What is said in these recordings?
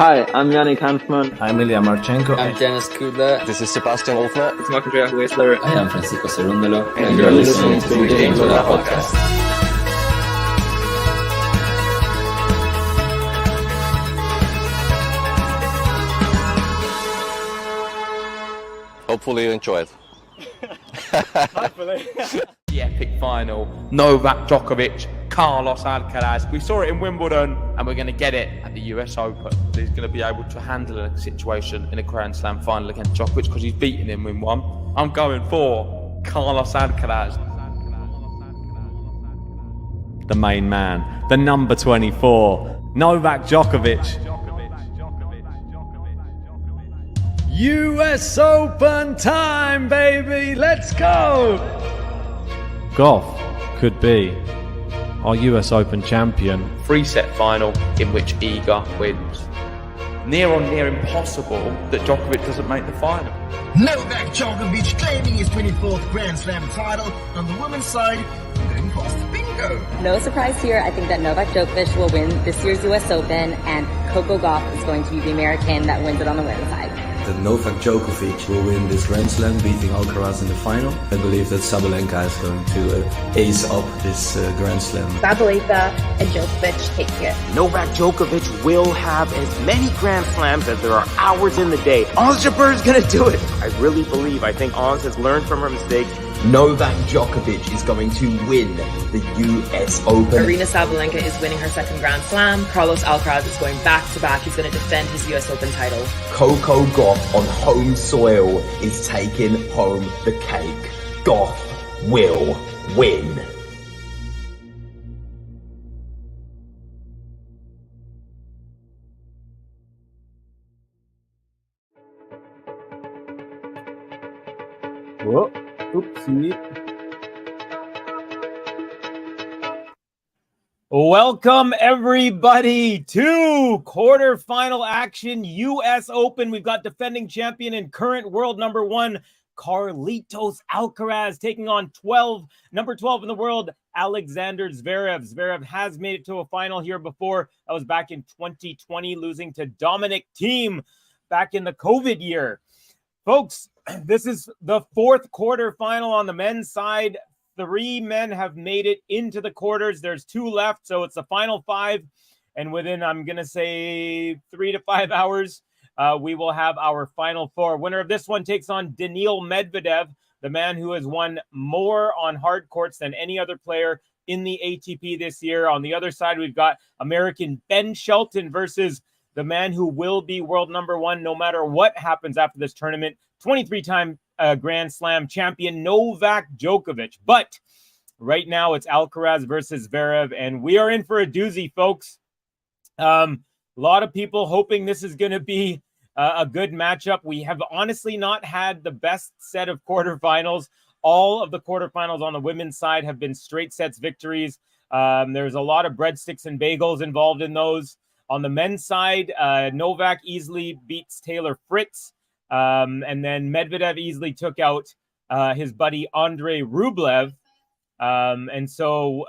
Hi, I'm Yannick Hanfman. I'm Ilya Marchenko. I'm Dennis Kudla. This is Sebastian Wolfner. It's Marc-Andrea Whistler. I am Francisco Cerundolo. And you're listening to the GameToLab podcast. Hopefully you enjoy it. Hopefully. The epic final, Novak Djokovic, Carlos Alcaraz. We saw it in Wimbledon and we're going to get it at the US Open. He's going to be able to handle a situation in a Grand Slam final against Djokovic because he's beaten him in one. I'm going for Carlos Alcaraz. The main man, the number 24, Novak Djokovic. US Open time, baby! Let's go! Goff could be our US Open champion. 3-set final in which Iga wins. Near impossible that Djokovic doesn't make the final. Novak Djokovic claiming his 24th Grand Slam title. On the women's side, going past bingo. No surprise here. I think that Novak Djokovic will win this year's US Open, and Coco Gauff is going to be the American that wins it on the women's side. That Novak Djokovic will win this Grand Slam, beating Alcaraz in the final. I believe that Sabalenka is going to ace up this Grand Slam. Sabalenka and Djokovic take it. Novak Djokovic will have as many Grand Slams as there are hours in the day. Ons Jabeur is going to do it. I really believe. I think Ons has learned from her mistakes. Novak Djokovic is going to win the US Open. Aryna Sabalenka is winning her second Grand Slam. Carlos Alcaraz is going back-to-back. He's going to defend his US Open title. Coco Gauff on home soil is taking home the cake. Gauff will win. Whoa. Oopsie. Welcome everybody to quarterfinal action, US Open. We've got defending champion and current world number one, Carlitos Alcaraz, taking on number 12 in the world, Alexander Zverev. Zverev has made it to a final here before. That was back in 2020, losing to Dominic Thiem back in the COVID year. Folks, this is the fourth quarterfinal on the men's side. 3 men have made it into the quarters. There's 2 left, so it's the final 5. And within, I'm going to say, 3 to 5 hours, we will have our final 4. Winner of this one takes on Daniil Medvedev, the man who has won more on hard courts than any other player in the ATP this year. On the other side, we've got American Ben Shelton versus the man who will be world number 1 no matter what happens after this tournament, 23-time Grand Slam champion Novak Djokovic. But right now it's Alcaraz versus Zverev, and we are in for a doozy, folks. A lot of people hoping this is going to be a good matchup. We have honestly not had the best set of quarterfinals. All of the quarterfinals on the women's side have been straight sets victories. There's a lot of breadsticks and bagels involved in those. On the men's side, Novak easily beats Taylor Fritz. And then Medvedev easily took out his buddy Andrei Rublev. And so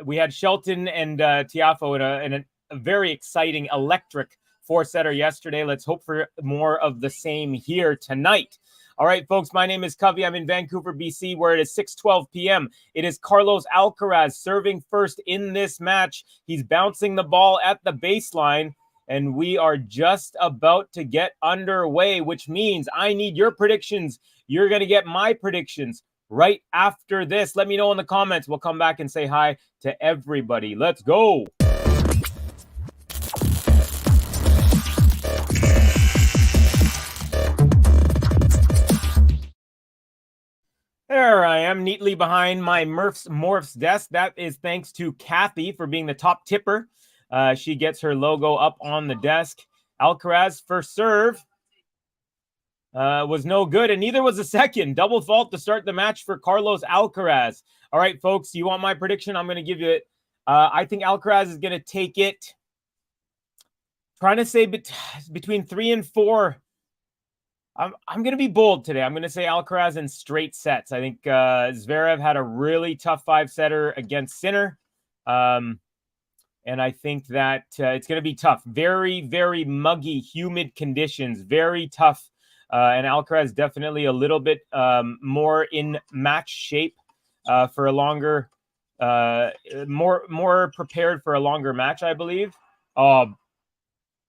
we had Shelton and Tiafoe in a very exciting electric 4-setter yesterday. Let's hope for more of the same here tonight. All right, folks, my name is Covey. I'm in Vancouver, BC, where it is 6:12 p.m. It is Carlos Alcaraz serving first in this match. He's bouncing the ball at the baseline, and we are just about to get underway, which means I need your predictions. You're going to get my predictions right after this. Let me know in the comments. We'll come back and say hi to everybody. Let's go. There I am, neatly behind my Morph's desk. That is thanks to Kathy for being the top tipper. She gets her logo up on the desk. Alcaraz first serve was no good, and neither was the second. Double fault to start the match for Carlos Alcaraz. All right, folks, you want my prediction? I'm going to give you it. I think Alcaraz is going to take it. Trying to say between 3 and 4. I'm going to be bold today. I'm going to say Alcaraz in straight sets. I think Zverev had a really tough 5-setter against Sinner. And I think that it's going to be tough. Very, very muggy, humid conditions. Very tough. And Alcaraz definitely a little bit more in match shape for a longer, more prepared for a longer match, I believe. Oh,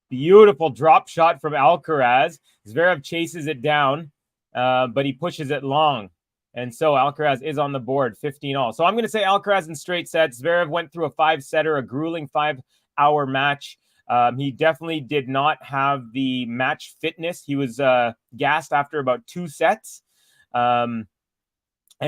beautiful drop shot from Alcaraz. Zverev chases it down, but he pushes it long. And so Alcaraz is on the board, 15-all. So I'm going to say Alcaraz in straight sets. Zverev went through a 5-setter, a grueling 5-hour match. He definitely did not have the match fitness. He was gassed after about 2 sets. And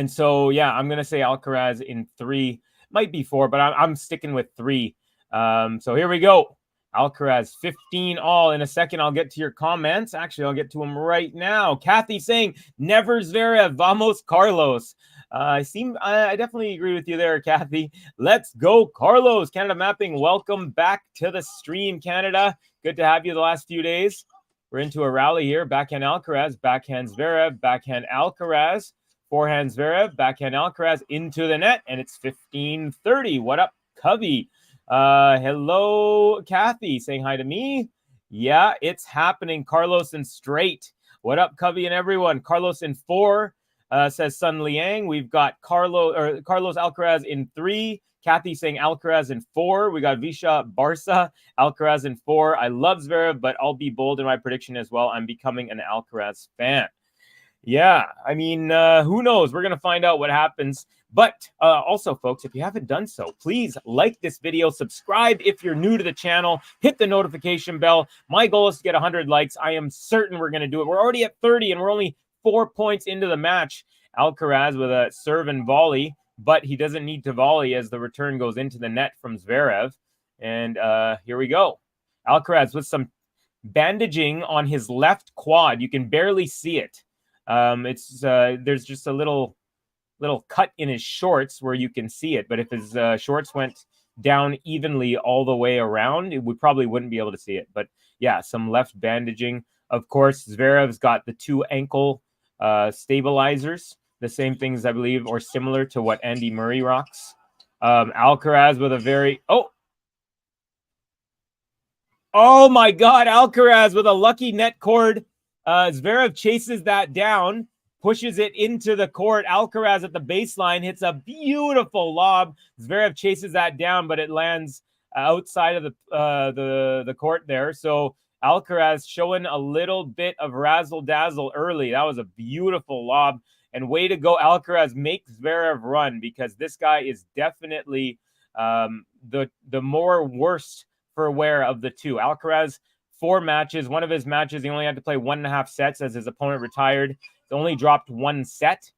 so, yeah, I'm going to say Alcaraz in 3. Might be 4, but I'm sticking with 3. So here we go. Alcaraz, 15-all. In a second, I'll get to your comments. Actually, I'll get to them right now. Kathy saying, never Zverev, vamos Carlos. I definitely agree with you there, Kathy. Let's go, Carlos. Canada Mapping, welcome back to the stream, Canada. Good to have you the last few days. We're into a rally here. Backhand Alcaraz, backhand Zverev, backhand Alcaraz, forehand Zverev, backhand Alcaraz into the net, and it's 15-30. What up, Covey? Hello, Kathy, saying hi to me. Yeah, it's happening. Carlos in straight. What up, Covey and everyone? Carlos in 4, says Sun Liang. We've got Carlos Alcaraz in 3. Kathy saying Alcaraz in 4. We got Visha Barca, Alcaraz in 4. I love Zverev, but I'll be bold in my prediction as well. I'm becoming an Alcaraz fan. Yeah, I mean, who knows? We're going to find out what happens. But also, folks, if you haven't done so, please like this video, subscribe if you're new to the channel, hit the notification bell. My goal is to get 100 likes. I am certain we're going to do it. We're already at 30, and we're only 4 points into the match. Alcaraz with a serve and volley, but he doesn't need to volley as the return goes into the net from Zverev. And here we go. Alcaraz with some bandaging on his left quad. You can barely see it. There's just a little cut in his shorts where you can see it, but if his shorts went down evenly all the way around, we probably wouldn't be able to see it. But yeah, some left bandaging. Of course, Zverev's got the 2 ankle stabilizers, the same things I believe, or similar to what Andy Murray rocks. Alcaraz with a very oh my God, Alcaraz with a lucky net cord. Zverev chases that down, pushes it into the court. Alcaraz at the baseline hits a beautiful lob. Zverev chases that down, but it lands outside of the court there. So Alcaraz showing a little bit of razzle-dazzle early. That was a beautiful lob. And way to go, Alcaraz. Make Zverev run, because this guy is definitely the more worst for wear of the 2. Alcaraz, 4 matches. One of his matches, he only had to play 1.5 sets as his opponent retired. He only dropped 1 set.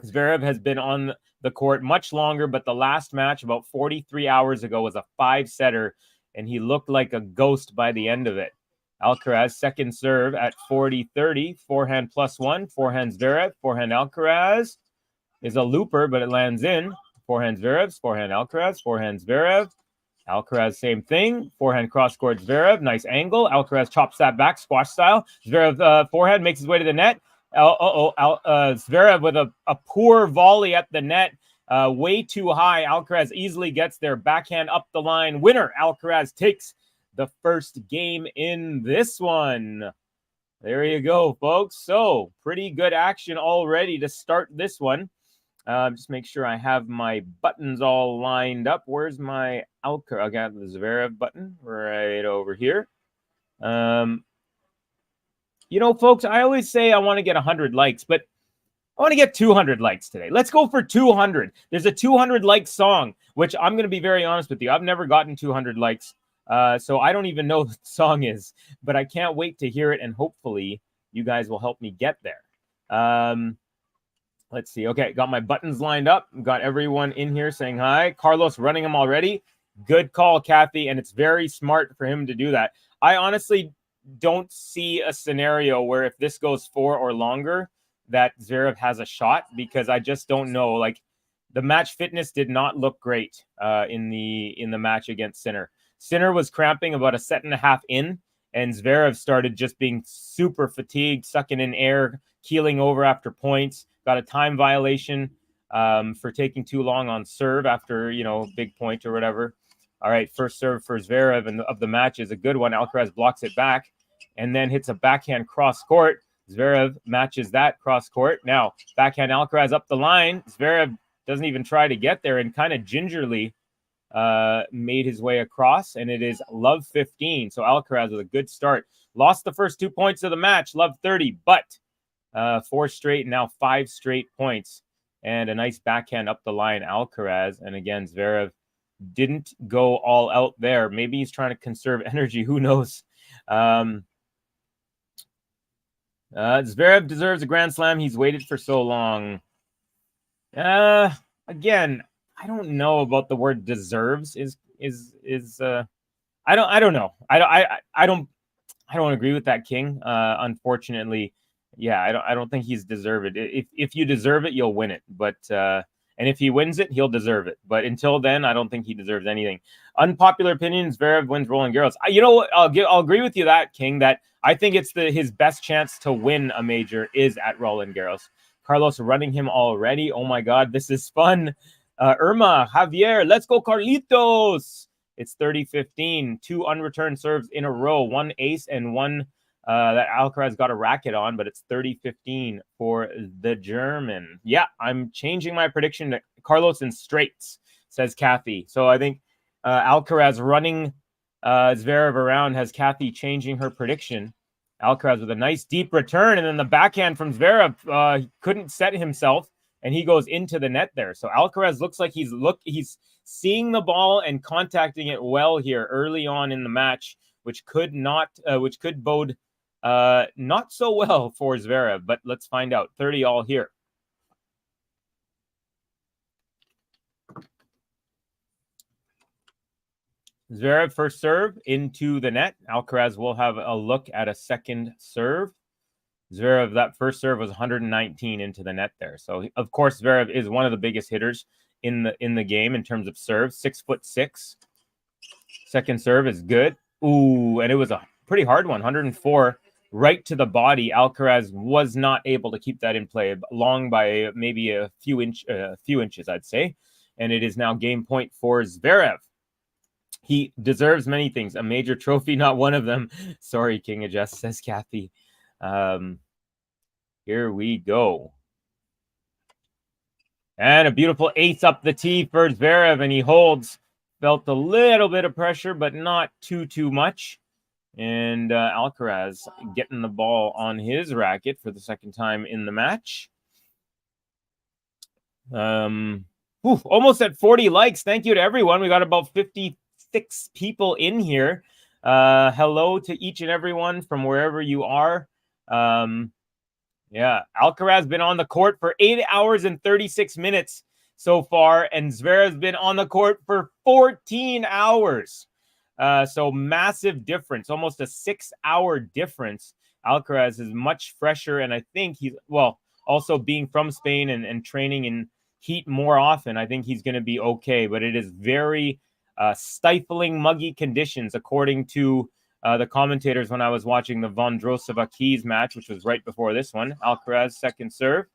Zverev has been on the court much longer, but the last match about 43 hours ago was a 5-setter, and he looked like a ghost by the end of it. Alcaraz, second serve at 40-30. Forehand +1. Forehand Zverev. Forehand Alcaraz is a looper, but it lands in. Forehand Zverev. Forehand Alcaraz. Forehand Zverev. Alcaraz, same thing. Forehand cross-court Zverev. Nice angle. Alcaraz chops that back, squash style. Zverev forehand makes his way to the net. Zverev with a poor volley at the net. Way too high. Alcaraz easily gets there. Backhand up the line. Winner. Alcaraz takes the first game in this one. There you go, folks. So, pretty good action already to start this one. Just make sure I have my buttons all lined up. Where's my Alcaraz? I got the Zverev button right over here. You know, folks, I always say I want to get 100 likes, but I want to get 200 likes today. Let's go for 200. There's a 200 like song, which I'm going to be very honest with you. I've never gotten 200 likes, so I don't even know what the song is, but I can't wait to hear it, and hopefully you guys will help me get there. Let's see. Okay, got my buttons lined up. Got everyone in here saying hi. Carlos running them already. Good call, Kathy, and it's very smart for him to do that. I honestly don't see a scenario where if this goes 4 or longer that Zverev has a shot, because I just don't know. Like, the match fitness did not look great in the match against Sinner. Sinner was cramping about a set and a half in, and Zverev started just being super fatigued, sucking in air, keeling over after points. Got a time violation for taking too long on serve after, big point or whatever. All right, first serve for Zverev and of the match is a good one. Alcaraz blocks it back and then hits a backhand cross court. Zverev matches that cross court. Now, backhand Alcaraz up the line. Zverev doesn't even try to get there and kind of gingerly made his way across, and it is love 15. So Alcaraz with a good start. Lost the first 2 points of the match, love 30, but 4 straight, now 5 straight points. And a nice backhand up the line, Alcaraz. And again, Zverev didn't go all out there. Maybe he's trying to conserve energy. Who knows? Zverev deserves a Grand Slam. He's waited for so long. Again, I don't know about the word deserves. I don't know. I don't agree with that, King. Unfortunately, yeah, I don't think he's deserved it. If you deserve it, you'll win it. But and if he wins it, he'll deserve it. But until then, I don't think he deserves anything. Unpopular opinion: Zverev wins Roland Garros. You know what? I'll agree with you that, King. That I think it's his best chance to win a major is at Roland Garros. Carlos running him already. Oh my God, this is fun. Irma, Javier, let's go Carlitos. It's 30-15. 2 unreturned serves in a row. 1 ace and 1 that Alcaraz got a racket on, but it's 30-15 for the German. Yeah, I'm changing my prediction to Carlos in straights, says Kathy. So I think Alcaraz running Zverev around has Kathy changing her prediction. Alcaraz with a nice deep return, and then the backhand from Zverev he couldn't set himself, and he goes into the net there. So Alcaraz looks like he's seeing the ball and contacting it well here early on in the match, which could bode not so well for Zverev. But let's find out. 30 all here. Zverev first serve into the net. Alcaraz will have a look at a second serve. Zverev, that first serve was 119 into the net there. So, of course, Zverev is one of the biggest hitters in the game in terms of serves. 6'6". Second serve is good. Ooh, and it was a pretty hard one. 104 right to the body. Alcaraz was not able to keep that in play, long by maybe a few inches, I'd say. And it is now game point for Zverev. He deserves many things. A major trophy, not one of them. Sorry, King of Jest, says Kathy. Here we go. And a beautiful ace up the tee for Zverev, and he holds. Felt a little bit of pressure, but not too much. And Alcaraz getting the ball on his racket for the second time in the match. Almost at 40 likes. Thank you to everyone. We got about 56 people in here. Hello to each and everyone from wherever you are. Yeah, Alcaraz been on the court for 8 hours and 36 minutes so far, and Zverev's been on the court for 14 hours. So massive difference, almost a 6-hour difference. Alcaraz is much fresher, and I think he's, well, also being from Spain and training in heat more often, I think he's going to be okay, but it is very stifling, muggy conditions, according to the commentators when I was watching the Vondrousova-Keys match, which was right before this one. Alcaraz second serve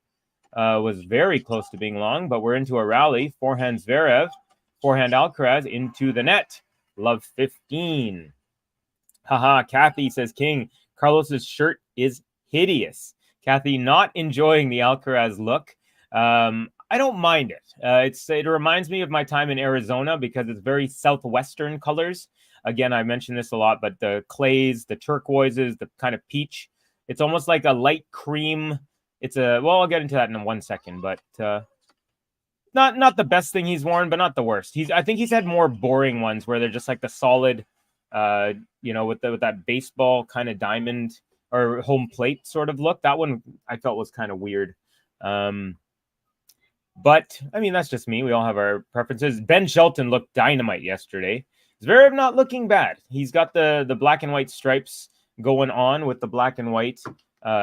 was very close to being long, but we're into a rally. Forehand Zverev, forehand Alcaraz into the net. Love 15. Haha, Kathy says, King, Carlos's shirt is hideous. Kathy not enjoying the Alcaraz look. I don't mind it. It reminds me of my time in Arizona because it's very southwestern colors. Again, I mentioned this a lot, but the clays, the turquoises, the kind of peach, it's almost like a light cream. I'll get into that in 1 second, but not the best thing he's worn, but not the worst. I think he's had more boring ones where they're just like the solid, with that baseball kind of diamond or home plate sort of look. That one I felt was kind of weird. But I mean, that's just me. We all have our preferences. Ben Shelton looked dynamite yesterday. Zverev not looking bad. He's got the black and white stripes going on with the black and white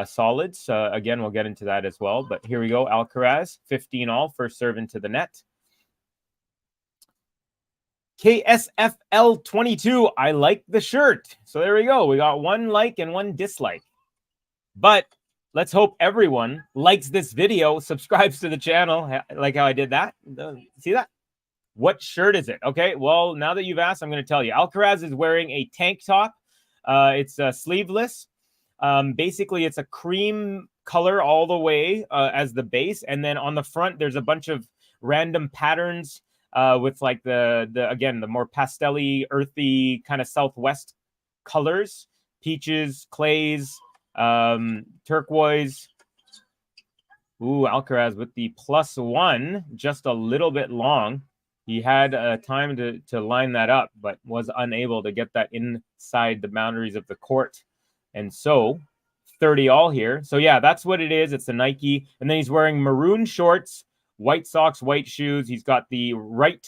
solids. Again, we'll get into that as well. But here we go. Alcaraz, 15 all, first serve into the net. KSFL 22. I like the shirt. So there we go. We got 1 like and 1 dislike. But let's hope everyone likes this video, subscribes to the channel, like how I did that. See that? What shirt is it? Okay, well, now that you've asked, I'm going to tell you. Alcaraz is wearing a tank top. It's sleeveless. Basically, it's a cream color all the way as the base. And then on the front, there's a bunch of random patterns with like the more pastel-y, earthy kind of Southwest colors. Peaches, clays, turquoise. Ooh, Alcaraz with the +1, just a little bit long. He had time to line that up, but was unable to get that inside the boundaries of the court. And so 30 all here. So yeah, that's what it is. It's the Nike. And then he's wearing maroon shorts, white socks, white shoes. He's got the right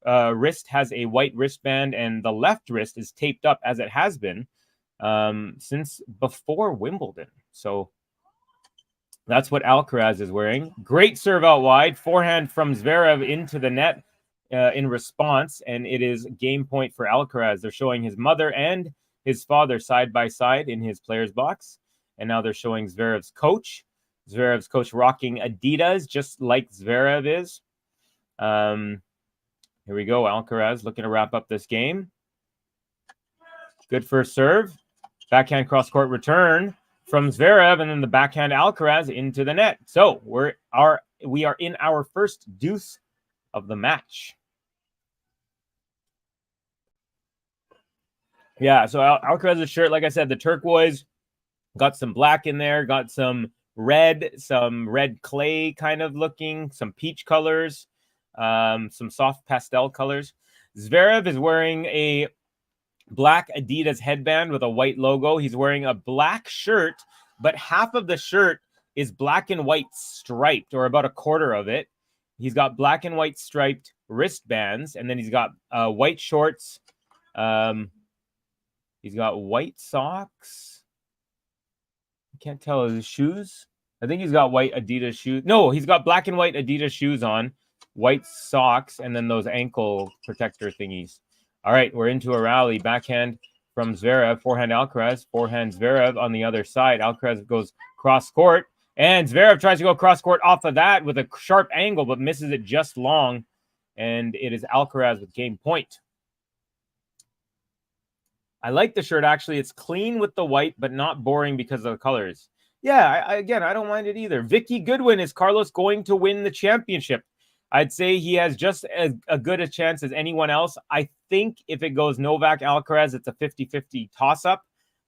wrist has a white wristband, and the left wrist is taped up as it has been since before Wimbledon. So that's what Alcaraz is wearing. Great serve out wide. Forehand from ZVEREV into the net in response, and it is game point for Alcaraz. They're showing his mother and his father side by side in his player's box, and now they're showing ZVEREV's coach. ZVEREV's coach rocking Adidas, just like ZVEREV is. Here we go. Alcaraz looking to wrap up this game. Good first serve. Backhand cross-court return from ZVEREV, and then the backhand Alcaraz into the net. So we are in our first deuce of the match. Yeah, so Alcaraz's shirt, like I said, the turquoise, got some black in there, got some red clay kind of looking, some peach colors, some soft pastel colors. ZVEREV is wearing a black Adidas headband with a white logo. He's wearing a black shirt, but half of the shirt is black and white striped, or about a quarter of it. He's got black and white striped wristbands, and then he's got white shorts. He's got white socks. I can't tell his shoes. I think he's got white Adidas shoes. No, he's got black and white Adidas shoes on, white socks, and then those ankle protector thingies. All right, we're into a rally. Backhand from ZVEREV, forehand Alcaraz, forehand ZVEREV on the other side. Alcaraz goes cross court, and ZVEREV tries to go cross court off of that with a sharp angle, but misses it just long, and it is Alcaraz with game point. I like the shirt, actually. It's clean with the white, but not boring because of the colors. Yeah, I don't mind it either. Vicky Goodwin, is Carlos going to win the championship? I'd say he has just as good a chance as anyone else. I think if it goes Novak Alcaraz, it's a 50-50 toss-up.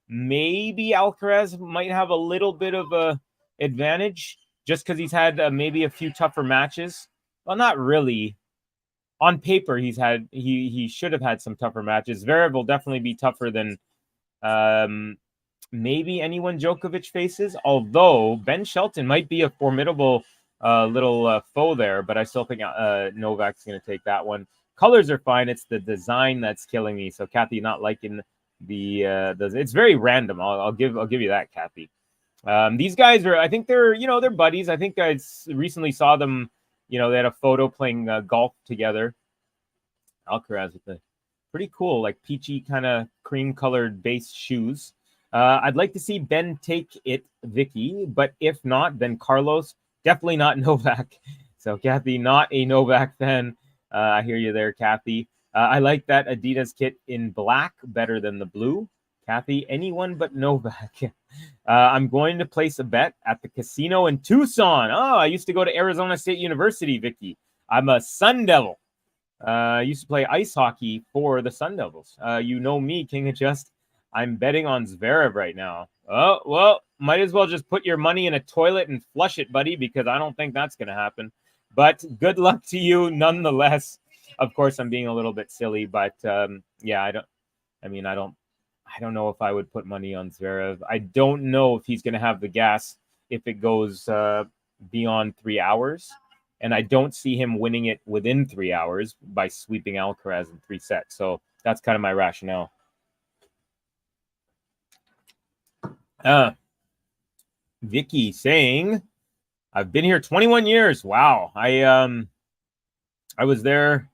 Maybe Alcaraz might have a little bit of a advantage just because he's had maybe a few tougher matches. Well, not really. On paper, he should have had some tougher matches. ZVEREV will definitely be tougher than maybe anyone Djokovic faces, although Ben Shelton might be a formidable little foe there, but I still think Novak's going to take that one. Colors are fine. It's the design that's killing me. So Kathy not liking the it's very random. I'll give you that, Kathy. These guys are, I think they're buddies. I think I recently saw them, they had a photo playing golf together. Alcaraz with the pretty cool, like peachy kind of cream colored base shoes. I'd like to see Ben take it, Vicky, but if not, then Carlos. Definitely not Novak. So, Kathy, not a Novak fan. I hear you there, Kathy. I like that Adidas kit in black better than the blue. Kathy, anyone but Novak. I'm going to place a bet at the casino in Tucson. Oh, I used to go to Arizona State University, Vicky. I'm a Sun Devil. I used to play ice hockey for the Sun Devils. You know me, King of Just. I'm betting on ZVEREV right now. Oh, well, might as well just put your money in a toilet and flush it, buddy, because I don't think that's going to happen. But good luck to you nonetheless. Of course, I'm being a little bit silly, but yeah, I don't know if I would put money on ZVEREV. I don't know if he's going to have the gas if it goes beyond 3 hours. And I don't see him winning it within 3 hours by sweeping Alcaraz in 3 sets. So that's kind of my rationale. Vicky saying, I've been here 21 years. Wow. I was there,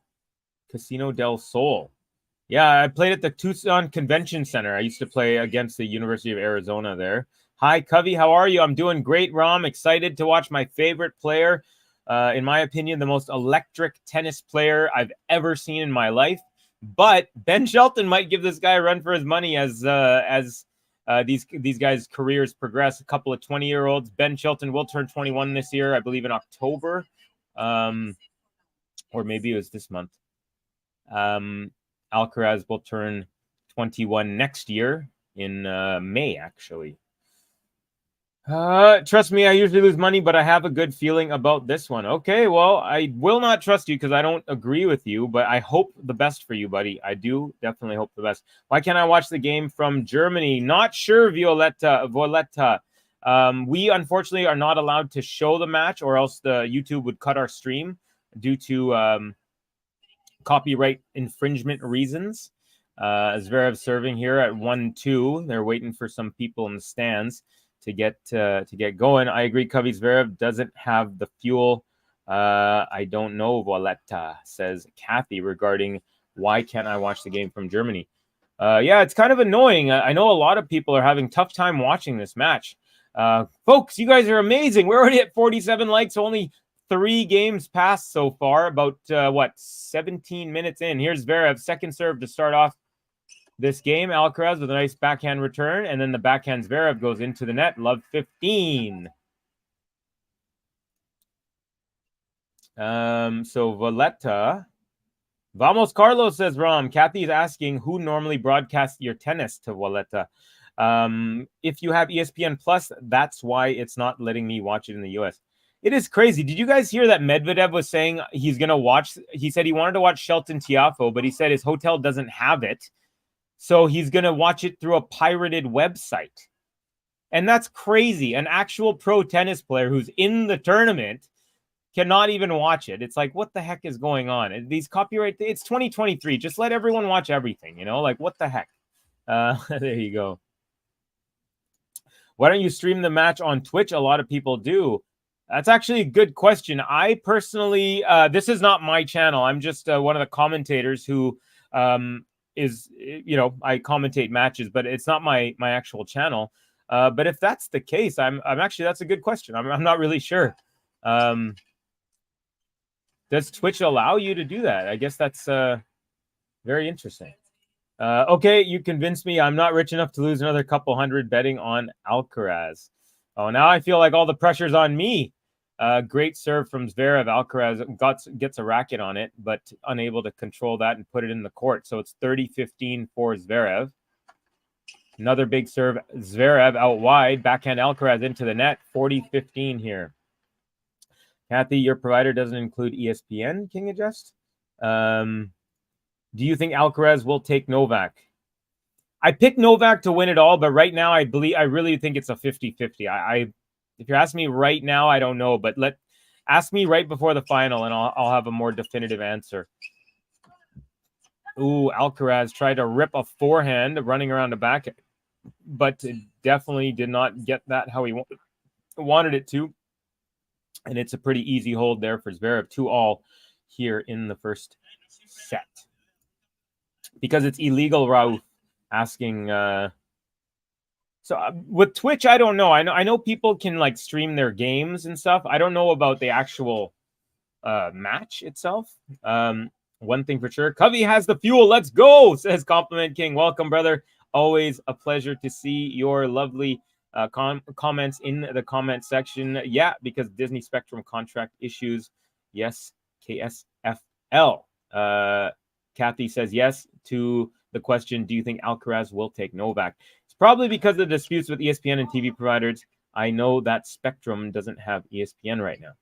Casino del Sol. Yeah, I played at the Tucson Convention Center. I used to play against the University of Arizona there. Hi, Covey. How are you? I'm doing great, Rom. Excited to watch my favorite player in my opinion, the most electric tennis player I've ever seen in my life. But Ben Shelton might give this guy a run for his money as these guys' careers progress. A couple of 20-year-olds. Ben Shelton will turn 21 this year, I believe, in October, or maybe it was this month. Alcaraz will turn 21 next year in May, actually. Trust me, I usually lose money, but I have a good feeling about this one. Okay, well, I will not trust you because I don't agree with you, but I hope the best for you, buddy. I do definitely hope the best. Why can't I watch the game from Germany? Not sure, Violetta. We unfortunately are not allowed to show the match, or else the YouTube would cut our stream due to copyright infringement reasons. Zverev serving here at 1-2. They're waiting for some people in the stands to get going. I agree, Covey. Zverev doesn't have the fuel. I don't know, Violetta, says Kathy, regarding why can't I watch the game from Germany. Yeah, it's kind of annoying. I know a lot of people are having tough time watching this match. Folks, you guys are amazing. We're already at 47 likes, only 3 games passed so far, about 17 minutes in. Here's Zverev, second serve to start off this game. Alcaraz with a nice backhand return, and then the backhand Zverev goes into the net. Love 15. So Valletta. Vamos Carlos, says Ram. Kathy is asking who normally broadcasts your tennis to Valletta. If you have ESPN Plus, that's why it's not letting me watch it in the US. It is crazy. Did you guys hear that Medvedev was saying he's going to watch? He said he wanted to watch Shelton Tiafoe, but he said his hotel doesn't have it. So he's going to watch it through a pirated website. And that's crazy. An actual pro tennis player who's in the tournament cannot even watch it. It's like, what the heck is going on? These copyright, it's 2023. Just let everyone watch everything, you know? Like, what the heck? There you go. Why don't you stream the match on Twitch? A lot of people do. That's actually a good question. I personally, this is not my channel. I'm just one of the commentators who is, you know, I commentate matches, but it's not my actual channel. But if that's the case, I'm actually, that's a good question. I'm not really sure. Does Twitch allow you to do that? I guess that's very interesting. Okay, you convinced me. I'm not rich enough to lose another couple hundred betting on Alcaraz. Oh, now I feel like all the pressure's on me. Great serve from Zverev. Alcaraz gets a racket on it, but unable to control that and put it in the court. So it's 30-15 for Zverev. Another big serve. Zverev out wide. Backhand Alcaraz into the net. 40-15 here. Kathy, your provider doesn't include ESPN. Can you adjust? Do you think Alcaraz will take Novak? I picked Novak to win it all, but right now I really think it's a 50-50. If you're asking me right now, I don't know, but ask me right before the final and I'll have a more definitive answer. Ooh, Alcaraz tried to rip a forehand running around the back, but definitely did not get that how he wanted it to. And it's a pretty easy hold there for Zverev. 2-all here in the first set. Because it's illegal, Rauf asking. So with Twitch, I don't know. I know people can like stream their games and stuff. I don't know about the actual match itself. One thing for sure, Covey has the fuel. Let's go, says Compliment King. Welcome, brother. Always a pleasure to see your lovely comments in the comment section. Yeah, because Disney Spectrum contract issues. Yes, KSFL. Kathy says yes to the question, do you think Alcaraz will take Novak? It's probably because of the disputes with ESPN and TV providers. I know that Spectrum doesn't have ESPN right now.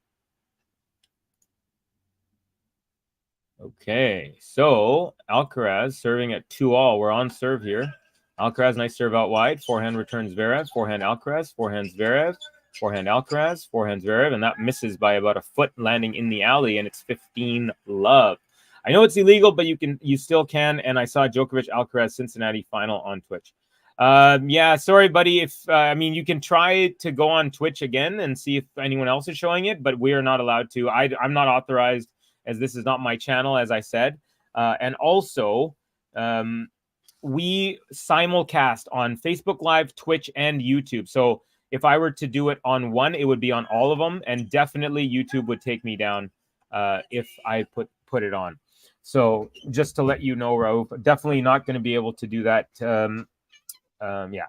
Okay, so Alcaraz serving at 2-all. We're on serve here. Alcaraz, nice serve out wide. Forehand returns Zverev. Forehand Alcaraz. Forehand Zverev. Forehand Alcaraz. Forehand Zverev. And that misses by about a foot, landing in the alley, and it's 15-love. I know it's illegal, but you still can. And I saw Djokovic Alcaraz Cincinnati final on Twitch. Yeah, sorry, buddy. If I mean, you can try to go on Twitch again and see if anyone else is showing it, but we are not allowed to. I'm not authorized, as this is not my channel, as I said. And also, we simulcast on Facebook Live, Twitch, and YouTube. So if I were to do it on one, it would be on all of them, and definitely YouTube would take me down if I put it on. So just to let you know, Rauf, definitely not going to be able to do that. Yeah.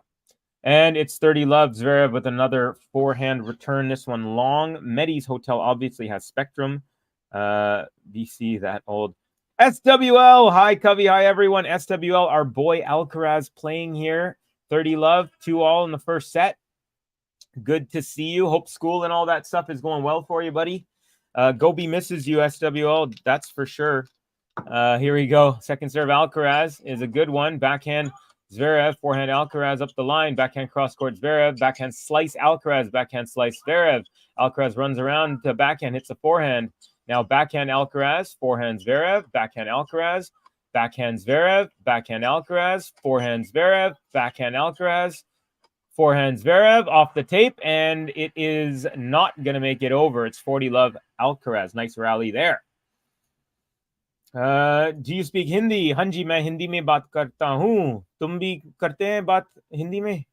And it's 30 love. Zverev with another forehand return. This one long. Medi's Hotel obviously has Spectrum. BC, that old. SWL. Hi, Covey. Hi, everyone. SWL, our boy Alcaraz playing here. 30 love. 2-all in the first set. Good to see you. Hope school and all that stuff is going well for you, buddy. Gobi misses you, SWL. That's for sure. Here we go. Second serve Alcaraz is a good one. Backhand Zverev, forehand Alcaraz up the line. Backhand cross court Zverev. Backhand slice Alcaraz. Backhand slice Zverev. Alcaraz runs around to backhand, hits a forehand. Now backhand Alcaraz, forehand Zverev. Backhand Alcaraz. Backhand Zverev. Backhand Alcaraz. Forehand Zverev. Backhand Alcaraz. Forehand Zverev off the tape, and it is not going to make it over. It's 40 love Alcaraz. Nice rally there. Do you speak Hindi? हाँ जी, मैं हिंदी में बात करता हूँ. तुम भी करते हैं बात हिंदी में?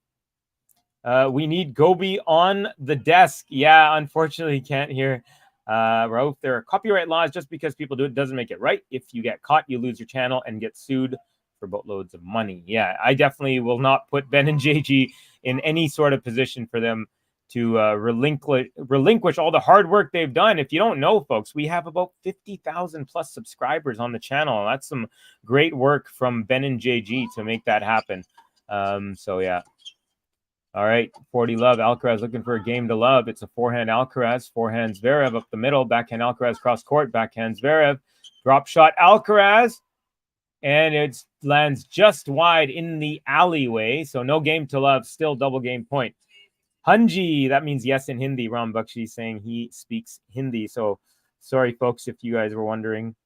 We need Gobi on the desk. Yeah, unfortunately, can't hear. Rauf, there are copyright laws. Just because people do it doesn't make it right. If you get caught, you lose your channel and get sued for boatloads of money. Yeah, I definitely will not put Ben and JG in any sort of position for them to relinquish all the hard work they've done. If you don't know, folks, we have about 50,000 plus subscribers on the channel. That's some great work from Ben and JG to make that happen. So, yeah. All right, 40 love. Alcaraz looking for a game to love. It's a forehand Alcaraz. Forehand Zverev up the middle. Backhand Alcaraz cross court. Backhand Zverev. Drop shot Alcaraz. And it lands just wide in the alleyway. So no game to love. Still double game point. Hanji, that means yes in Hindi. Ram Bakshi saying he speaks Hindi. So sorry, folks, if you guys were wondering.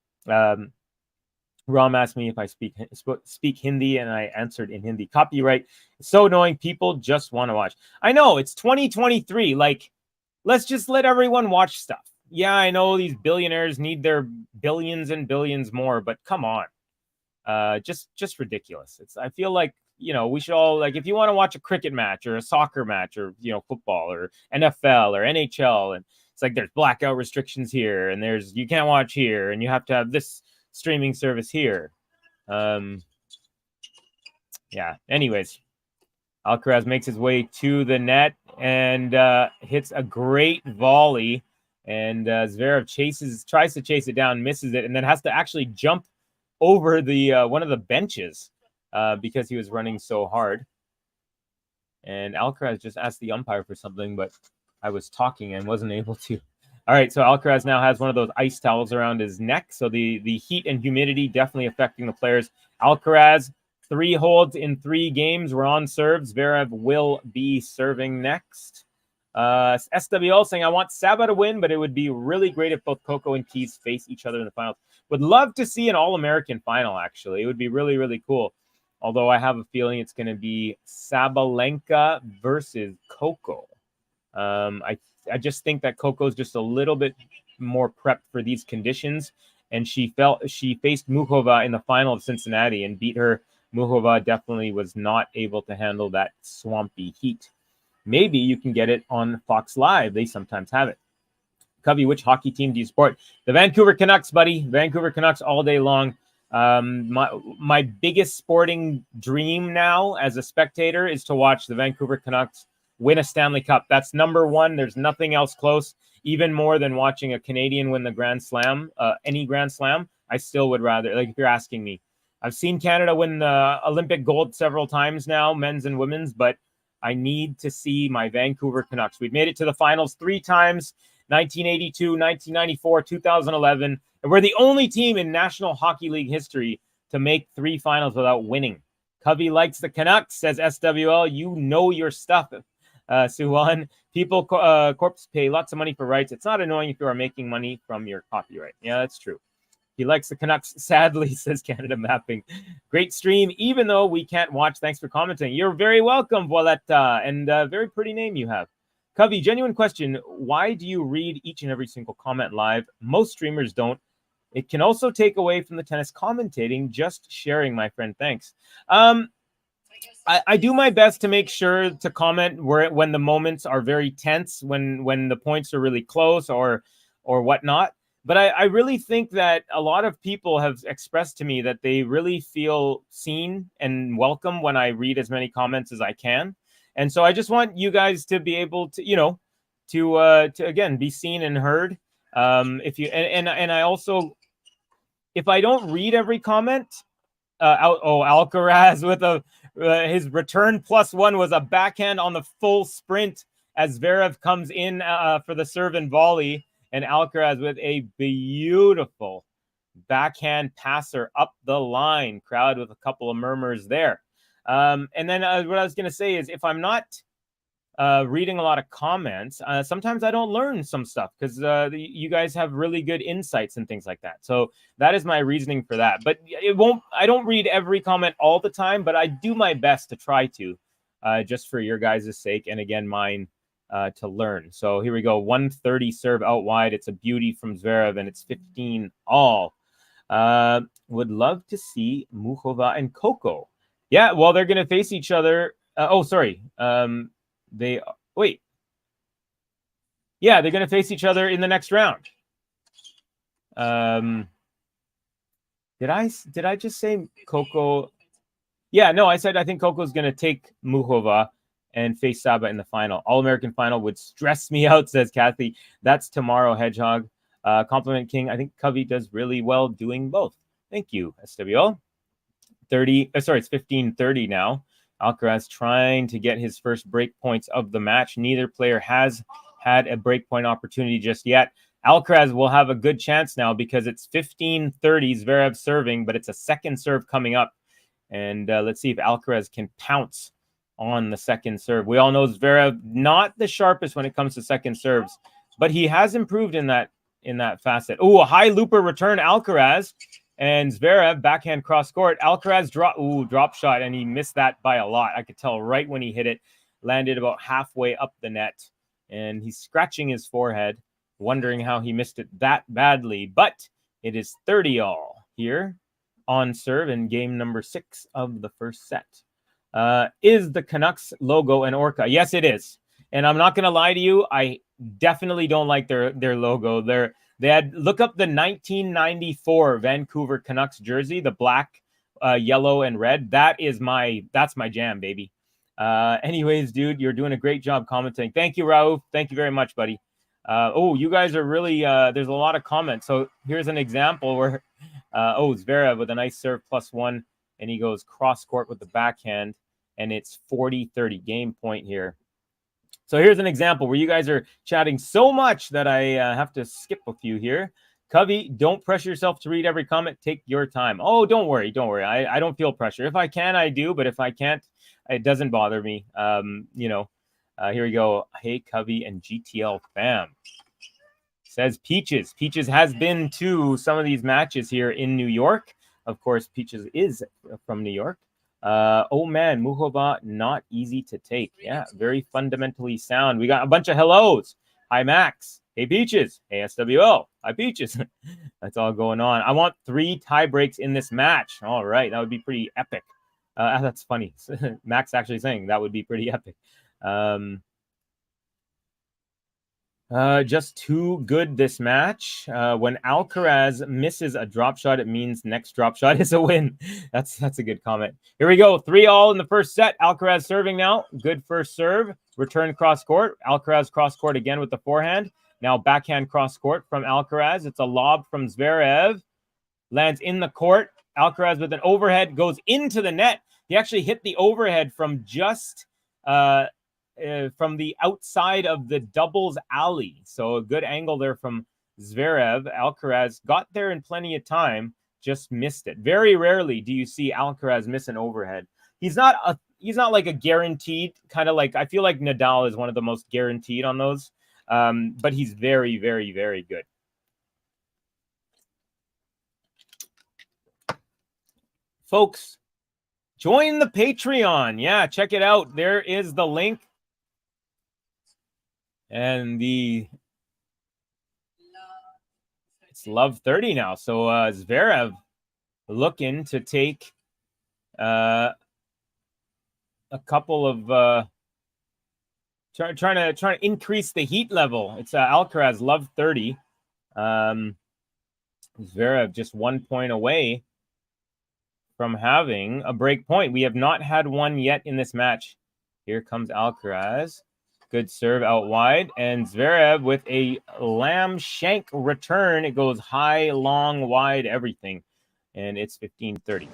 Ram asked me if I speak Hindi, and I answered in Hindi. Copyright. It's so annoying. People just want to watch. I know, it's 2023. Like, let's just let everyone watch stuff. Yeah, I know these billionaires need their billions and billions more, but come on. Just ridiculous. I feel like, we should all, like, if you want to watch a cricket match or a soccer match or, football or NFL or NHL, and it's like there's blackout restrictions here and you can't watch here and you have to have this streaming service here. Yeah, anyways, Alcaraz makes his way to the net and hits a great volley, and Zverev tries to chase it down, misses it, and then has to actually jump over the one of the benches because he was running so hard. And Alcaraz just asked the umpire for something, but I was talking and wasn't able to. All right, so Alcaraz now has one of those ice towels around his neck. So the heat and humidity definitely affecting the players. Alcaraz, 3 holds in 3 games. We're on serves. Zverev will be serving next. SWL saying, I want Saba to win, but it would be really great if both Coco and Keys face each other in the finals. Would love to see an All-American final, actually. It would be really, really cool. Although I have a feeling it's going to be Sabalenka versus Coco. I just think that Coco's just a little bit more prepped for these conditions. And she faced Muchova in the final of Cincinnati and beat her. Muchova definitely was not able to handle that swampy heat. Maybe you can get it on Fox Live. They sometimes have it. Covey, which hockey team do you support? The Vancouver Canucks, buddy. Vancouver Canucks all day long. My biggest sporting dream now as a spectator is to watch the Vancouver Canucks win a Stanley Cup. That's number one. There's nothing else close. Even more than watching a Canadian win the Grand Slam, any Grand Slam, I still would rather, like if you're asking me. I've seen Canada win the Olympic gold several times now, men's and women's, but I need to see my Vancouver Canucks. We've made it to the finals 3 times, 1982, 1994, 2011. And we're the only team in National Hockey League history to make 3 finals without winning. Covey likes the Canucks, says SWL. You know your stuff, Suwan. People corps pay lots of money for rights. It's not annoying if you are making money from your copyright. Yeah, that's true. He likes the Canucks, sadly, says Canada Mapping. Great stream, even though we can't watch. Thanks for commenting. You're very welcome, Voiletta, and very pretty name you have. Covey, genuine question. Why do you read each and every single comment live? Most streamers don't. It can also take away from the tennis commentating. Just sharing, my friend. Thanks. I do my best to make sure to comment when the moments are very tense, when the points are really close or whatnot. But I really think that a lot of people have expressed to me that they really feel seen and welcome when I read as many comments as I can. And so I just want you guys to be able to, to again, be seen and heard. If you, and I also, if I don't read every comment, Alcaraz with his return +1 was a backhand on the full sprint as ZVEREV comes in for the serve and volley, and Alcaraz with a beautiful backhand passer up the line. Crowd with a couple of murmurs there. And then what I was going to say is, if I'm not reading a lot of comments, sometimes I don't learn some stuff because you guys have really good insights and things like that. So that is my reasoning for that. But I don't read every comment all the time, but I do my best to try to, just for your guys' sake, and again, mine, to learn. So here we go. 130 serve out wide. It's a beauty from ZVEREV, and it's 15 all. Would love to see Muchova and Coco. Yeah, well, they're going to face each other. Sorry. They're going to face each other in the next round. Did I just say Coco? Yeah, no, I said I think Coco's going to take Muchova and face Saba in the final. All-American final would stress me out, says Kathy. That's tomorrow, Hedgehog. Compliment King. I think Covey does really well doing both. Thank you, SWL. It's 15-30 now. Alcaraz trying to get his first break points of the match. Neither player has had a break point opportunity just yet. Alcaraz will have a good chance now because it's 15-30, ZVEREV serving, but it's a second serve coming up. And let's see if Alcaraz can pounce on the second serve. We all know ZVEREV not the sharpest when it comes to second serves, but he has improved in that facet. Oh, a high looper return, Alcaraz. And ZVEREV backhand cross court. Alcaraz drop shot, and he missed that by a lot. I could tell right when he hit it. Landed about halfway up the net, and he's scratching his forehead, wondering how he missed it that badly. But it is 30 all here on serve in game number 6 of the first set. Is the Canucks logo an orca? Yes, it is. And I'm not going to lie to you. I definitely don't like their logo. They had look up the 1994 Vancouver Canucks jersey, the black, yellow, and red. That's my jam, baby. Anyways, dude, you're doing a great job commenting. Thank you, Raouf. Thank you very much, buddy. You guys are really there's a lot of comments. So here's an example where ZVEREV with a nice serve +1, and he goes cross court with the backhand, and it's 40-30 game point here. So here's an example where you guys are chatting so much that I have to skip a few here. Covey, don't pressure yourself to read every comment. Take your time. Oh, don't worry. I don't feel pressure. If I can, I do. But if I can't, it doesn't bother me. Here we go. Hey, Covey and GTL fam. Says Peaches. Peaches has been to some of these matches here in New York. Of course, Peaches is from New York. Muchova, not easy to take. Yeah, very fundamentally sound. We got a bunch of hellos. Hi, Max. Hey, Peaches. Hey, SWO. Hi, Peaches. That's all going on. I want 3 tie breaks in this match. All right, that would be pretty epic. That's funny. Max actually saying that would be pretty epic. Just too good this match. When Alcaraz misses a drop shot, it means next drop shot is a win. That's a good comment. Here we go. 3-all in the first set. Alcaraz serving now. Good first serve. Return cross court. Alcaraz cross court again with the forehand. Now backhand cross court from Alcaraz. It's a lob from ZVEREV. Lands in the court. Alcaraz with an overhead goes into the net. He actually hit the overhead from just from the outside of the doubles alley. So a good angle there from ZVEREV. Alcaraz got there in plenty of time, just missed it. Very rarely do you see Alcaraz miss an overhead. He's not like a guaranteed, kind of like, I feel like Nadal is one of the most guaranteed on those. But he's very, very, very good. Folks, join the Patreon. Yeah, check it out. There is the link. And it's Love 30 now. So ZVEREV looking to take a couple of trying to increase the heat level. It's Alcaraz love 30. Zverev just 1 point away from having a break point. We have not had one yet in this match. Here comes Alcaraz. Good serve out wide. And Zverev with a lamb shank return. It goes high, long, wide, everything. And it's 15-30.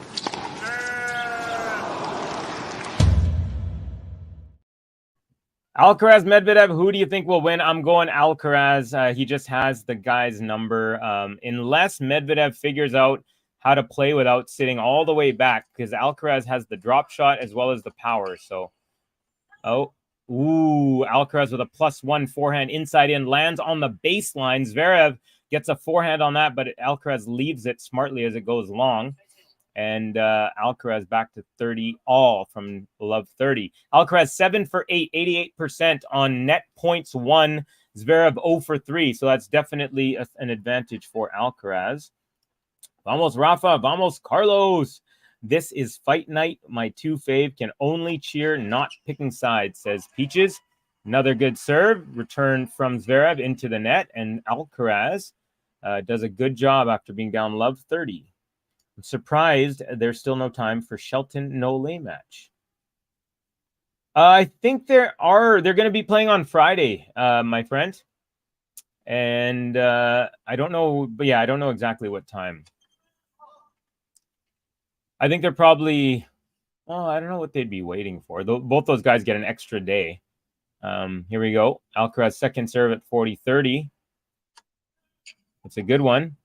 Alcaraz, Medvedev, who do you think will win? I'm going Alcaraz. He just has the guy's number. Unless Medvedev figures out how to play without sitting all the way back, because Alcaraz has the drop shot as well as the power. So, Alcaraz with a +1 forehand inside in, lands on the baseline. Zverev gets a forehand on that, but Alcaraz leaves it smartly as it goes long. And Alcaraz back to 30 all from love 30. Alcaraz 7 for 8, 88% on net points won. Zverev 0 for 3. So that's definitely an advantage for Alcaraz. Vamos, Rafa. Vamos, Carlos. This is fight night. My two fave can only cheer, not picking sides, says Peaches. Another good serve. Return from Zverev into the net. And Alcaraz does a good job after being down love 30. I'm surprised there's still no time for Shelton Nole match. I think they're going to be playing on Friday, my friend. And I don't know, but yeah, I don't know exactly what time. I think they're probably, I don't know what they'd be waiting for. Both those guys get an extra day. Here we go. Alcaraz second serve at 40-30. It's a good one.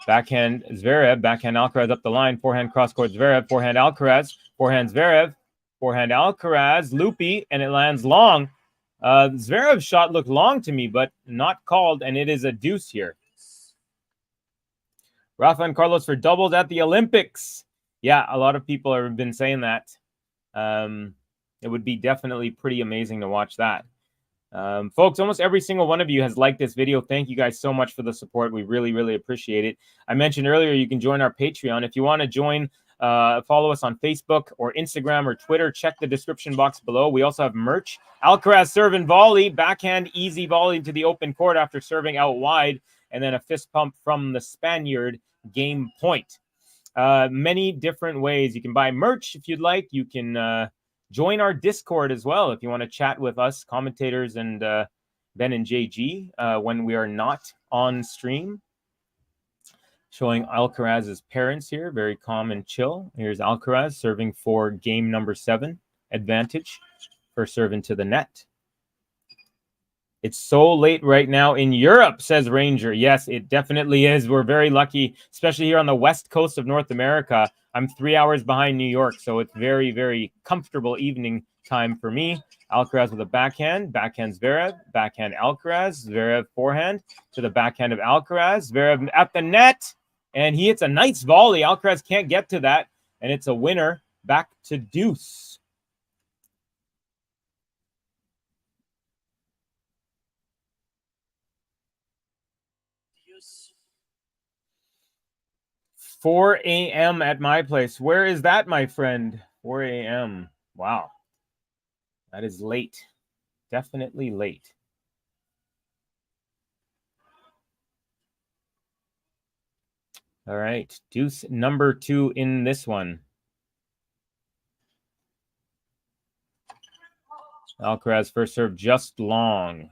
Backhand Zverev, backhand Alcaraz up the line. Forehand cross-court Zverev, forehand Alcaraz, forehand Zverev, forehand Alcaraz, loopy, and it lands long. Zverev's shot looked long to me, but not called, and it is a deuce here. Rafa and Carlos for doubles at the Olympics. Yeah, a lot of people have been saying that. It would be definitely pretty amazing to watch that. Folks, almost every single one of you has liked this video. Thank you guys so much for the support. We really, really appreciate it. I mentioned earlier you can join our Patreon. If you want to join, follow us on Facebook or Instagram or Twitter. Check the description box below. We also have merch. Alcaraz serve and volley. Backhand easy volley to the open court after serving out wide. And then a fist pump from the Spaniard. Game point. Many different ways. You can buy merch if you'd like. You can join our Discord as well if you want to chat with us, commentators, and Ben and JG when we are not on stream. Showing Alcaraz's parents here, very calm and chill. Here's Alcaraz serving for game number 7, advantage. First serve into the net. It's so late right now in Europe, says Ranger. Yes, it definitely is. We're very lucky, especially here on the west coast of North America. I'm 3 hours behind New York, so it's very, very comfortable evening time for me. Alcaraz with a backhand Zverev, backhand Alcaraz, Zverev forehand to the backhand of Alcaraz, Zverev at the net, and he hits a nice volley. Alcaraz can't get to that, and it's a winner. Back to deuce. Yes. 4 a.m. at my place. Where is that, my friend? 4 a.m. Wow. That is late. Definitely late. All right. Deuce number 2 in this one. Alcaraz first serve just long.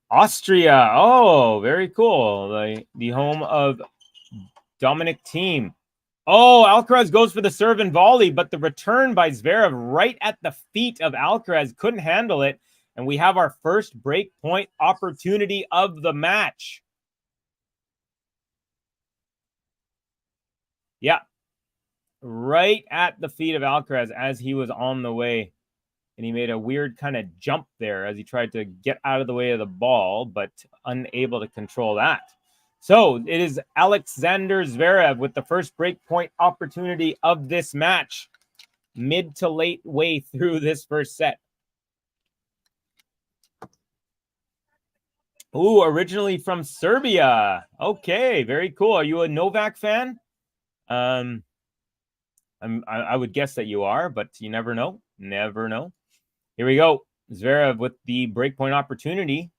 Austria. Oh, very cool. The home of Dominic Thiem. Oh, Alcaraz goes for the serve and volley, but the return by Zverev right at the feet of Alcaraz couldn't handle it. And we have our first break point opportunity of the match. Yeah. Right at the feet of Alcaraz as he was on the way. And he made a weird kind of jump there as he tried to get out of the way of the ball, but unable to control that. So it is Alexander Zverev with the first break point opportunity of this match. Mid to late way through this first set. Ooh, originally from Serbia. Okay, very cool. Are you a Novak fan? I would guess that you are, but you never know. Never know. Here we go. Zverev with the breakpoint opportunity.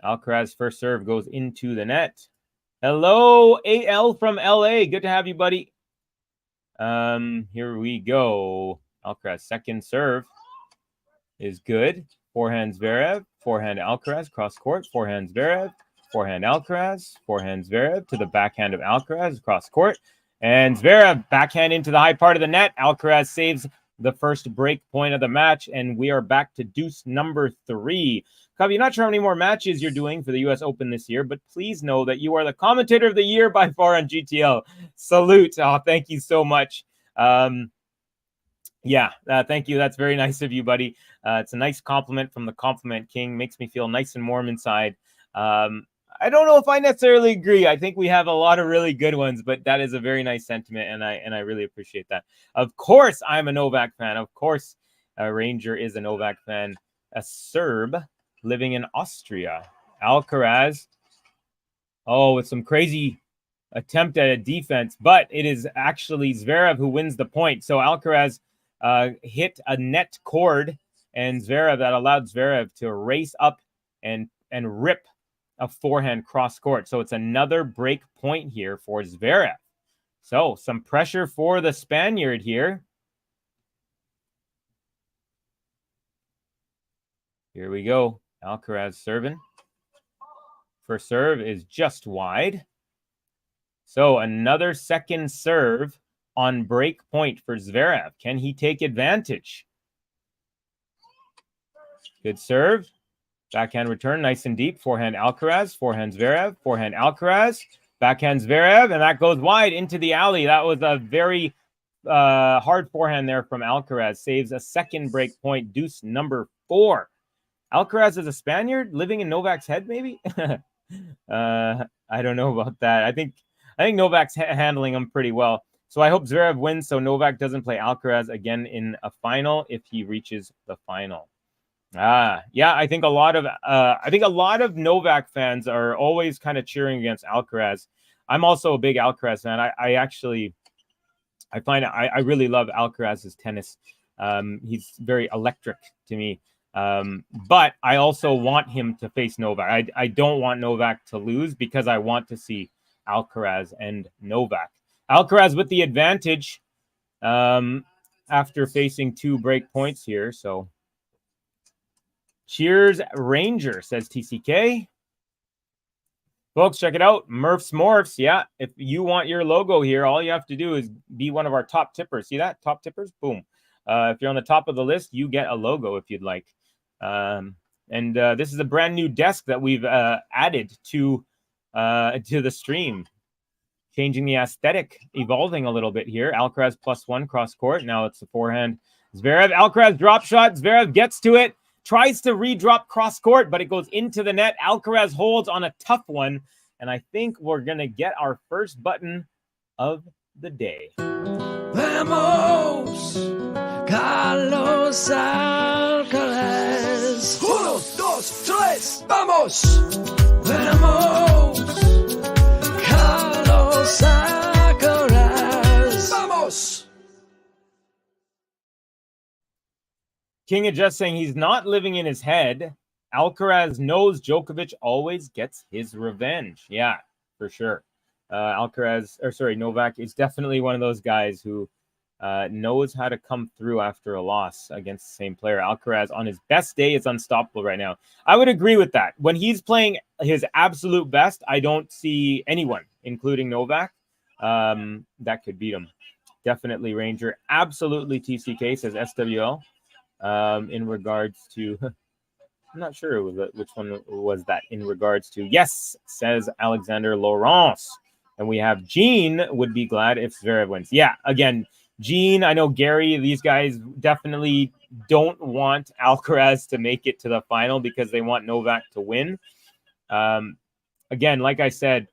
Alcaraz first serve goes into the net. Hello, AL from LA. Good to have you, buddy. Here we go. Alcaraz second serve is good. Forehand Zverev, forehand Alcaraz, cross court, forehand Zverev, forehand Alcaraz, forehand Zverev to the backhand of Alcaraz, cross court. And Zverev backhand into the high part of the net. Alcaraz saves the first break point of the match, and we are back to deuce number 3. Cubby, not sure how many more matches you're doing for the U.S. Open this year, but please know that you are the commentator of the year by far on GTL. Salute. Oh, thank you so much. Thank you. That's very nice of you, buddy. It's a nice compliment from the Compliment King. Makes me feel nice and warm inside. I don't know if I necessarily agree. I think we have a lot of really good ones, but that is a very nice sentiment, and I really appreciate that. Of course, I'm a Novak fan. Of course, Ranger is a Novak fan. A Serb living in Austria. Alcaraz. Oh, with some crazy attempt at a defense, but it is actually Zverev who wins the point. So Alcaraz hit a net cord, and Zverev, that allowed Zverev to race up and rip a forehand cross court. So it's another break point here for Zverev. So some pressure for the Spaniard here. Here we go. Alcaraz serving. First serve is just wide. So another second serve on break point for Zverev. Can he take advantage? Good serve. Backhand return, nice and deep. Forehand Alcaraz, forehand Zverev, forehand Alcaraz, backhand Zverev, and that goes wide into the alley. That was a very hard forehand there from Alcaraz. Saves a second break point, deuce number 4. Alcaraz is a Spaniard living in Novak's head, maybe? I don't know about that. I think Novak's handling him pretty well. So I hope Zverev wins so Novak doesn't play Alcaraz again in a final if he reaches the final. I think a lot of Novak fans are always kind of cheering against Alcaraz. I'm also a big Alcaraz fan. I really love Alcaraz's tennis. He's very electric to me. But I also want him to face Novak. I don't want Novak to lose because I want to see Alcaraz and Novak. Alcaraz with the advantage after facing 2 break points here. So cheers, Ranger, says TCK. Folks, check it out. Murph's Morphs. Yeah, if you want your logo here, all you have to do is be one of our top tippers. See that? Top tippers? Boom. If you're on the top of the list, you get a logo if you'd like. This is a brand new desk that we've added to the stream. Changing the aesthetic, evolving a little bit here. Alcaraz +1 cross court. Now it's the forehand. Zverev, Alcaraz drop shot. Zverev gets to it. Tries to redrop cross court, but it goes into the net. Alcaraz holds on a tough one. And I think we're going to get our first button of the day. Vamos, Carlos Alcaraz. 1, 2, 3, vamos. Vamos, Carlos Alcaraz. Vamos. King of Just saying he's not living in his head. Alcaraz knows Djokovic always gets his revenge. Yeah, for sure. Novak is definitely one of those guys who knows how to come through after a loss against the same player. Alcaraz on his best day is unstoppable right now. I would agree with that. When he's playing his absolute best, I don't see anyone, including Novak, that could beat him. Definitely Ranger. Absolutely TCK, says SWL. In regards to, I'm not sure which one was that in regards to. Yes, says Alexander Laurence. And we have Gene would be glad if Zverev wins. Yeah, again, Gene, I know Gary, these guys definitely don't want Alcaraz to make it to the final because they want Novak to win. Again, like I said,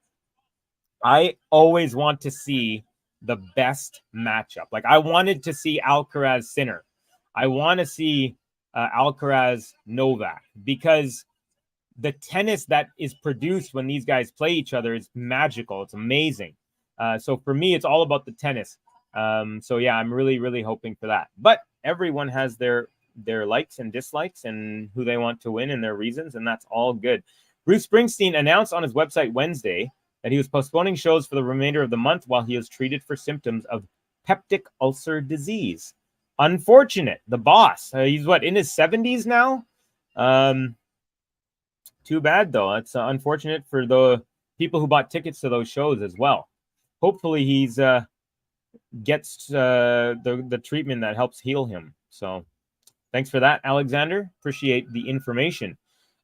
I always want to see the best matchup. Like I wanted to see Alcaraz Sinner. I want to see Alcaraz Novak because the tennis that is produced when these guys play each other is magical. It's amazing. So for me, it's all about the tennis. So yeah, I'm really, really hoping for that. But everyone has their likes and dislikes and who they want to win and their reasons, and that's all good. Bruce Springsteen announced on his website Wednesday that he was postponing shows for the remainder of the month while he is treated for symptoms of peptic ulcer disease. Unfortunate. The boss. He's in his 70s now? Too bad, though. It's unfortunate for the people who bought tickets to those shows as well. Hopefully he's gets the treatment that helps heal him. So thanks for that, Alexander. Appreciate the information.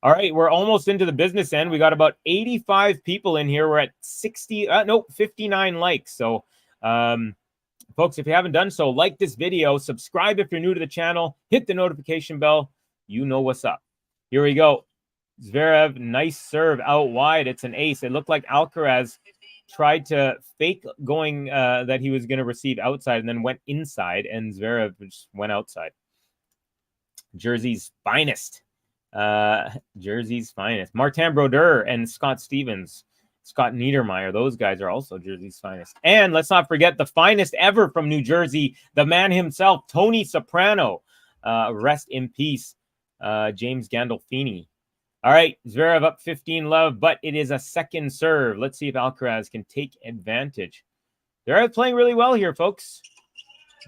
All right, we're almost into the business end. We got about 85 people in here. We're at 59 likes. So, folks, if you haven't done so, like this video, subscribe if you're new to the channel, hit the notification bell. You know what's up. Here we go. ZVEREV, nice serve out wide. It's an ace. It looked like Alcaraz tried to fake going that he was going to receive outside and then went inside, and ZVEREV just went outside. Jersey's finest. Jersey's finest. Martin Brodeur and Scott Stevens, Scott Niedermeyer, those guys are also Jersey's finest. And let's not forget the finest ever from New Jersey, the man himself, Tony Soprano. Rest in peace, James Gandolfini. All right, ZVEREV up 15-love, but it is a second serve. Let's see if Alcaraz can take advantage. They're playing really well here, folks.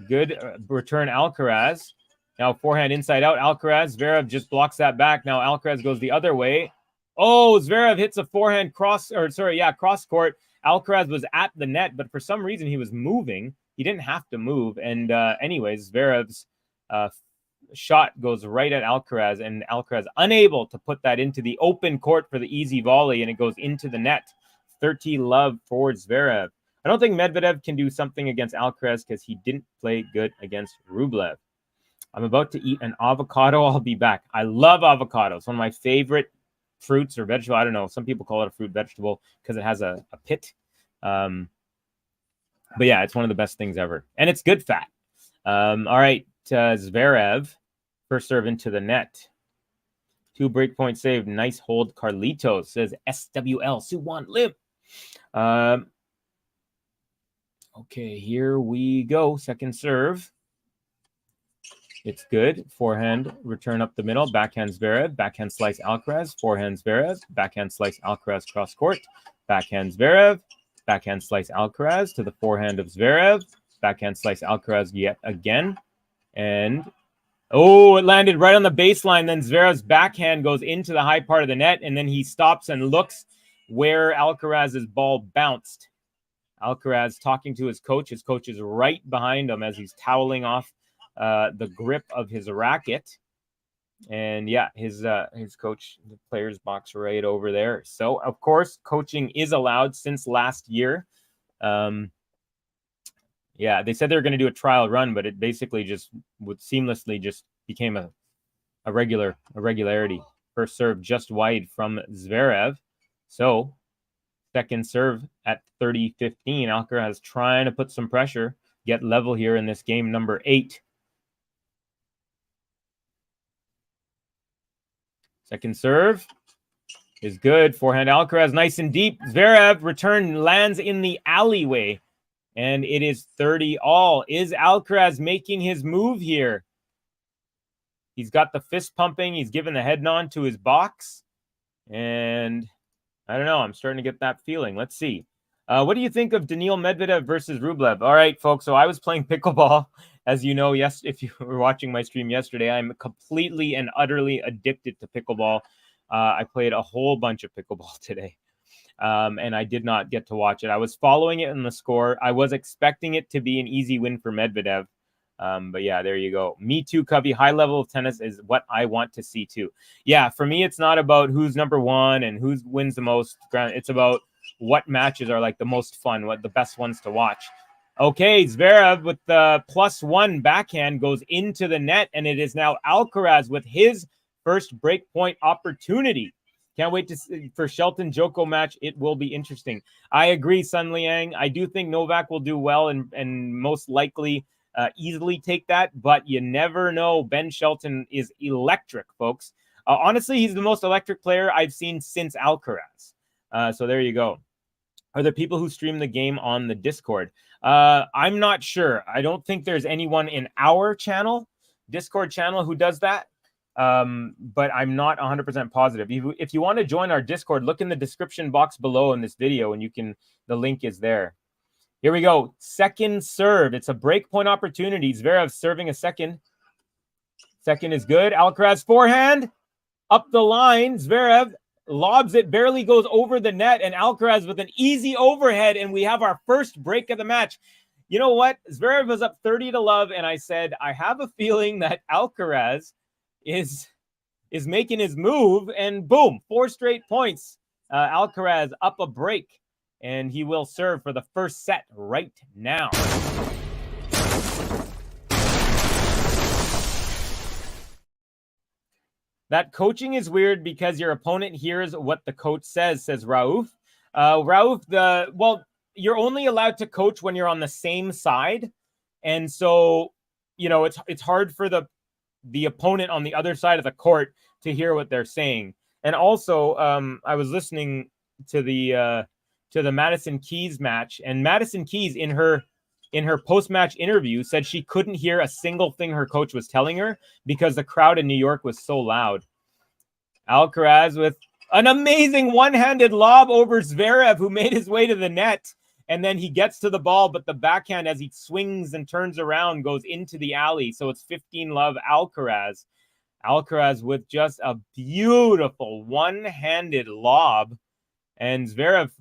Good return, Alcaraz. Now forehand inside out, Alcaraz. ZVEREV just blocks that back. Now Alcaraz goes the other way. Oh, ZVEREV hits a forehand cross court. Alcaraz was at the net, but for some reason he was moving. He didn't have to move. And anyways, ZVEREV's shot goes right at Alcaraz, and Alcaraz unable to put that into the open court for the easy volley, and it goes into the net. 30-love for ZVEREV. I don't think Medvedev can do something against Alcaraz because he didn't play good against Rublev. I'm about to eat an avocado. I'll be back. I love avocados. One of my favorite fruits or vegetable. I don't know. Some people call it a fruit vegetable because it has a pit. But yeah, it's one of the best things ever. And it's good fat. All right. ZVEREV. First serve into the net. 2 breakpoint save. Nice hold. Carlitos says SWL. Suwon Lim. Okay, here we go. Second serve. It's good. Forehand, return up the middle. Backhand ZVEREV. Backhand slice Alcaraz. Forehand ZVEREV. Backhand slice Alcaraz cross court. Backhand ZVEREV. Backhand slice Alcaraz to the forehand of ZVEREV. Backhand slice Alcaraz yet again. And, oh, it landed right on the baseline. Then ZVEREV's backhand goes into the high part of the net, and then he stops and looks where Alcaraz's ball bounced. Alcaraz talking to his coach. His coach is right behind him as he's toweling off the grip of his racket. And yeah, his coach, the player's box right over there. So of course coaching is allowed since last year. Yeah, they said they were going to do a trial run, but it basically just would seamlessly just became a regularity. First serve just wide from ZVEREV. So second serve at 30-15. Alcaraz trying to put some pressure, get level here in this game number 8. Second serve is good. Forehand Alcaraz, nice and deep. ZVEREV return lands in the alleyway, and it is 30-all. Is Alcaraz making his move here? He's got the fist pumping. He's given the head nod to his box, and I don't know. I'm starting to get that feeling. Let's see. What do you think of Daniil Medvedev versus Rublev? All right, folks. So I was playing pickleball. As you know, yes, if you were watching my stream yesterday, I'm completely and utterly addicted to pickleball. I played a whole bunch of pickleball today, and I did not get to watch it. I was following it in the score. I was expecting it to be an easy win for Medvedev. But yeah, there you go. Me too, Covey. High level of tennis is what I want to see too. Yeah, for me, it's not about who's number one and who wins the most. It's about what matches are like the most fun, what the best ones to watch. Okay, ZVEREV with the +1 backhand goes into the net, and it is now Alcaraz with his first breakpoint opportunity. Can't wait to see for Shelton Joko match. It will be interesting. I agree, Sun Liang. I do think Novak will do well and most likely easily take that, but you never know. Ben Shelton is electric, folks. Honestly, he's the most electric player I've seen since Alcaraz. So there you go. Are there people who stream the game on the Discord? I'm not sure. I don't think there's anyone in our channel, Discord channel, who does that. But I'm not 100% positive. If you want to join our Discord, look in the description box below in this video, and the link is there. Here we go. Second serve. It's a break point opportunity. Zverev serving a second. Second is good. Alcaraz forehand up the line. Zverev lobs it, barely goes over the net, and Alcaraz with an easy overhead, and we have our first break of the match. You know what? Zverev was up 30-love, and I said, I have a feeling that Alcaraz is making his move, and boom, 4 straight points. Alcaraz up a break, and he will serve for the first set right now. That coaching is weird because your opponent hears what the coach says Rauf. Rauf, you're only allowed to coach when you're on the same side. And so, it's hard for the opponent on the other side of the court to hear what they're saying. And also, I was listening to the Madison Keys match, and Madison Keys in her post-match interview said she couldn't hear a single thing her coach was telling her because the crowd in New York was so loud. Alcaraz with an amazing one-handed lob over Zverev, who made his way to the net, and then he gets to the ball, but the backhand, as he swings and turns around, goes into the alley. So it's 15-love Alcaraz. Alcaraz with just a beautiful one-handed lob, and Zverev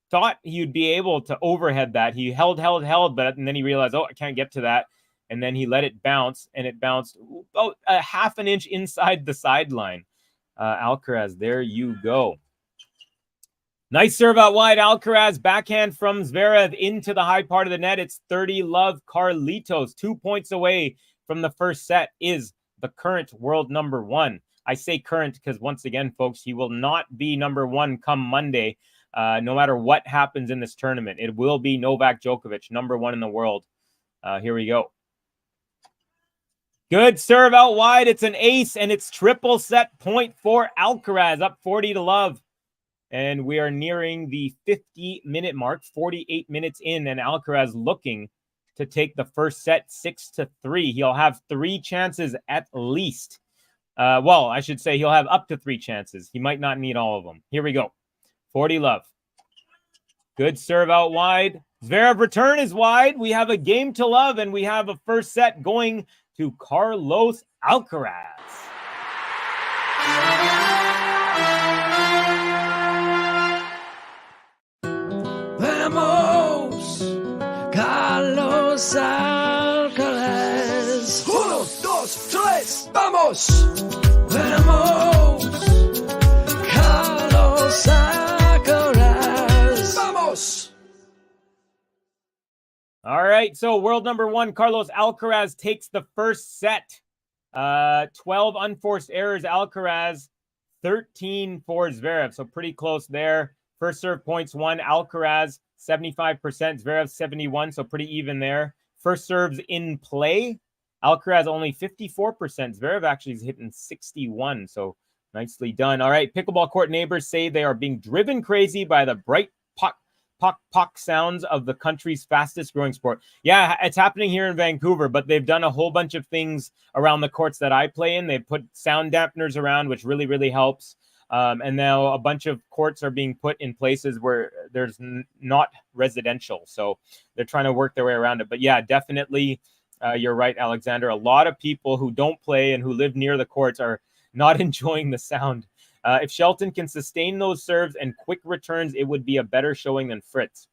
thought he would be able to overhead that. He held, but and then he realized, I can't get to that. And then he let it bounce, and it bounced about a half an inch inside the sideline. Alcaraz, there you go. Nice serve out wide. Alcaraz, backhand from Zverev into the high part of the net. It's 30-love Carlitos. 2 points away from the first set is the current world number 1. I say current because, once again, folks, he will not be number 1 come Monday. No matter what happens in this tournament, it will be Novak Djokovic, number 1 in the world. Here we go. Good serve out wide. It's an ace, and it's triple set point for Alcaraz, up 40-love. And we are nearing the 50-minute mark, 48 minutes in, and Alcaraz looking to take the first set 6-3. He'll have 3 chances at least. I should say he'll have up to 3 chances. He might not need all of them. Here we go. 40-love. Good serve out wide. Zverev return is wide. We have a game to love, and we have a first set going to Carlos Alcaraz. Vamos, Carlos Alcaraz. 1, 2, 3, vamos. Vamos, Carlos Alcaraz. Vamos. All right, so world number 1, Carlos Alcaraz takes the first set. 12 unforced errors, Alcaraz, 13 for Zverev, so pretty close there. First serve points 1, Alcaraz, 75%, Zverev 71, so pretty even there. First serves in play, Alcaraz only 54%. Zverev actually is hitting 61, so nicely done. All right, pickleball court neighbors say they are being driven crazy by the bright pock sounds of the country's fastest growing sport. Yeah, it's happening here in Vancouver, but they've done a whole bunch of things around the courts that I play in. They've put sound dampeners around, which really, really helps. And now a bunch of courts are being put in places where there's not residential. So they're trying to work their way around it. But yeah, definitely, you're right, Alexander. A lot of people who don't play and who live near the courts are not enjoying the sound. If Shelton can sustain those serves and quick returns, it would be a better showing than Fritz.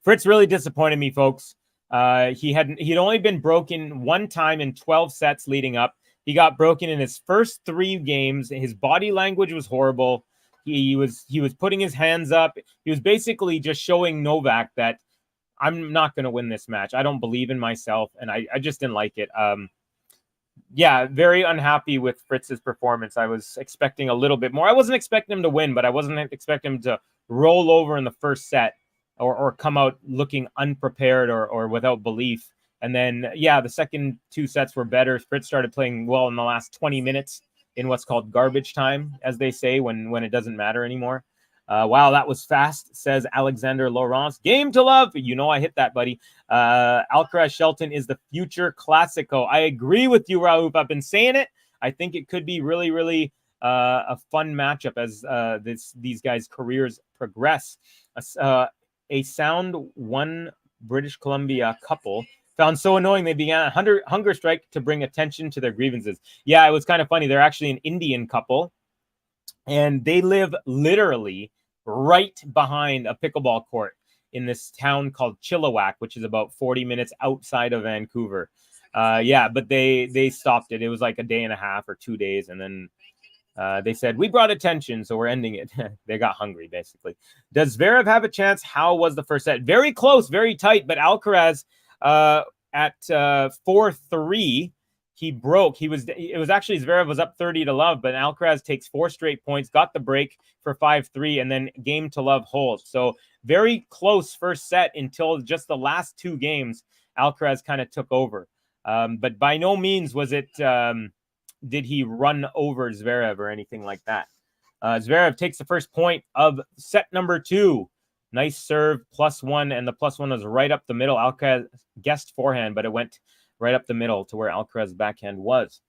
Fritz really disappointed me, folks. He'd only been broken 1 time in 12 sets leading up. He got broken in his first 3 games. His body language was horrible. He was putting his hands up. He was basically just showing Novak that I'm not going to win this match. I don't believe in myself, and I just didn't like it. Yeah, very unhappy with Fritz's performance. I was expecting a little bit more. I wasn't expecting him to win, but I wasn't expecting him to roll over in the first set or come out looking unprepared or without belief. And then, yeah, the second 2 sets were better. Fritz started playing well in the last 20 minutes. in what's called garbage time, as they say, when it doesn't matter anymore. Wow, that was fast, says Alexander Laurence. Game to love. You know I hit that, buddy. Alcaraz Shelton is the future Classico. I agree with you, Raouf. I've been saying it. I think it could be really, really a fun matchup as these guys' careers progress. A sound one British Columbia couple found so annoying they began a hunger strike to bring attention to their grievances. Yeah, it was kind of funny. They're actually an Indian couple, and they live literally right behind a pickleball court in this town called Chilliwack, which is about 40 minutes outside of Vancouver. Yeah, but they stopped it. It was like a day and a half or 2 days, and then they said, we brought attention, so we're ending it. They got hungry, basically. Does Zverev have a chance? How was the first set? Very close, very tight, but Alcaraz at 4-3, he broke. It was actually Zverev was up 30-love, but Alcaraz takes 4 straight points, got the break for 5-3, and then game to love holds. So very close first set until just the last 2 games, Alcaraz kind of took over. But by no means was it, did he run over Zverev or anything like that. Zverev takes the first point of set number 2. Nice serve, +1, and the +1 was right up the middle. Alcaraz guessed forehand, but it went right up the middle to where Alcaraz's backhand was.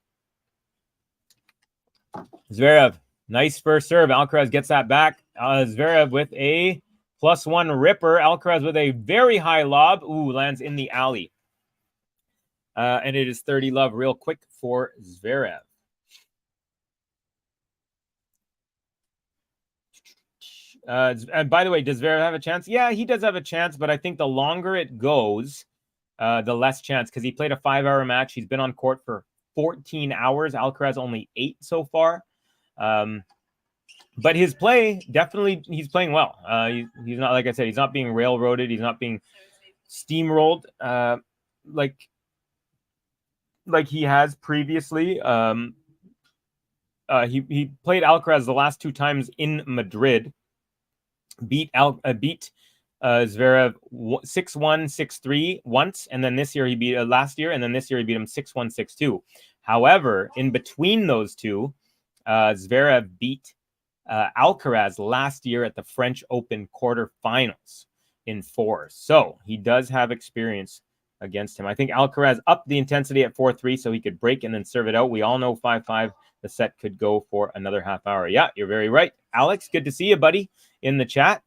Zverev, nice first serve. Alcaraz gets that back. Zverev with a +1 ripper. Alcaraz with a very high lob. Ooh, lands in the alley. And it is 30-love real quick for Zverev. And by the way, does Zverev have a chance? Yeah, he does have a chance, but I think the longer it goes, the less chance, because he played a 5-hour match. He's been on court for 14 hours. Alcaraz only 8 so far. But his play, definitely, he's playing well. He's not, like I said, he's not being railroaded. He's not being steamrolled like he has previously. He played Alcaraz the last 2 times in Madrid. Beat Zverev 6-1, 6-3 once, and then this year he beat last year, and then this year he beat him 6-1, 6-2. However, in between those two, Zverev beat Alcaraz last year at the French Open quarterfinals in 4. So he does have experience against him. I think Alcaraz upped the intensity at 4-3 so he could break and then serve it out. We all know 5-5, the set could go for another half hour. Yeah, you're very right. Alex, good to see you, buddy, in the chat.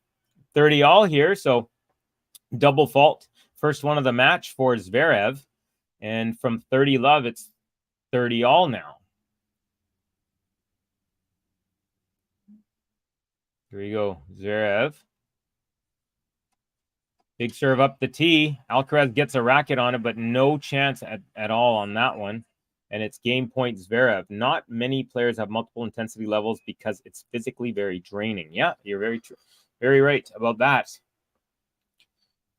30-all here, so double fault. First one of the match for Zverev. And from 30-love, it's 30-all now. Here we go. Zverev. Big serve up the tee. Alcaraz gets a racket on it, but no chance at all on that one. And it's game point Zverev. Not many players have multiple intensity levels because it's physically very draining. Yeah, you're very right about that.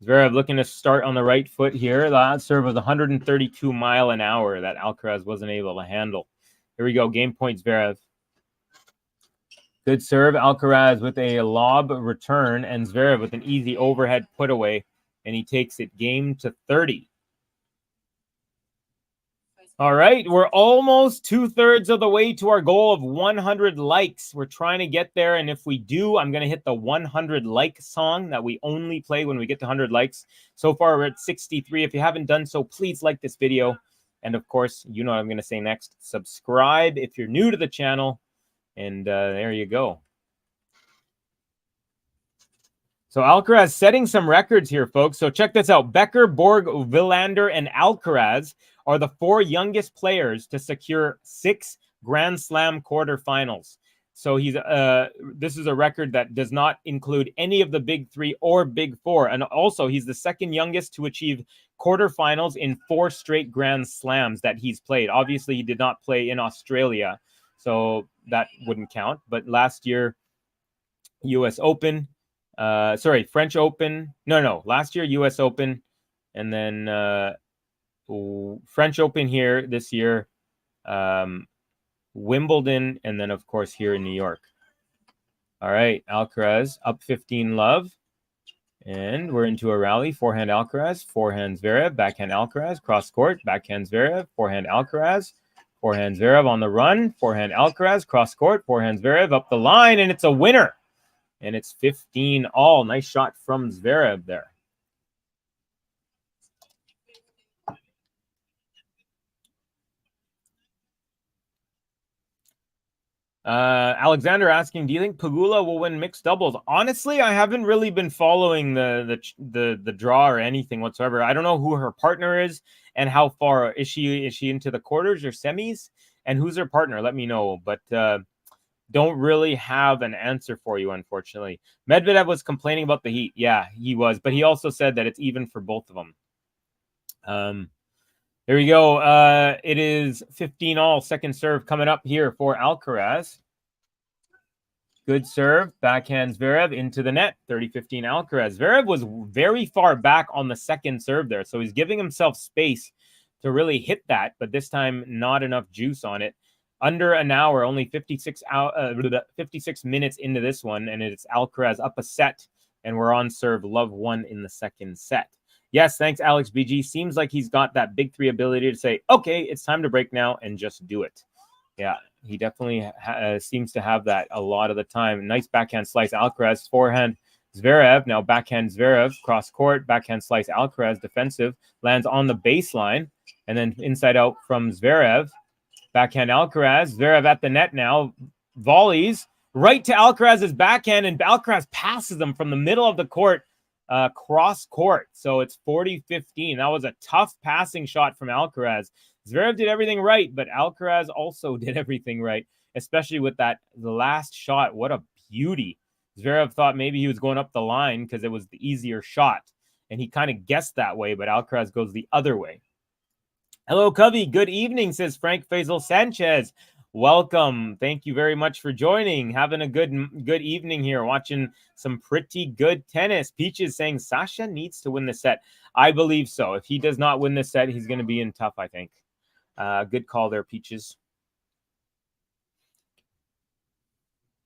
Zverev looking to start on the right foot here. That serve was 132 mile an hour that Alcaraz wasn't able to handle. Here we go. Game point Zverev. Good serve. Alcaraz with a lob return, and Zverev with an easy overhead put away, and he takes it game to 30. All right, we're almost 2/3 of the way to our goal of 100 likes. We're trying to get there, and if we do, I'm going to hit the 100 like song that we only play when we get to 100 likes. So far, we're at 63. If you haven't done so, please like this video. And of course, you know what I'm going to say next. Subscribe if you're new to the channel. And there you go. So Alcaraz setting some records here, folks. So check this out. Becker, Borg, Wilander, and Alcaraz are the 4 youngest players to secure 6 Grand Slam quarterfinals. So he's this is a record that does not include any of the big 3 or big 4. And also, he's the second youngest to achieve quarterfinals in 4 straight Grand Slams that he's played. Obviously, he did not play in Australia, so that wouldn't count. But last year, U.S. Open, French Open. No, last year, U.S. Open, and then French Open here this year, Wimbledon, and then, of course, here in New York. All right, Alcaraz up 15-love, and we're into a rally. Forehand Alcaraz, forehand Zverev, backhand Alcaraz, cross court, backhand Zverev, forehand Alcaraz, Forehand Zverev on the run. Forehand Alcaraz, cross court. Forehand Zverev up the line, and it's a winner. And it's 15 all. Nice shot from Zverev there. Alexander asking, do you think Pegula will win mixed doubles? Honestly, I haven't really been following the draw or anything whatsoever. I don't know who her partner is and how far is she into the quarters or semis, and who's her partner. Let me know, but don't really have an answer for you, unfortunately. Medvedev was complaining about the heat. Yeah, he was, but he also said that it's even for both of them. There we go. It is 15 all. Second serve coming up here for Alcaraz. Good serve. Backhand Zverev into the net. 30-15 Alcaraz. Zverev was very far back on the second serve there, so he's giving himself space to really hit that, but this time not enough juice on it. Under an hour, only 56 minutes into this one, and it's Alcaraz up a set, and we're on serve love 1 in the second set. Yes, thanks, Alex BG. Seems like he's got that big three ability to say, okay, it's time to break now, and just do it. Yeah, he definitely seems to have that a lot of the time. Nice backhand slice, Alcaraz. Forehand Zverev. Now backhand Zverev, cross court. Backhand slice, Alcaraz, defensive. Lands on the baseline, and then inside out from Zverev. Backhand Alcaraz. Zverev at the net now. Volleys right to Alcaraz's backhand, and Alcaraz passes him from the middle of the court. Cross court. So it's 40-15. That was a tough passing shot from Alcaraz. Zverev did everything right, but Alcaraz also did everything right, especially with the last shot. What a beauty. Zverev thought maybe he was going up the line because it was the easier shot, and he kind of guessed that way, but Alcaraz goes the other way. Hello, Covey. Good evening, says Frank Faisal Sanchez. Welcome. Thank you very much for joining. Having a good evening here, watching some pretty good tennis. Peaches saying Sasha needs to win the set. I believe so. If he does not win the set, he's going to be in tough, I think. Good call there, Peaches.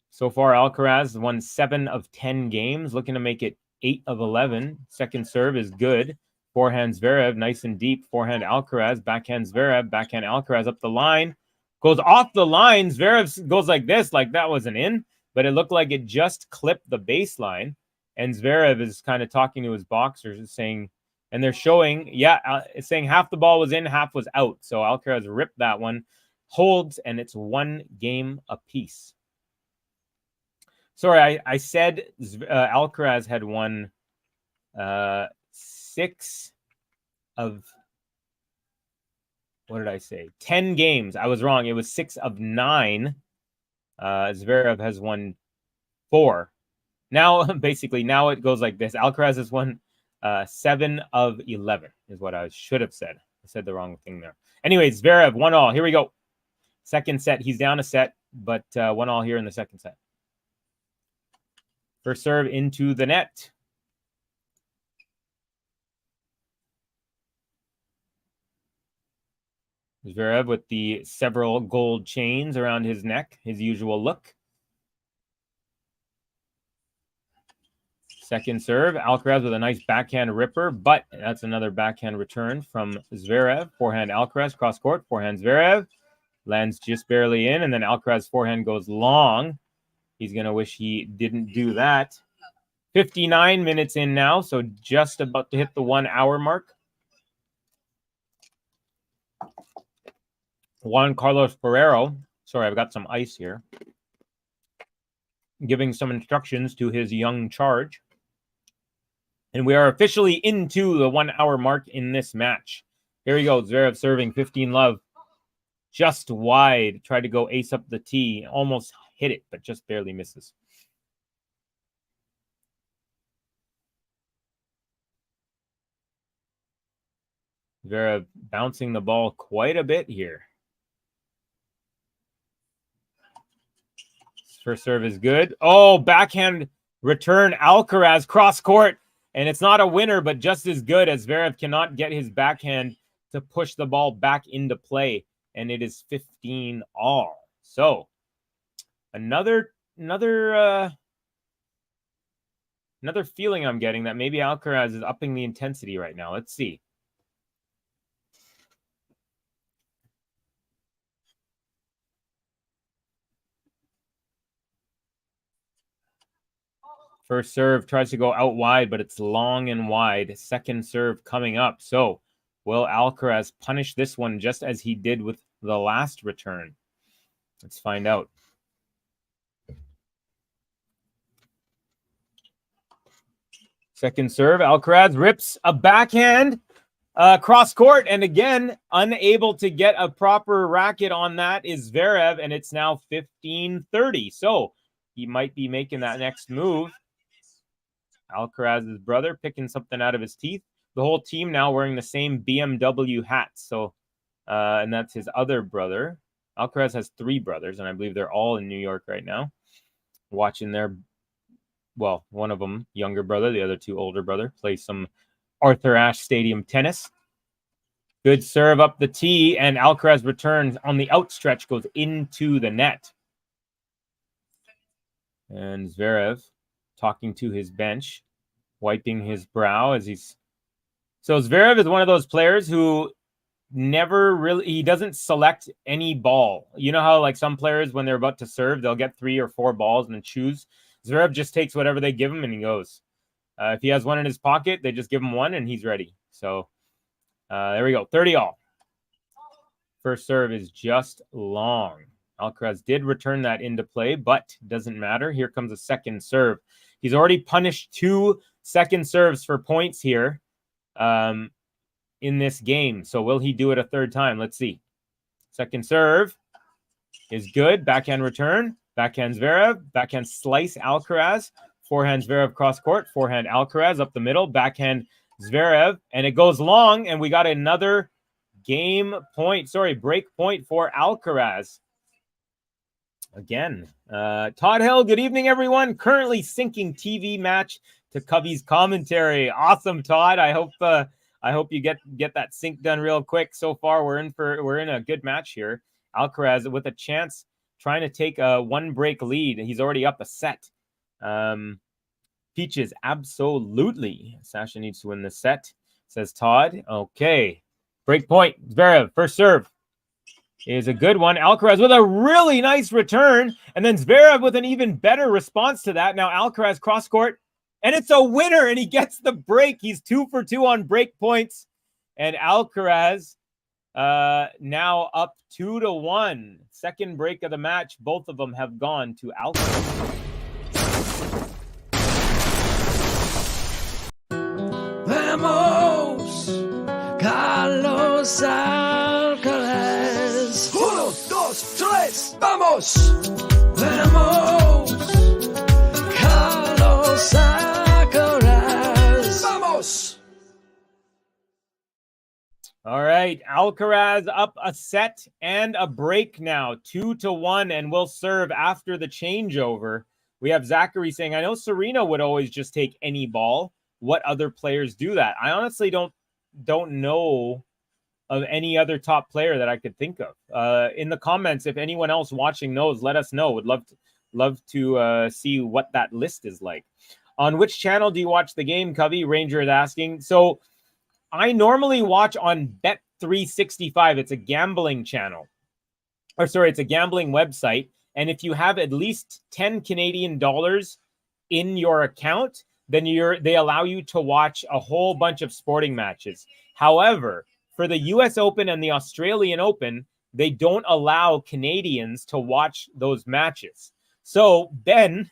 So far, Alcaraz won 7 of 10 games, looking to make it 8 of 11. Second serve is good. Forehand Zverev, nice and deep. Forehand Alcaraz, backhand Zverev, backhand Alcaraz up the line. Goes off the line. Zverev goes like this, like that wasn't in, but it looked like it just clipped the baseline. And Zverev is kind of talking to his boxers, saying, and they're showing, it's saying half the ball was in, half was out. So Alcaraz ripped that one, holds, and it's 1 game apiece. Sorry, I said Alcaraz had won 6 of... What did I say? 10 games. I was wrong. It was 6 of 9. Zverev has won 4. Now, basically, now it goes like this. Alcaraz has won 7 of 11 is what I should have said. I said the wrong thing there. Anyways, Zverev, 1 all. Here we go. Second set. He's down a set, but 1 all here in the second set. First serve into the net. Zverev with the several gold chains around his neck, his usual look. Second serve, Alcaraz with a nice backhand ripper, but that's another backhand return from Zverev. Forehand Alcaraz, cross court, forehand Zverev. Lands just barely in, and then Alcaraz forehand goes long. He's going to wish he didn't do that. 59 minutes in now, so just about to hit the 1 hour mark. Juan Carlos Ferrero, sorry, I've got some ice here, giving some instructions to his young charge. And we are officially into the 1 hour mark in this match. Here we go, Zverev serving 15 love. Just wide, tried to go ace up the tee, almost hit it, but just barely misses. Zverev bouncing the ball quite a bit here. First serve is good. Oh, backhand return, Alcaraz cross court. And it's not a winner, but just as good as Zverev cannot get his backhand to push the ball back into play. And it is 15 all. So another feeling I'm getting that maybe Alcaraz is upping the intensity right now. Let's see. First serve tries to go out wide, but it's long and wide. Second serve coming up. So will Alcaraz punish this one just as he did with the last return? Let's find out. Second serve, Alcaraz rips a backhand cross court, and again, unable to get a proper racket on that is ZVEREV, and it's now 15-30. So he might be making that next move. Alcaraz's brother picking something out of his teeth. The whole team now wearing the same BMW hats. So, and that's his other brother. Alcaraz has 3 brothers, and I believe they're all in New York right now, watching their, well, one of them younger brother, the other 2 older brother, play some Arthur Ashe Stadium tennis. Good serve up the tee, and Alcaraz returns on the outstretch, goes into the net. And ZVEREV talking to his bench, wiping his brow as he's... So ZVEREV is one of those players who never really... He doesn't select any ball. You know how like some players, when they're about to serve, they'll get 3 or 4 balls and then choose? ZVEREV just takes whatever they give him and he goes. If he has one in his pocket, they just give him one and he's ready. So there we go. 30-all. First serve is just long. Alcaraz did return that into play, but doesn't matter. Here comes a second serve. He's already punished 2 second serves for points here in this game. So will he do it a third time? Let's see. Second serve is good. Backhand return. Backhand ZVEREV. Backhand slice Alcaraz. Forehand ZVEREV cross court. Forehand Alcaraz up the middle. Backhand ZVEREV. And it goes long. And we got another game point. Sorry, break point for Alcaraz. Again, Todd Hill, good evening, everyone. Currently syncing TV match to Covey's commentary. Awesome, Todd. I hope you get that sync done real quick. So far, we're in a good match here. Alcaraz with a chance, trying to take a 1-break lead. He's already up a set. Peaches, absolutely. Sasha needs to win the set, says Todd. Okay, break point. ZVEREV, first serve is a good one. Alcaraz with a really nice return, and then ZVEREV with an even better response to that. Now Alcaraz cross court, and it's a winner, and he gets the break. He's 2 for 2 on break points, and Alcaraz now up 2-1. Second break of the match. Both of them have gone to Alcaraz. Vamos, Carlos Alcaraz. 1, 2, 3, vamos! Vamos, Carlos Alcaraz. Vamos! All right, Alcaraz up a set and a break now, 2-1, and will serve after the changeover. We have Zachary saying, I know Serena would always just take any ball. What other players do that? I honestly don't know of any other top player that I could think of. In the comments, if anyone else watching knows, let us know. Would love to see what that list is like. On which channel do you watch the game, Covey? Ranger is asking. So I normally watch on Bet365. It's a gambling channel. Or sorry, it's a gambling website. And if you have at least 10 Canadian dollars in your account, then they allow you to watch a whole bunch of sporting matches. However, for the US Open and the Australian Open, they don't allow Canadians to watch those matches. So Ben,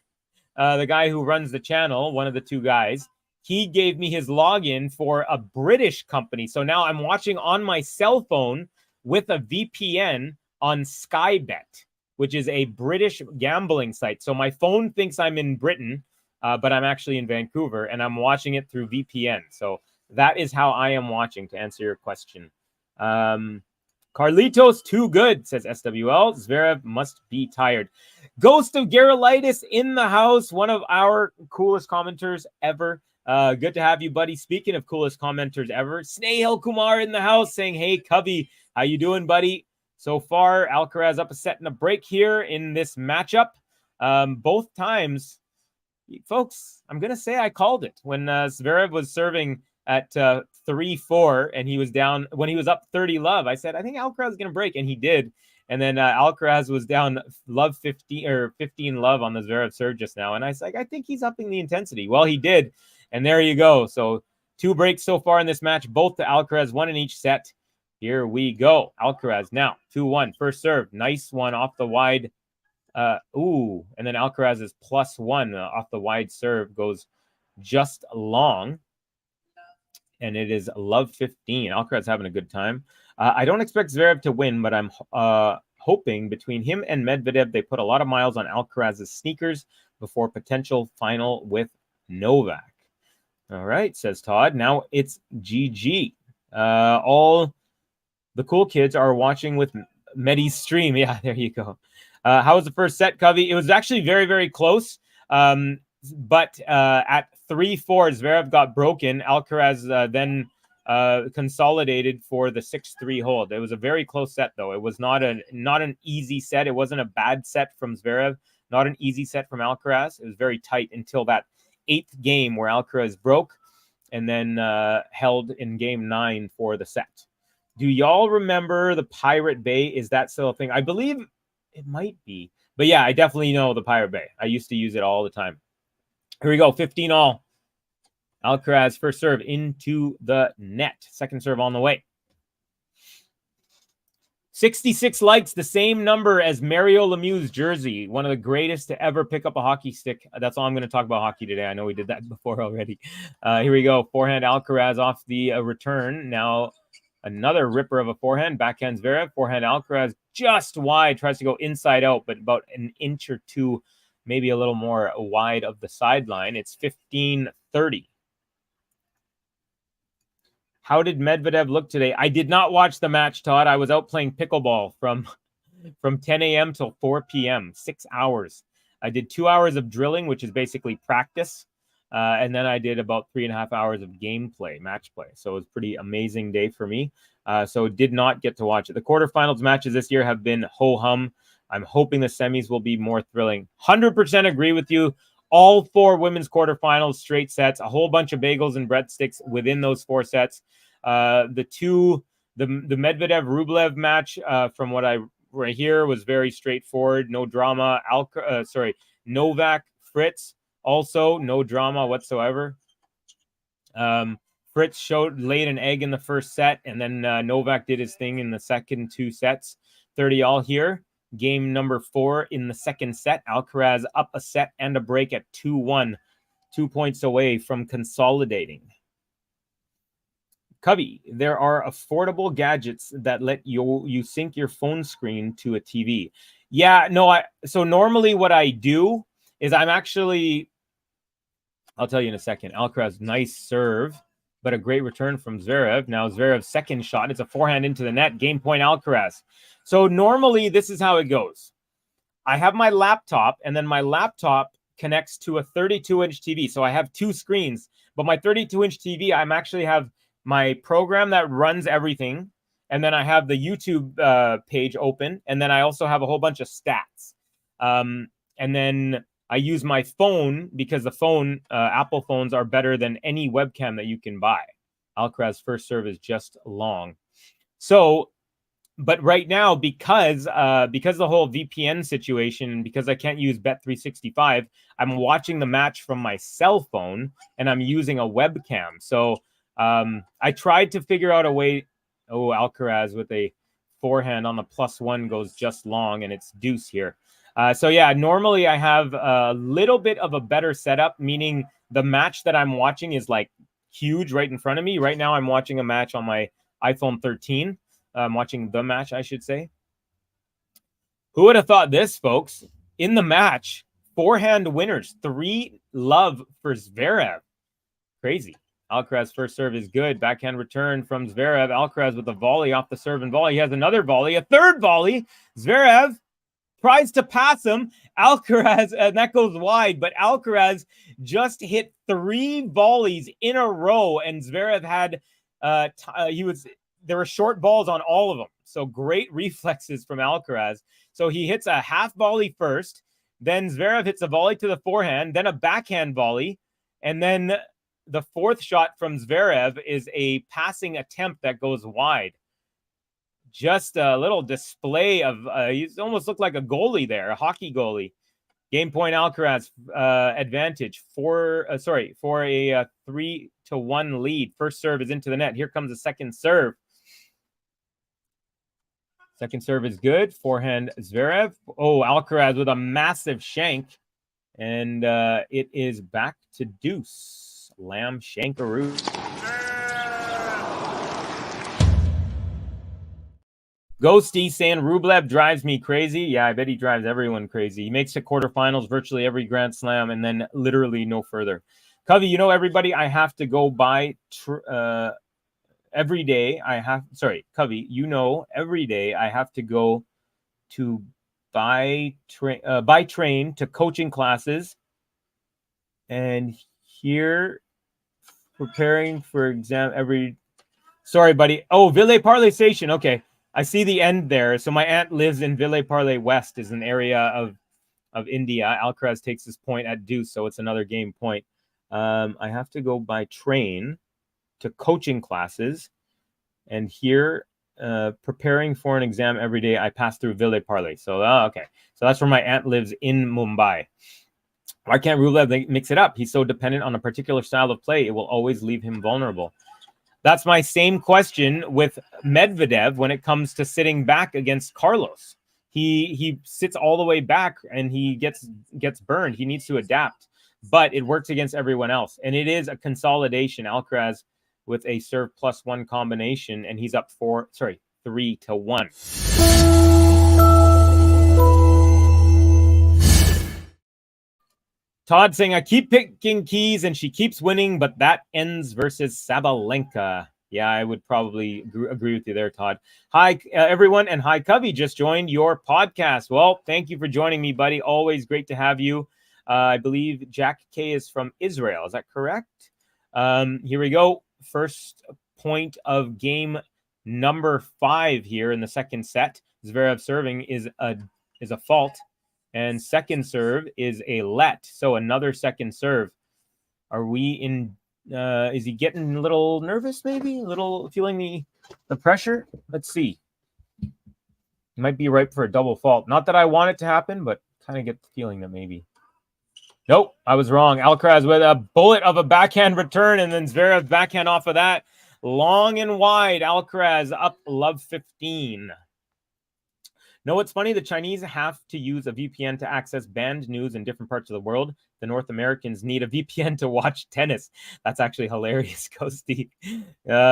the guy who runs the channel, one of the 2 guys, he gave me his login for a British company. So now I'm watching on my cell phone with a VPN on Sky Bet, which is a British gambling site. So my phone thinks I'm in Britain, but I'm actually in Vancouver, and I'm watching it through VPN. So that is how I am watching, to answer your question. Carlitos, too good, says SWL. ZVEREV must be tired. Ghost of Garolitis in the house, one of our coolest commenters ever. Good to have you, buddy. Speaking of coolest commenters ever, Snehal Kumar in the house saying, hey, Covey, how you doing, buddy? So far, Alcaraz up a set and a break here in this matchup. Both times, folks, I'm going to say I called it. When ZVEREV was serving at 3-4 and he was down, when he was up 30-love, I said, I think Alcaraz is going to break, and he did. And then Alcaraz was down 15 love on the Zverev serve just now. And I was like, I think he's upping the intensity. Well, he did. And there you go. So 2 breaks so far in this match, both to Alcaraz, 1 in each set. Here we go. Alcaraz now 2-1. First serve. Nice one off the wide. And then Alcaraz is +1 off the wide serve. Goes just long. And it is love 15. Alcaraz having a good time. I don't expect Zverev to win, but I'm hoping between him and Medvedev, they put a lot of miles on Alcaraz's sneakers before potential final with Novak. All right, says Todd. Now it's GG. All the cool kids are watching with Medi's stream. Yeah, there you go. How was the first set, Covey? It was actually very, very close. But at 3-4, Zverev got broken. Alcaraz then consolidated for the 6-3 hold. It was a very close set, though. It was not an easy set. It wasn't a bad set from Zverev. Not an easy set from Alcaraz. It was very tight until that 8th game where Alcaraz broke and then held in game 9 for the set. Do y'all remember the Pirate Bay? Is that still a thing? I believe it might be. But yeah, I definitely know the Pirate Bay. I used to use it all the time. Here we go, 15-all. Alcaraz first serve into the net. Second serve on the way. 66 likes, the same number as Mario Lemieux's jersey. One of the greatest to ever pick up a hockey stick. That's all I'm going to talk about hockey today. I know we did that before already. Here we go. Forehand Alcaraz off the return. Now another ripper of a forehand. Backhand Zverev. Forehand Alcaraz just wide. Tries to go inside out, but about an inch or two, maybe a little more wide of the sideline. It's 15-30. How did Medvedev look today? I did not watch the match, Todd. I was out playing pickleball from 10 a.m. till 4 p.m., 6 hours. I did 2 hours of drilling, which is basically practice. And then I did about 3.5 hours of gameplay, match play. So it was a pretty amazing day for me. So did not get to watch it. The quarterfinals matches this year have been ho-hum. I'm hoping the semis will be more thrilling. 100% agree with you. All 4 women's quarterfinals, straight sets, a whole bunch of bagels and breadsticks within those 4 sets. The Medvedev-Rublev match, from what I hear, was very straightforward. No drama. Novak, Fritz, also no drama whatsoever. Fritz laid an egg in the first set, and then Novak did his thing in the second 2 sets. 30-all here. Game number 4 in the second set. Alcaraz up a set and a break at 2-1. 2 points away from consolidating. Cubby, there are affordable gadgets that let you sync your phone screen to a TV. Yeah, no, so normally what I do is I'll tell you in a second. Alcaraz, nice serve, but a great return from Zverev. Now Zverev's second shot, it's a forehand into the net. Game point Alcaraz. So normally this is how it goes. I have my laptop, and then my laptop connects to a 32-inch TV. So I have 2 screens, but my 32-inch TV, I'm actually have my program that runs everything, and then I have the YouTube page open, and then I also have a whole bunch of stats. And then I use my phone because the phone, Apple phones are better than any webcam that you can buy. Alcaraz's first serve is just long. So, but right now, because the whole VPN situation, because I can't use Bet365, I'm watching the match from my cell phone, and I'm using a webcam. So I tried to figure out a way. Oh, Alcaraz with a forehand on the +1 goes just long, and it's deuce here. So yeah, normally I have a little bit of a better setup, meaning the match that I'm watching is like huge right in front of me. Right now I'm watching a match on my iPhone 13. I'm watching the match, I should say. Who would have thought this, folks? In the match, forehand winners, 3-love for Zverev. Crazy. Alcaraz first serve is good. Backhand return from Zverev. Alcaraz with a volley off the serve and volley. He has another volley, a third volley. Zverev tries to pass him. Alcaraz, and that goes wide, but Alcaraz just hit 3 volleys in a row, and Zverev had there were short balls on all of them. So great reflexes from Alcaraz. So he hits a half volley first, then Zverev hits a volley to the forehand, then a backhand volley, and then the 4th shot from Zverev is a passing attempt that goes wide. just a little display of, he almost looked like a goalie there, a hockey goalie. Game point Alcaraz advantage for a 3-1 lead. First serve is into the net. Here comes the second serve. Second serve is good. Forehand Zverev. Oh, Alcaraz with a massive shank. And it is back to deuce. Lamb Shankaroo. Ghosty saying Rublev drives me crazy. Yeah, I bet he drives everyone crazy. He makes the quarterfinals virtually every Grand Slam and then literally no further. Covey, you know, everybody, I have to go buy every day. Covey, you know, every day I have to go to by train to coaching classes. And here, preparing for exam every... Sorry, buddy. Oh, Villeparlez Station. Okay. I see the end there. So my aunt lives in Villeparlez West, is an area of India. Alcaraz takes his point at deuce, so it's another game point. I have to go by train to coaching classes. And here, preparing for an exam every day, I pass through Villeparlez. So, okay. So that's where my aunt lives in Mumbai. Why can't Rublev mix it up? He's so dependent on a particular style of play. It will always leave him vulnerable. That's my same question with Medvedev when it comes to sitting back against Carlos. He sits all the way back and he gets burned. He needs to adapt, but it works against everyone else. And it is a consolidation. Alcaraz with a serve +1 combination, and he's up 3-1. Todd saying, I keep picking keys and she keeps winning, but that ends versus Sabalenka. Yeah, I would probably agree with you there, Todd. Hi, everyone. And hi, Covey just joined your podcast. Well, thank you for joining me, buddy. Always great to have you. I believe Jack K is from Israel. Is that correct? Here we go. First point of game number 5 here in the second set. Zverev serving is a fault. And second serve is a let. So another second serve. Are we in... is he getting a little nervous, maybe? A little feeling the pressure? Let's see. He might be ripe for a double fault. Not that I want it to happen, but kind of get the feeling that maybe. Nope, I was wrong. Alcaraz with a bullet of a backhand return, and then Zverev backhand off of that. Long and wide. Alcaraz up love 15. No, what's funny? The Chinese have to use a VPN to access banned news in different parts of the world. The North Americans need a VPN to watch tennis. That's actually hilarious, Ghosty.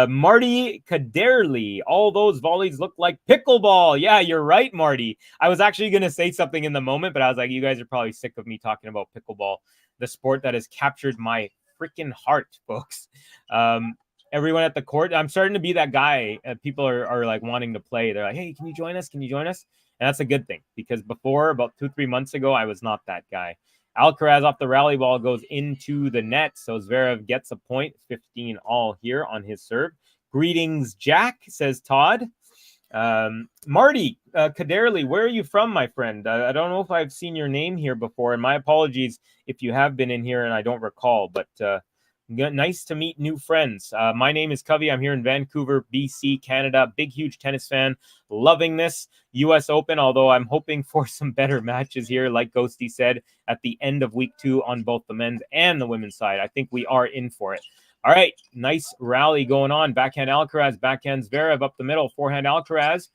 Marty Kaderli. All those volleys look like pickleball. Yeah, you're right, Marty. I was actually going to say something in the moment, but I was like, you guys are probably sick of me talking about pickleball, the sport that has captured my freaking heart, folks. Everyone at the court, I'm starting to be that guy. People are like wanting to play. They're like, hey, can you join us? Can you join us? And that's a good thing, because before, about 2-3 months ago, I was not that guy. Alcaraz off the rally ball goes into the net. So Zverev gets a point, 15 all here on his serve. Greetings, Jack, says Todd. Marty Kaderli, where are you from, my friend? I don't know if I've seen your name here before, and my apologies if you have been in here and I don't recall, but nice to meet new friends. My name is Covey. I'm here in Vancouver, BC, Canada. Big, huge tennis fan. Loving this U.S. Open, although I'm hoping for some better matches here, like Ghosty said, at the end of week 2 on both the men's and the women's side. I think we are in for it. All right, nice rally going on. Backhand Alcaraz, backhand Zverev up the middle. Forehand Alcaraz,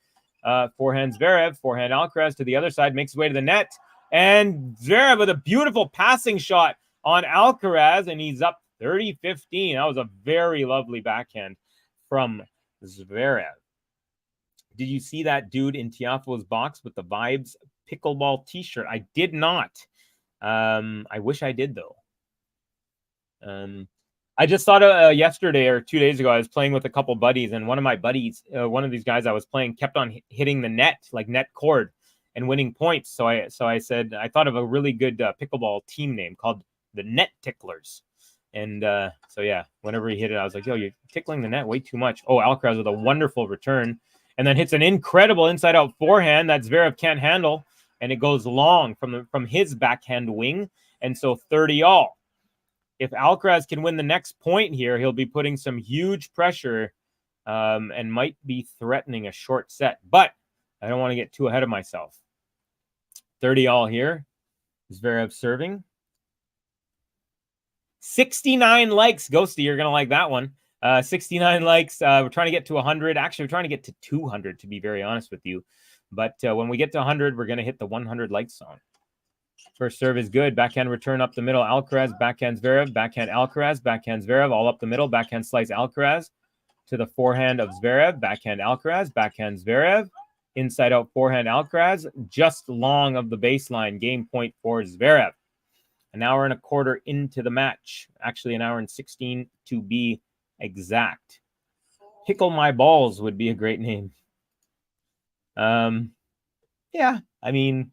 forehand Zverev, forehand Alcaraz to the other side, makes his way to the net. And Zverev with a beautiful passing shot on Alcaraz, and he's up 30-15. That was a very lovely backhand from Zverev. Did you see that dude in Tiafoe's box with the Vibes pickleball t-shirt? I did not. I wish I did, though. I just thought yesterday or 2 days ago, I was playing with a couple buddies, and one of my buddies, one of these guys I was playing, kept on hitting the net, like net cord, and winning points. So I said, I thought of a really good pickleball team name called the Net Ticklers. And so, yeah, whenever he hit it, I was like, yo, you're tickling the net way too much. Oh, Alcaraz with a wonderful return, and then hits an incredible inside-out forehand that Zverev can't handle, and it goes long from his backhand wing, and so 30 all. If Alcaraz can win the next point here, he'll be putting some huge pressure and might be threatening a short set, but I don't want to get too ahead of myself. 30-all here. Zverev serving. 69 likes. Ghosty, you're going to like that one. 69 likes. We're trying to get to 100. Actually, we're trying to get to 200, to be very honest with you. But when we get to 100, we're going to hit the 100 like zone. First serve is good. Backhand return up the middle. Alcaraz, backhand Zverev, backhand Alcaraz, backhand Zverev, all up the middle. Backhand slice Alcaraz to the forehand of Zverev. Backhand Alcaraz, backhand Zverev. Inside out forehand Alcaraz, just long of the baseline. Game point for Zverev. An hour and a quarter into the match. Actually, an hour and 16 to be exact. Pickle My Balls would be a great name. Yeah, I mean,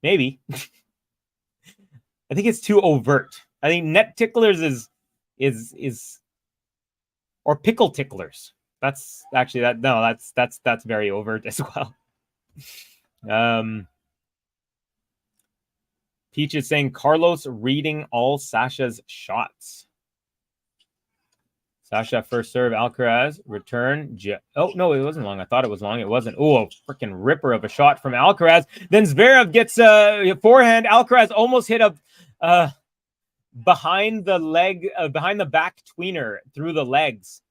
maybe. I think it's too overt. I think net ticklers is or pickle ticklers. That's actually that. No, that's very overt as well. Peach is saying Carlos reading all Sasha's shots. Sasha first serve, Alcaraz return. Oh no, it wasn't long. I thought it was long. It wasn't. Oh, a freaking ripper of a shot from Alcaraz. Then Zverev gets a forehand. Alcaraz almost hit a behind the leg, behind the back tweener through the legs.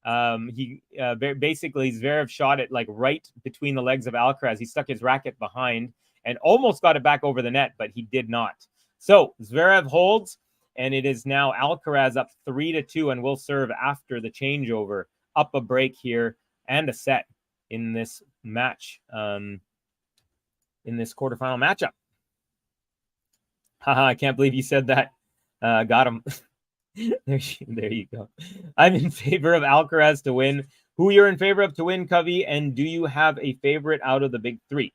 Basically Zverev shot it like right between the legs of Alcaraz. He stuck his racket behind and almost got it back over the net, but he did not. So Zverev holds, and it is now Alcaraz up 3-2 and will serve after the changeover. Up a break here and a set in this match, in this quarterfinal matchup. Haha, I can't believe you said that. Got him. There you go. I'm in favor of Alcaraz to win. Who you're in favor of to win, Covey? And do you have a favorite out of the big three?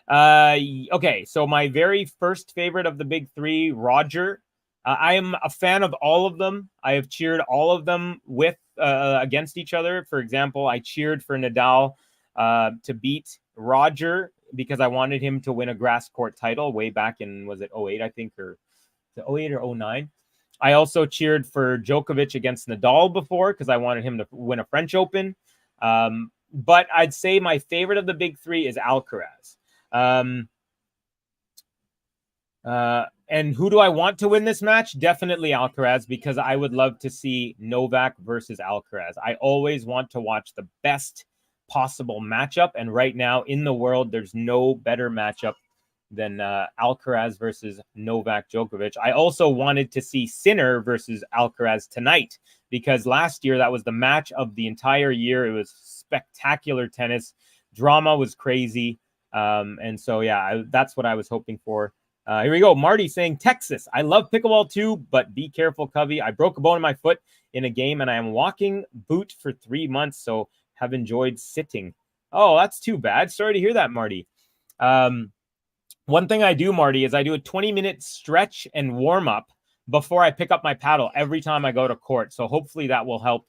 Okay, so my very first favorite of the big three, Roger. I am a fan of all of them. I have cheered all of them with against each other. For example, I cheered for Nadal to beat Roger because I wanted him to win a grass court title way back in, was it 08, I think, or 08 or 09? I also cheered for Djokovic against Nadal before because I wanted him to win a French Open. But I'd say my favorite of the big three is Alcaraz. And who do I want to win this match? Definitely Alcaraz, because I would love to see Novak versus Alcaraz. I always want to watch the best possible matchup. And right now in the world, there's no better matchup than Alcaraz versus Novak Djokovic. I also wanted to see Sinner versus Alcaraz tonight, because last year that was the match of the entire year. It was spectacular tennis. Drama was crazy. And so, yeah, that's what I was hoping for. Here we go. Marty saying, Texas. I love pickleball too, but be careful, Covey. I broke a bone in my foot in a game, and I am walking boot for 3 months, so have enjoyed sitting. Oh, that's too bad. Sorry to hear that, Marty. One thing I do, Marty, is I do a 20-minute stretch and warm-up before I pick up my paddle every time I go to court. So hopefully that will help.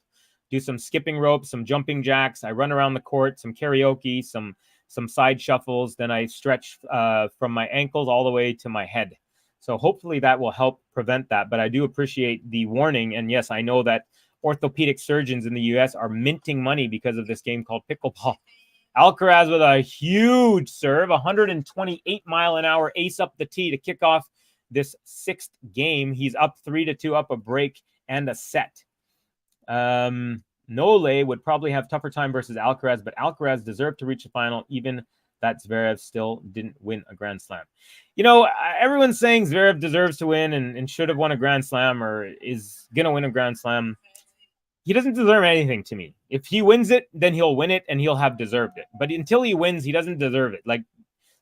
Do some skipping rope, some jumping jacks. I run around the court, some karaoke, some side shuffles. Then I stretch from my ankles all the way to my head. So hopefully that will help prevent that. But I do appreciate the warning. And yes, I know that orthopedic surgeons in the U.S. are minting money because of this game called pickleball. Alcaraz with a huge serve, 128-mile-an-hour ace up the tee to kick off this sixth game. He's up 3-2, up a break and a set. Nole would probably have tougher time versus Alcaraz, but Alcaraz deserved to reach the final, even that Zverev still didn't win a Grand Slam. You know, everyone's saying Zverev deserves to win and should have won a Grand Slam or is going to win a Grand Slam. He doesn't deserve anything to me. If he wins it, then he'll win it and he'll have deserved it. But until he wins, he doesn't deserve it. Like,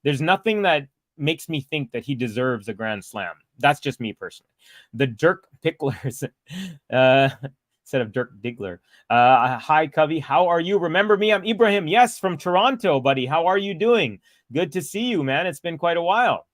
there's nothing that makes me think that he deserves a Grand Slam. That's just me personally. The Dirk Picklers, instead of Dirk Diggler. Hi, Covey. How are you? Remember me? I'm Ibrahim. Yes, from Toronto, buddy. How are you doing? Good to see you, man. It's been quite a while.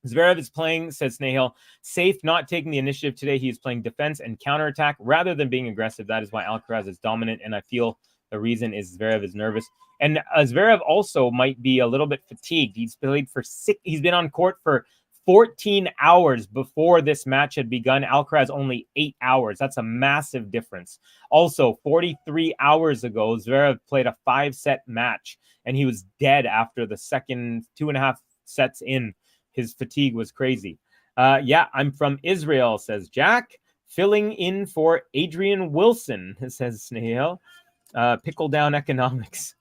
Zverev is playing, says Snehal, safe, not taking the initiative today. He is playing defense and counterattack rather than being aggressive. That is why Alcaraz is dominant, and I feel the reason is Zverev is nervous. And Zverev also might be a little bit fatigued. He's been on court for 14 hours before this match had begun. Alcaraz only 8 hours. That's a massive difference. Also, 43 hours ago, Zverev played a 5-set match, and he was dead after the second 2.5 sets in. His fatigue was crazy. Yeah, I'm from Israel, says Jack. Filling in for Adrian Wilson, says Snehal. Pickle down economics.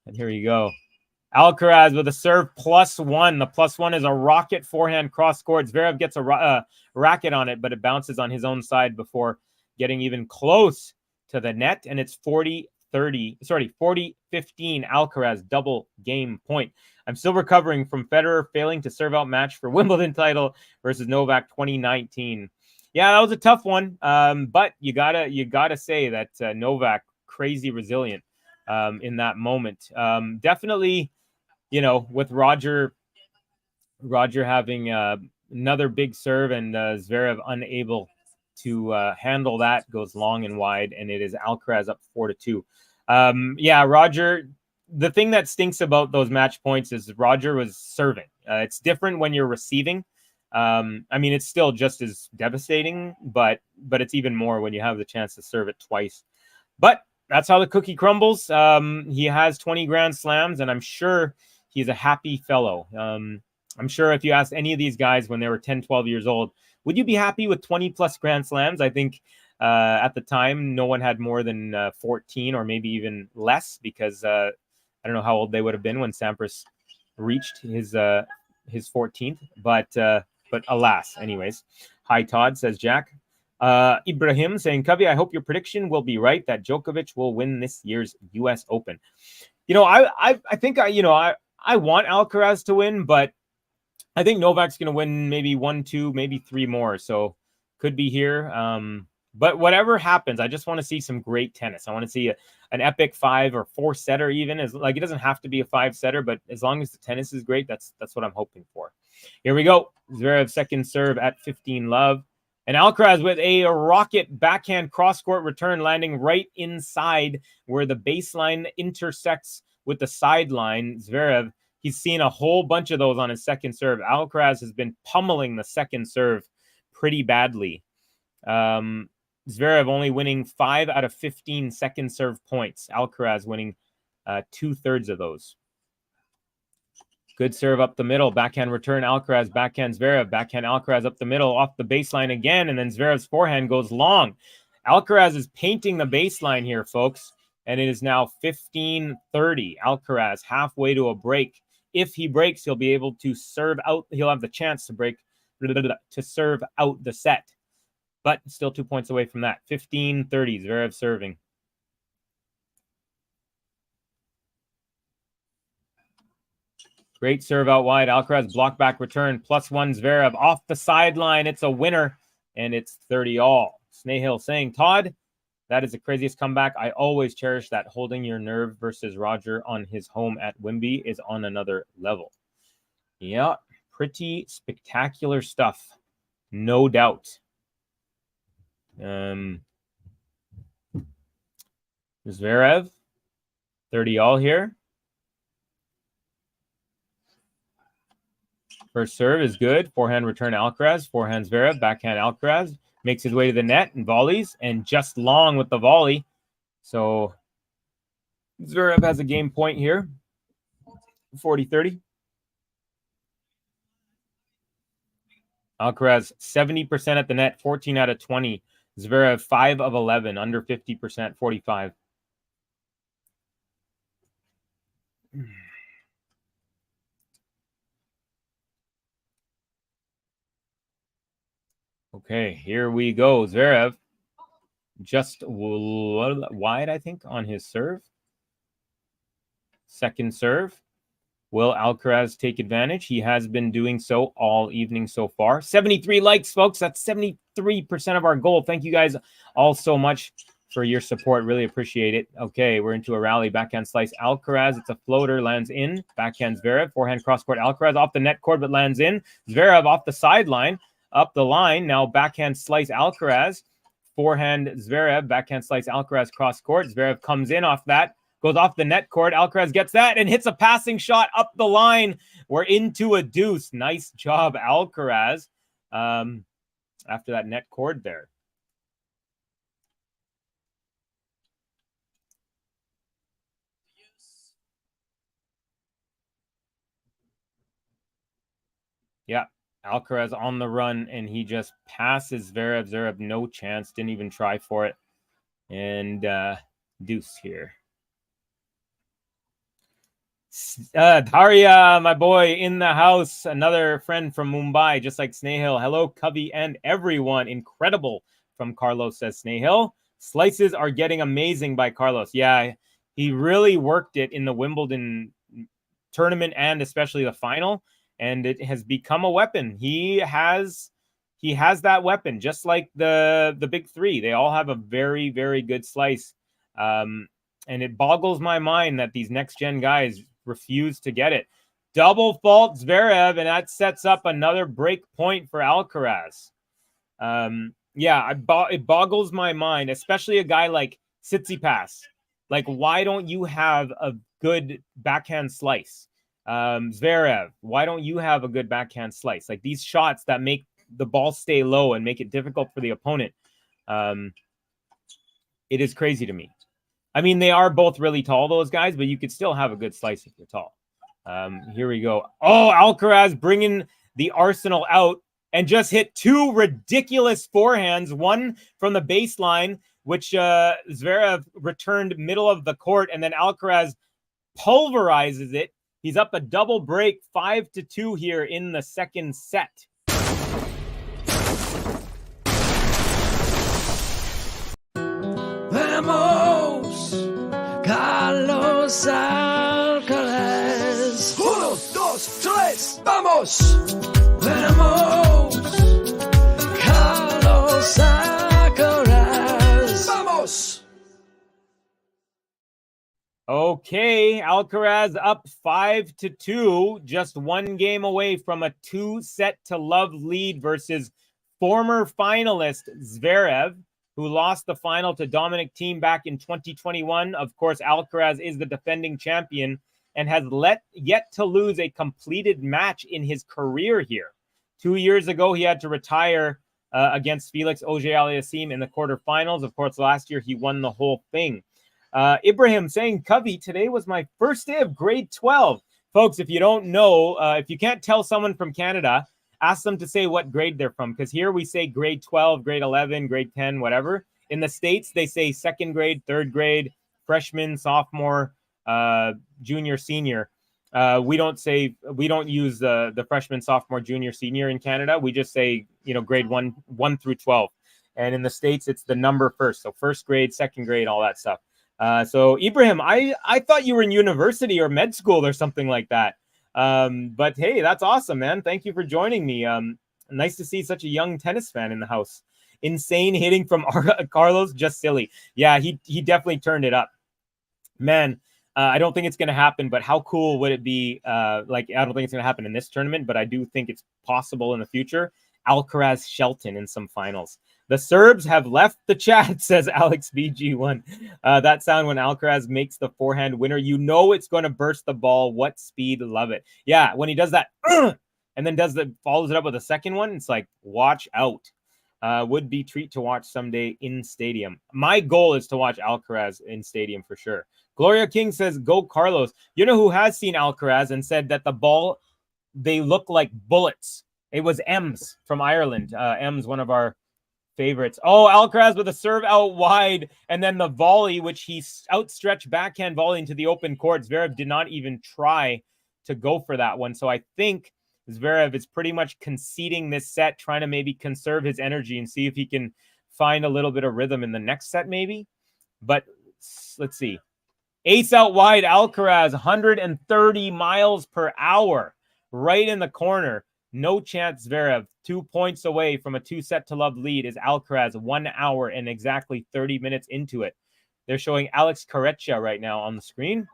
And here you go. Alcaraz with a serve +1. The +1 is a rocket forehand cross court. Zverev gets a racket on it, but it bounces on his own side before getting even close to the net. And it's 40-15 Alcaraz double game point. I'm still recovering from Federer failing to serve out match for Wimbledon title versus Novak 2019. Yeah, that was a tough one. But you gotta say that Novak crazy resilient in that moment. Definitely, with Roger having another big serve and Zverev unable to handle that, goes long and wide, and it is Alcaraz up 4-2. Yeah, Roger. The thing that stinks about those match points is Roger was serving. It's different when you're receiving. I mean, it's still just as devastating, but it's even more when you have the chance to serve it twice. But that's how the cookie crumbles. He has 20 Grand Slams, and I'm sure he's a happy fellow. I'm sure if you asked any of these guys when they were 10, 12 years old, would you be happy with 20 plus Grand Slams? I think at the time, no one had more than 14 or maybe even less, because I don't know how old they would have been when Sampras reached his 14th. But alas, anyways. Hi, Todd, says Jack. Ibrahim saying, Covey, I hope your prediction will be right that Djokovic will win this year's U.S. Open. I think I want Alcaraz to win, but I think Novak's going to win maybe 1, 2, maybe 3 more. So could be here. But whatever happens, I just want to see some great tennis. I want to see an epic 5 or 4 setter even. It doesn't have to be a 5 setter, but as long as the tennis is great, that's what I'm hoping for. Here we go. Zverev second serve at 15 love. And Alcaraz with a rocket backhand cross-court return, landing right inside where the baseline intersects with the sideline. Zverev, he's seen a whole bunch of those on his second serve. Alcaraz has been pummeling the second serve pretty badly. Zverev only winning 5 out of 15 second serve points. Alcaraz winning 2/3 of those. Good serve up the middle. Backhand return, Alcaraz. Backhand Zverev. Backhand Alcaraz up the middle, off the baseline again. And then Zverev's forehand goes long. Alcaraz is painting the baseline here, folks. And it is now 15-30. Alcaraz halfway to a break. If he breaks, he'll be able to serve out. He'll have the chance to serve out the set. But still 2 points away from that. 15-30. Zverev serving. Great serve out wide. Alcaraz block back return. +1 Zverev off the sideline. It's a winner, and it's 30-all. Snehal saying, Todd, that is the craziest comeback. I always cherish that. Holding your nerve versus Roger on his home at Wimby is on another level. Yeah, pretty spectacular stuff. No doubt. Zverev, 30-all here. First serve is good. Forehand return Alcaraz. Forehand Zverev. Backhand Alcaraz. Makes his way to the net and volleys. And just long with the volley. So Zverev has a game point here. 40-30. Alcaraz 70% at the net. 14 out of 20. Zverev 5 of 11. Under 50%. 45. Okay, here we go. Zverev just wide, I think, on his serve. Second serve. Will Alcaraz take advantage? He has been doing so all evening so far. 73 likes, folks. That's 73% of our goal. Thank you guys all so much for your support. Really appreciate it. Okay, we're into a rally. Backhand slice Alcaraz. It's a floater. Lands in. Backhand Zverev. Forehand cross-court Alcaraz. Off the net court, but lands in. Zverev off the sideline. Up the line. Now backhand slice Alcaraz. Forehand Zverev. Backhand slice Alcaraz cross-court. Zverev comes in off that. goes off the net cord. Alcaraz gets that and hits a passing shot up the line. We're into a deuce. Nice job, Alcaraz. After that net cord there. Yeah, Alcaraz on the run, and he just passes Zverev. Zverev, no chance, didn't even try for it. And deuce here. Daria, my boy, in the house. Another friend from Mumbai, just like Snehil. Hello, Covey, and everyone. Incredible from Carlos, says Snehil. Slices are getting amazing by Carlos. Yeah, he really worked it in the Wimbledon tournament and especially the final. And it has become a weapon. He has that weapon, just like the big three. They all have a very, very good slice. And it boggles my mind that these next-gen guys refuse to get it. Double fault Zverev, and that sets up another break point for Alcaraz. It boggles my mind, especially a guy like Tsitsipas. Like, why don't you have a good backhand slice? Zverev, why don't you have a good backhand slice? Like, these shots that make the ball stay low and make it difficult for the opponent. It is crazy to me. I mean, they are both really tall, those guys, but you could still have a good slice if you're tall. Here we go. Oh, Alcaraz bringing the arsenal out and just hit two ridiculous forehands. One from the baseline, which Zverev returned middle of the court, and then Alcaraz pulverizes it. He's up a double break, 5-2 here in the second set. Vamos, Carlos Alcaraz. 1, 2, 3, vamos. Vamos, Carlos Alcaraz. Vamos. Okay, Alcaraz up 5-2, just one game away from a 2-set-to-love lead versus former finalist Zverev, who lost the final to Dominic Thiem back in 2021. Of course, Alcaraz is the defending champion and has yet to lose a completed match in his career here. 2 years ago, he had to retire against Felix Auger-Aliassime in the quarterfinals. Of course, last year he won the whole thing. Ibrahim saying, Covey, today was my first day of grade 12. Folks, if you don't know, if you can't tell someone from Canada, ask them to say what grade they're from, because here we say grade 12, grade 11, grade 10, whatever. In the States, they say second grade, third grade, freshman, sophomore, junior, senior. We don't use the freshman, sophomore, junior, senior in Canada. We just say, grade 1 through 12. And in the States, it's the number first. So first grade, second grade, all that stuff. So Ibrahim, I thought you were in university or med school or something like that. But hey, that's awesome, man. Thank you for joining me. Nice to see such a young tennis fan in the house. Insane hitting from Carlos, just silly. Yeah, he definitely turned it up. Man, I don't think it's going to happen, but how cool would it be? I don't think it's going to happen in this tournament, but I do think it's possible in the future. Alcaraz Shelton in some finals. The Serbs have left the chat, says Alex BG1. That sound when Alcaraz makes the forehand winner. You know it's going to burst the ball. What speed? Love it. Yeah, when he does that and then follows it up with a second one, it's like, watch out. Would be treat to watch someday in stadium. My goal is to watch Alcaraz in stadium for sure. Gloria King says, go Carlos. You know who has seen Alcaraz and said that the ball, they look like bullets. It was Ems from Ireland. Ems, one of our favorites. Oh, Alcaraz with a serve out wide, and then the volley, which he outstretched backhand volley into the open court. Zverev did not even try to go for that one. So I think Zverev is pretty much conceding this set, trying to maybe conserve his energy and see if he can find a little bit of rhythm in the next set maybe. But let's see. Ace out wide, Alcaraz, 130 miles per hour, right in the corner. No chance, Zverev. 2 points away from a 2-set-to-love lead is Alcaraz, 1 hour and exactly 30 minutes into it. They're showing Alex Corretja right now on the screen.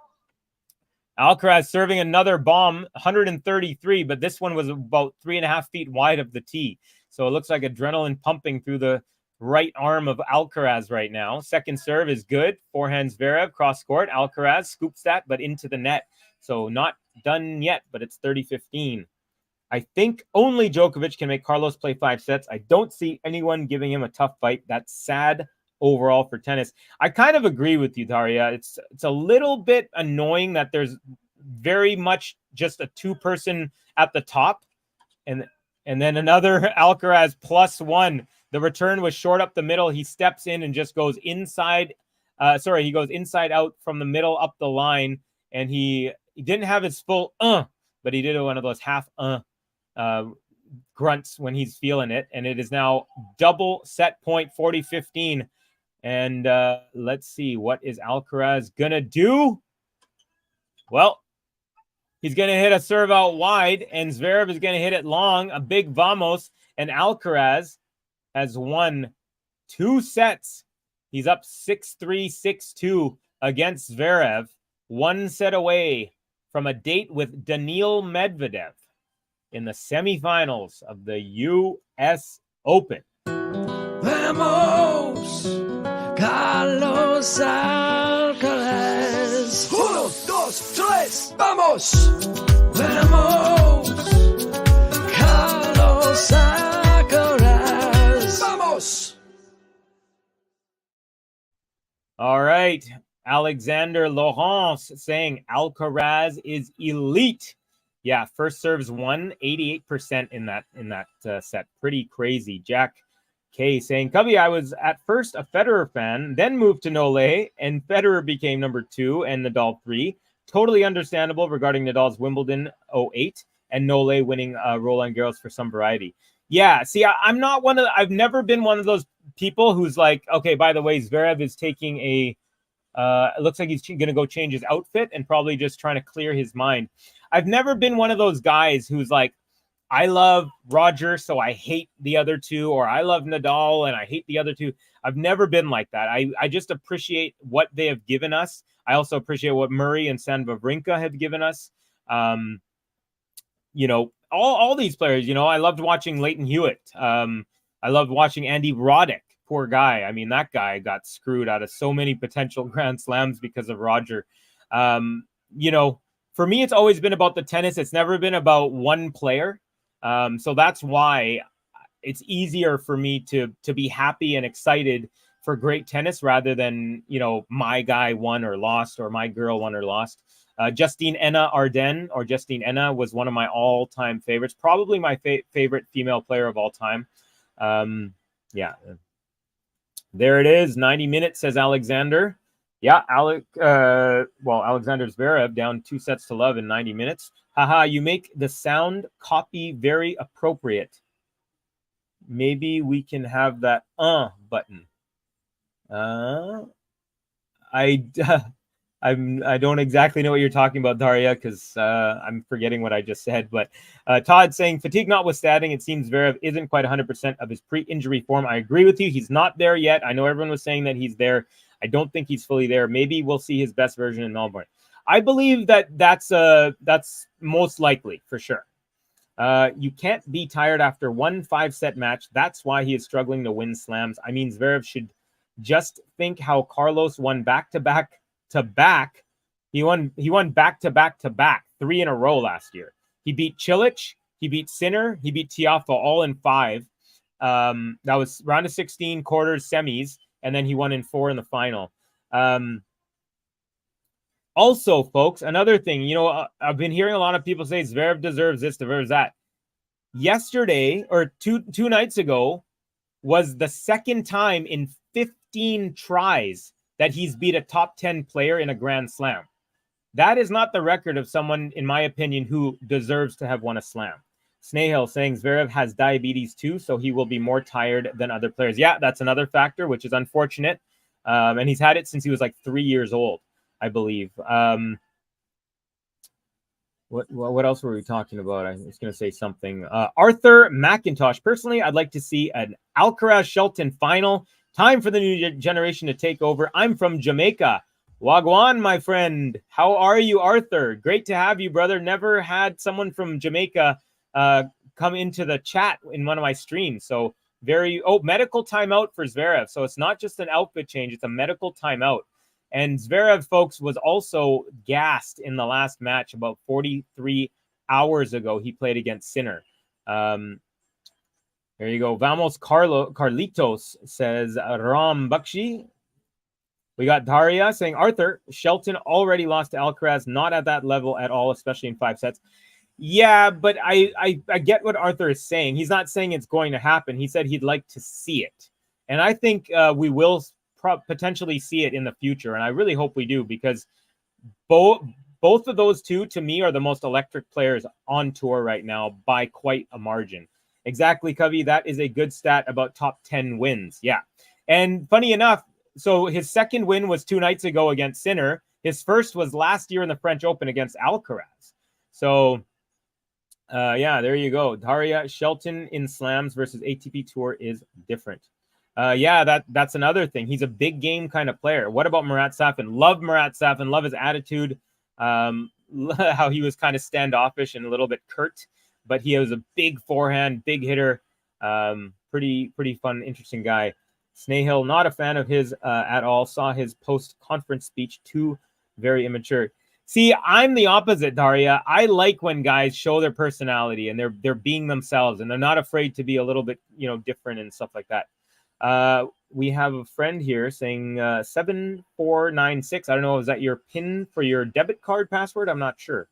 Alcaraz serving another bomb, 133, but this one was about 3.5 feet wide of the tee. So it looks like adrenaline pumping through the right arm of Alcaraz right now. Second serve is good. Forehand Zverev, cross court. Alcaraz scoops that, but into the net. So not done yet, but it's 30-15. I think only Djokovic can make Carlos play 5 sets. I don't see anyone giving him a tough fight. That's sad overall for tennis. I kind of agree with you, Daria. It's a little bit annoying that there's very much just a 2-person at the top, and then another Alcaraz +1. The return was short up the middle. He steps in and just goes inside. He goes inside out from the middle up the line, and he didn't have his full but he did one of those half grunts when he's feeling it, and it is now double set point, 40-15. And let's see, what is Alcaraz gonna do? Well, he's gonna hit a serve out wide, and Zverev is gonna hit it long, a big vamos, and Alcaraz has won 2 sets. He's up 6-3, 6-2 against Zverev, 1 set away from a date with Daniil Medvedev in the semifinals of the U.S. Open. Vamos, Carlos Alcaraz. 1, 2, 3, vamos. Vamos, Carlos Alcaraz. Vamos. All right. Alexander Laurence saying Alcaraz is elite. Yeah, first serves won, 88% in that set. Pretty crazy. Jack K saying, Cubby, I was at first a Federer fan, then moved to Nole, and Federer became number 2 and Nadal 3. Totally understandable regarding Nadal's Wimbledon 08 and Nole winning Roland Garros for some variety. Yeah, see, I've never been one of those people who's like, okay, by the way, Zverev is taking it looks like he's going to go change his outfit and probably just trying to clear his mind. I've never been one of those guys who's like, I love Roger, so I hate the other 2, or I love Nadal and I hate the other 2. I've never been like that. I just appreciate what they have given us. I also appreciate what Murray and Stan Wawrinka have given us. All these players, I loved watching Leighton Hewitt. I loved watching Andy Roddick. Poor guy. I mean, that guy got screwed out of so many potential Grand Slams because of Roger. For me, it's always been about the tennis. It's never been about one player. So that's why it's easier for me to be happy and excited for great tennis rather than, my guy won or lost or my girl won or lost. Justine Enna Arden was one of my all-time favorites, probably my favorite female player of all time. There it is, 90 minutes, says Alexander. Yeah, Alexander Zverev down 2 sets to love in 90 minutes. Haha, you make the sound copy very appropriate. Maybe we can have that button. I don't exactly know what you're talking about, Daria, because I'm forgetting what I just said. But Todd saying, fatigue notwithstanding, it seems Zverev isn't quite 100% of his pre-injury form. I agree with you. He's not there yet. I know everyone was saying that he's there. I don't think he's fully there. Maybe we'll see his best version in Melbourne. I believe that's most likely, for sure. You can't be tired after one 5-set match. That's why he is struggling to win slams. I mean, Zverev should just think how Carlos won back-to-back. He won back-to-back, 3 in a row last year. He beat Cilic, he beat Sinner, he beat Tiafoe all in 5. That was round of 16, quarters, semis, and then he won in 4 in the final. Also, folks, another thing, I've been hearing a lot of people say Zverev deserves this, deserves that. Yesterday, or two nights ago, was the second time in 15 tries that he's beat a top 10 player in a Grand Slam. That is not the record of someone, in my opinion, who deserves to have won a slam. Snehal saying Zverev has diabetes too, so he will be more tired than other players. Yeah, that's another factor, which is unfortunate. And he's had it since he was like 3 years old, I believe. What else were we talking about? I was going to say something. Arthur McIntosh. Personally, I'd like to see an Alcaraz-Shelton final. Time for the new generation to take over. I'm from Jamaica. Wagwan, my friend. How are you, Arthur? Great to have you, brother. Never had someone from Jamaica come into the chat in one of my streams. So medical timeout for Zverev. So it's not just an outfit change, it's a medical timeout. And Zverev, folks, was also gassed in the last match about 43 hours ago. He played against Sinner. There you go. Vamos Carlitos says Ram Bakshi. We got Daria saying, Arthur, Shelton already lost to Alcaraz, not at that level at all, especially in 5 sets. Yeah, but I get what Arthur is saying. He's not saying it's going to happen. He said he'd like to see it. And I think we will potentially see it in the future. And I really hope we do, because both of those two, to me, are the most electric players on tour right now by quite a margin. Exactly, Covey. That is a good stat about top 10 wins. Yeah. And funny enough, so his second win was 2 nights ago against Sinner. His first was last year in the French Open against Alcaraz. So, yeah, there you go. Daria, Shelton in slams versus ATP Tour is different. Yeah, that's another thing. He's a big game kind of player. What about Marat Safin? Love Marat Safin. Love his attitude. How he was kind of standoffish and a little bit curt, but he was a big forehand, big hitter. Pretty fun, interesting guy. Snahill, not a fan of his at all. Saw his post-conference speech, too very immature. See, I'm the opposite, Daria. I like when guys show their personality and they're being themselves and they're not afraid to be a little bit, different and stuff like that. We have a friend here saying 7496. I don't know, is that your PIN for your debit card password? I'm not sure.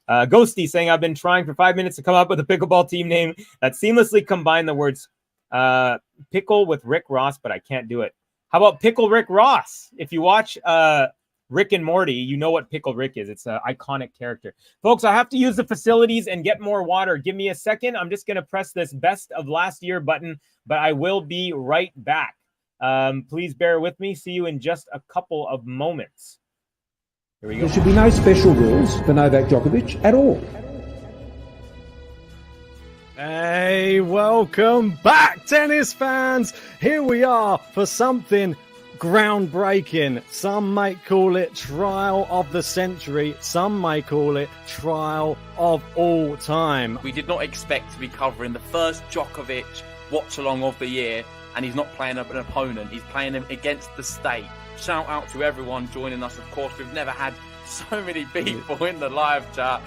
Ghosty saying, I've been trying for 5 minutes to come up with a pickleball team name that seamlessly combine the words pickle with Rick Ross, but I can't do it. How about Pickle Rick Ross? If you watch Rick and Morty, you know what Pickle Rick is. It's an iconic character. Folks, I have to use the facilities and get more water. Give me a second. I'm just going to press this best of last year button, but I will be right back. Please bear with me. See you in just a couple of moments. Here we go. There should be no special rules for Novak Djokovic at all. Hey, welcome back, tennis fans. Here we are for something groundbreaking. Some might call it trial of the century. Some might call it trial of all time. We did not expect to be covering the first Djokovic watch-along of the year, and he's not playing an opponent. He's playing him against the state. Shout out to everyone joining us. Of course, we've never had so many people in the live chat.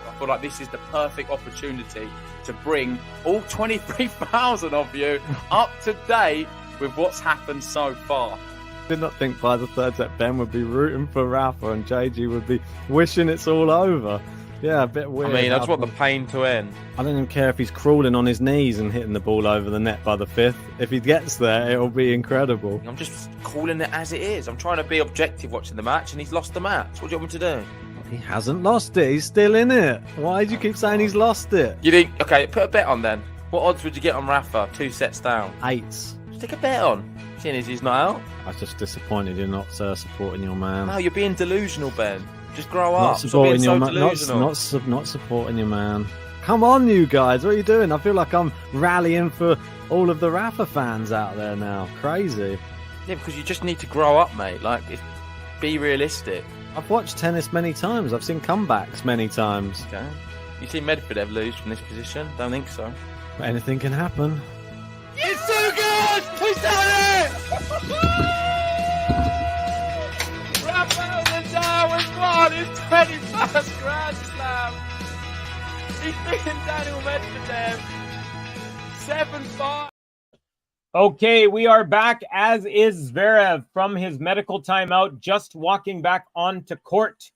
I feel like this is the perfect opportunity to bring all 23,000 of you up to date with what's happened so far. I did not think by the third set Ben would be rooting for Rafa and JG would be wishing it's all over. Yeah, a bit weird. I mean, I just want the pain to end. I don't even care if he's crawling on his knees and hitting the ball over the net by the 5th. If he gets there, it'll be incredible. I'm just calling it as it is. I'm trying to be objective watching the match, and he's lost the match. What do you want me to do? He hasn't lost it. He's still in it. Why do you keep saying he's lost it? You think, okay, put a bet on then. What odds would you get on Rafa? 2 sets down. 8s. Just take a bet on. Seeing as he's not out. I was just disappointed you're not supporting your man. No, you're being delusional, Ben. Just grow up. Not supporting your man. Delusional. Not supporting your man. Come on, you guys. What are you doing? I feel like I'm rallying for all of the Rafa fans out there now. Crazy. Yeah, because you just need to grow up, mate. Be realistic. I've watched tennis many times. I've seen comebacks many times. Okay. You seen Medvedev lose from this position? Don't think so. But anything can happen. It's too good! He's done it! Rafael Nadal has won his 21st Grand Slam. He's beaten Daniel Medvedev 7-5. Okay, we are back, as is Zverev from his medical timeout, just walking back onto court.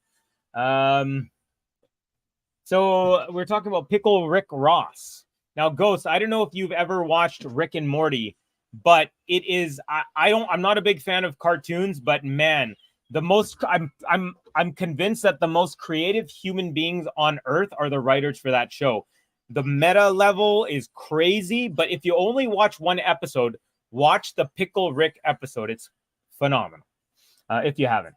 So we're talking about Pickle Rick Ross. Now, Ghost, I don't know if you've ever watched Rick and Morty, but it is I'm not a big fan of cartoons, but man, I'm convinced that the most creative human beings on earth are the writers for that show. The meta level is crazy, but if you only watch one episode, watch the Pickle Rick episode. It's phenomenal. If you haven't.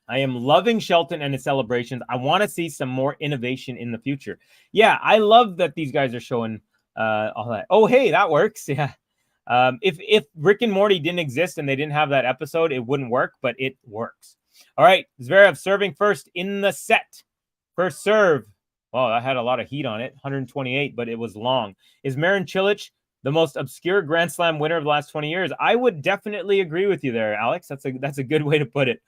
I am loving Shelton and his celebrations. I want to see some more innovation in the future. Yeah, I love that these guys are showing all that. Oh, hey, that works. Yeah. If Rick and Morty didn't exist and they didn't have that episode, it wouldn't work, but it works. All right, Zverev serving first in the set. First serve. Oh, that had a lot of heat on it. 128, but it was long. Is Marin Cilic the most obscure Grand Slam winner of the last 20 years. I would definitely agree with you there, Alex. That's a good way to put it.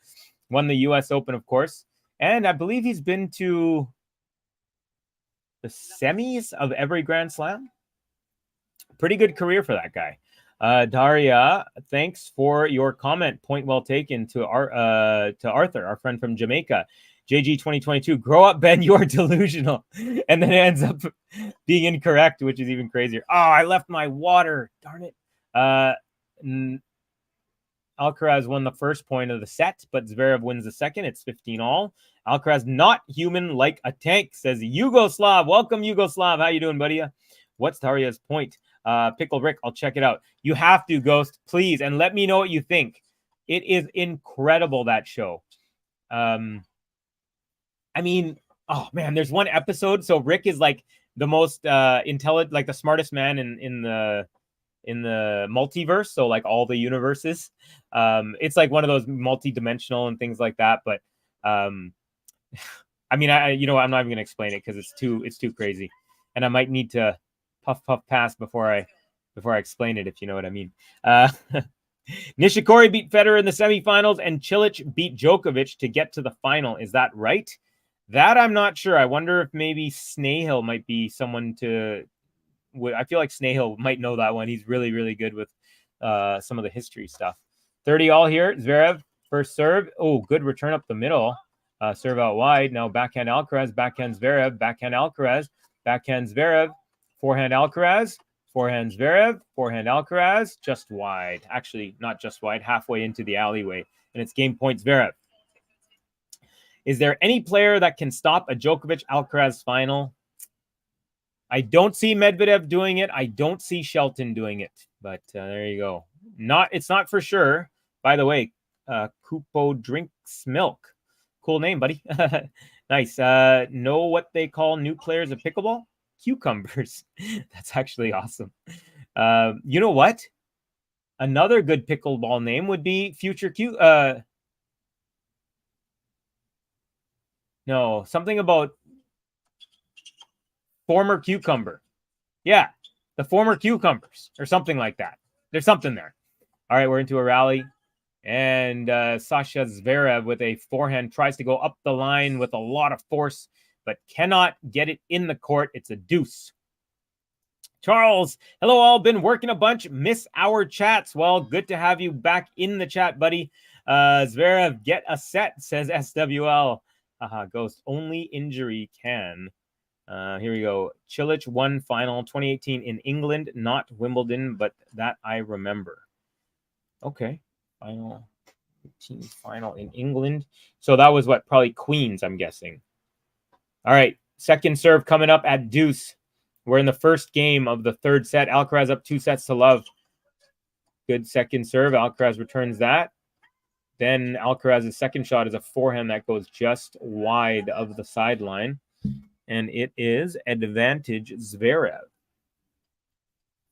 Won the U.S. Open, of course. And I believe he's been to the semis of every Grand Slam. Pretty good career for that guy. Daria, thanks for your comment. Point well taken to Arthur, our friend from Jamaica. JG 2022, grow up, Ben, you are delusional. And then it ends up being incorrect, which is even crazier. Oh, I left my water. Darn it. Alcaraz won the first point of the set, but Zverev wins the second. It's 15-all. Alcaraz not human like a tank, says Yugoslav. Welcome, Yugoslav. How you doing, buddy? What's Daria's point? Pickle Rick, I'll check it out. You have to, Ghost, please, and let me know what you think. It is incredible, that show. I mean, oh man, there's one episode. So Rick is like the most intelligent, like the smartest man in the multiverse. So like all the universes. It's like one of those multi-dimensional and things like that. But I mean, I'm not even gonna explain it because it's too crazy, and I might need to puff pass before I explain it, if you know what I mean. Nishikori beat Federer in the semifinals, and Cilic beat Djokovic to get to the final. Is that right? That I'm not sure. I wonder if maybe Snahill might be someone to. I feel like Snahill might know that one. He's really, really good with some of the history stuff. 30-all here. Zverev, first serve. Oh, good return up the middle. Serve out wide. Now backhand Alcaraz, backhand Zverev, backhand Alcaraz, backhand Zverev, forehand Alcaraz, forehand Zverev, forehand Alcaraz, just wide. Actually, not just wide, halfway into the alleyway. And it's game point Zverev. Is there any player that can stop a Djokovic-Alcaraz final? I don't see Medvedev doing it. I don't see Shelton doing it. But there you go. It's not for sure. By the way, Kupo drinks milk. Cool name, buddy. Nice. Know what they call new players of pickleball? Cucumbers. That's actually awesome. You know what? Another good pickleball name would be Future No, something about former cucumber. Yeah, the former cucumbers or something like that. There's something there. All right, we're into a rally. And Sasha Zverev with a forehand tries to go up the line with a lot of force, but cannot get it in the court. It's a deuce. Charles, hello all. Been working a bunch. Miss our chats. Well, good to have you back in the chat, buddy. Zverev, get a set, says SWL. Ghost, only injury can. Here we go. Cilic won final 2018 in England, not Wimbledon, but that I remember. Okay. Final in England. So that was what? Probably Queens, I'm guessing. All right. Second serve coming up at deuce. We're in the first game of the third set. Alcaraz up 2-0. Good second serve. Alcaraz returns that. Then Alcaraz's second shot is a forehand that goes just wide of the sideline. And it is advantage Zverev.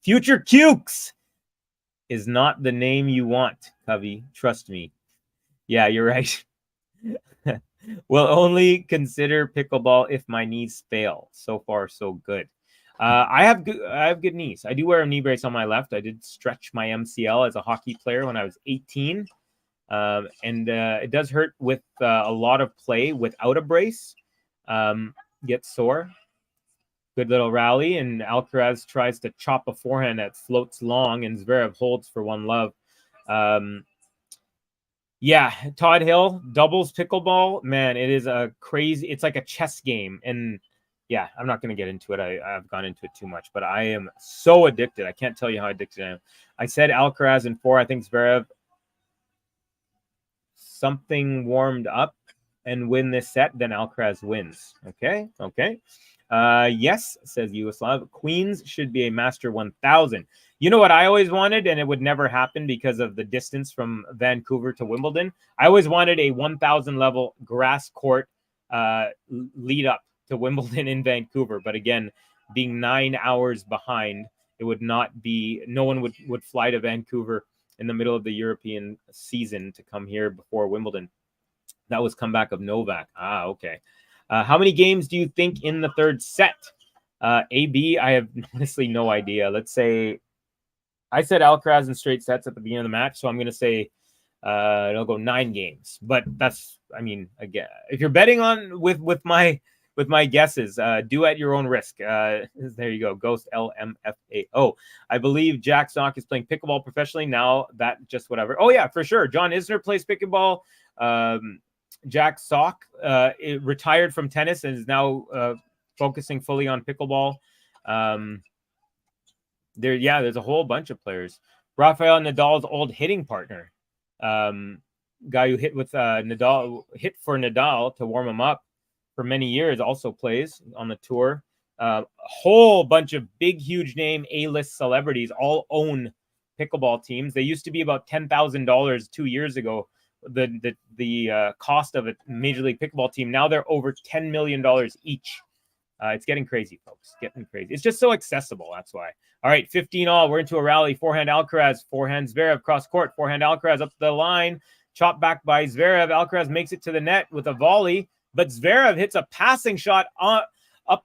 Future Cukes is not the name you want, Covey. Trust me. Yeah, you're right. Will only consider pickleball if my knees fail. So far, so good. I have good knees. I do wear a knee brace on my left. I did stretch my MCL as a hockey player when I was 18. And it does hurt with a lot of play without a brace. Gets sore. Good little rally, and Alcaraz tries to chop a forehand that floats long, and Zverev holds for one love. Yeah, Todd Hill, doubles pickleball. Man, it is a crazy, it's like a chess game. And yeah, I'm not going to get into it. I've gone into it too much, but I am so addicted. I can't tell you how addicted I am. I said Alcaraz in 4. I think Zverev something warmed up and win this set, then Alcaraz wins. Okay. Yes, says Yugoslav. Queens should be a Master 1000. You know what I always wanted, and it would never happen because of the distance from Vancouver to Wimbledon? I always wanted a 1,000 level grass court lead up to Wimbledon in Vancouver. But again, being 9 hours behind, it would not be, no one would fly to Vancouver in the middle of the European season to come here before Wimbledon. That was comeback of Novak. Okay. How many games do you think in the third set? AB, I have honestly no idea. Let's say I said Alcaraz in straight sets at the beginning of the match, so I'm going to say it'll go 9 games. But that's, I mean, again, if you're betting on with my guesses, do at your own risk. There you go, Ghost LMFAO. I believe Jack Sock is playing pickleball professionally now. That just whatever. Oh yeah, for sure. John Isner plays pickleball. Jack Sock retired from tennis and is now focusing fully on pickleball. There's a whole bunch of players. Rafael Nadal's old hitting partner, guy who hit with hit for Nadal to warm him up for many years, also plays on the tour. A whole bunch of big, huge name A-list celebrities all own pickleball teams. They used to be about $10,000 2 years ago. The cost of a Major League Pickleball team. Now they're over $10 million each. It's getting crazy, folks. Getting crazy. It's just so accessible. That's why. All right, 15-all. We're into a rally. Forehand Alcaraz. Forehand Zverev. Cross court. Forehand Alcaraz up the line. Chopped back by Zverev. Alcaraz makes it to the net with a volley. But Zverev hits a passing shot up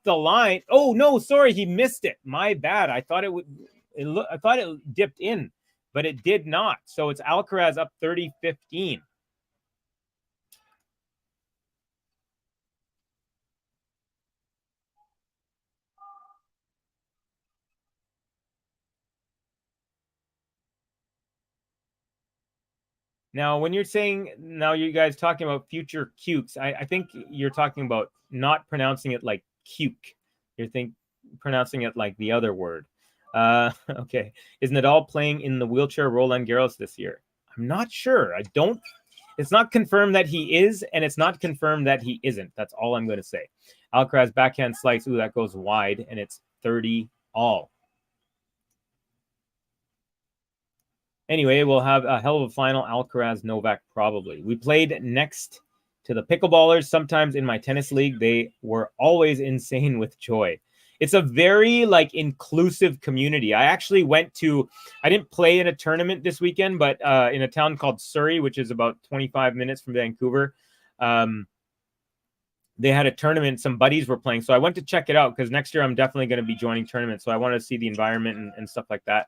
the line. Oh, no, sorry. He missed it. My bad. I thought I thought it dipped in, but it did not. So it's Alcaraz up 30-15. Now, when you're saying, now you guys talking about future cukes, I think you're talking about not pronouncing it like cuke. You're pronouncing it like the other word. Okay. Is Nadal playing in the wheelchair Roland Garros this year? I'm not sure. It's not confirmed that he is, and it's not confirmed that he isn't. That's all I'm going to say. Alcaraz backhand slice. Ooh, that goes wide, and it's 30-all. Anyway, we'll have a hell of a final. Alcaraz, Novak, probably. We played next to the pickleballers. Sometimes in my tennis league, they were always insane with joy. It's a very inclusive community. I actually I didn't play in a tournament this weekend, but in a town called Surrey, which is about 25 minutes from Vancouver. They had a tournament. Some buddies were playing. So I went to check it out because next year I'm definitely going to be joining tournaments. So I wanted to see the environment and stuff like that.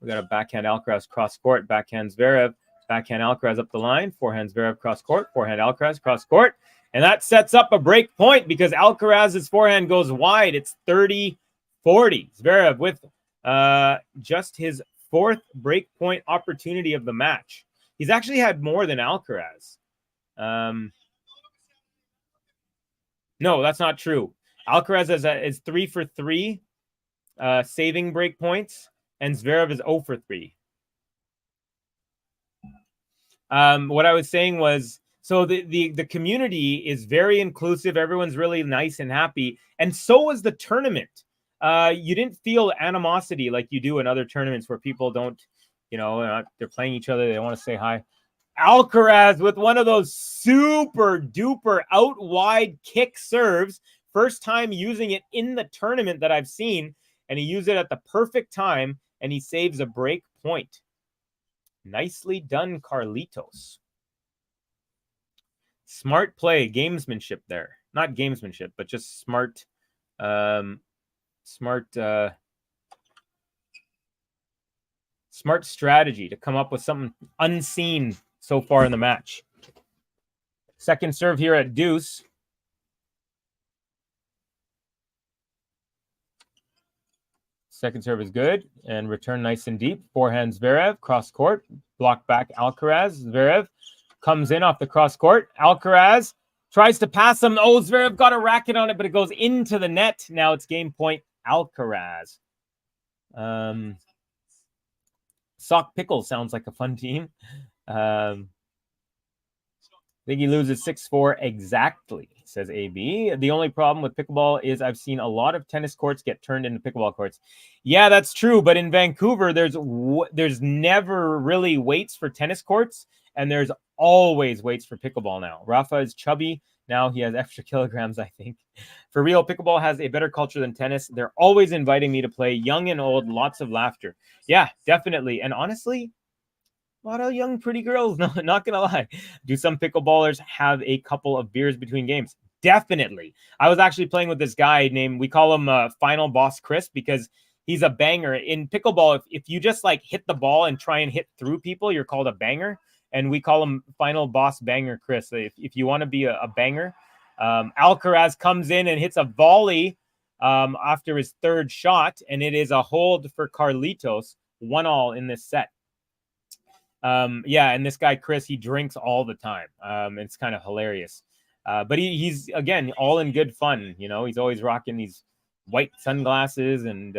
We got a backhand Alcaraz cross court, backhand Zverev, backhand Alcaraz up the line, forehand Zverev cross court, forehand Alcaraz cross court. And that sets up a break point because Alcaraz's forehand goes wide. It's 30-40. Zverev with just his 4th break point opportunity of the match. He's actually had more than Alcaraz. No, that's not true. Alcaraz is 3 for 3 saving break points. And Zverev is 0 for 3. What I was saying was, so the community is very inclusive. Everyone's really nice and happy. And so was the tournament. You didn't feel animosity like you do in other tournaments where people don't, they're playing each other. They want to say hi. Alcaraz with one of those super duper out wide kick serves. First time using it in the tournament that I've seen. And he used it at the perfect time. And he saves a break point. Nicely done, Carlitos. Smart play, gamesmanship there. Not gamesmanship, but just smart strategy to come up with something unseen so far in the match. Second serve here at deuce. Second serve is good and return nice and deep. Forehand Zverev, cross court, block back Alcaraz. Zverev comes in off the cross court. Alcaraz tries to pass him. Oh, Zverev got a racket on it, but it goes into the net. Now it's game point Alcaraz. Sock Pickles sounds like a fun team. I think he loses 6-4 exactly, says AB. The only problem with pickleball is I've seen a lot of tennis courts get turned into pickleball courts. Yeah, that's true. But in Vancouver, there's never really weights for tennis courts, and there's always weights for pickleball now. Rafa is chubby. Now he has extra kilograms, I think. For real, pickleball has a better culture than tennis. They're always inviting me to play, young and old, lots of laughter. Yeah, definitely. And honestly, a lot of young, pretty girls, no, not going to lie. Do some pickleballers have a couple of beers between games? Definitely. I was actually playing with this guy named, we call him Final Boss Chris, because he's a banger. In pickleball, if you just like hit the ball and try and hit through people, you're called a banger. And we call him Final Boss Banger Chris. If you want to be a banger, Alcaraz comes in and hits a volley after his third shot, and it is a hold for Carlitos. 1-1 in this set. And this guy Chris, he drinks all the time. It's kind of hilarious. But he's again all in good fun. You know, he's always rocking these white sunglasses and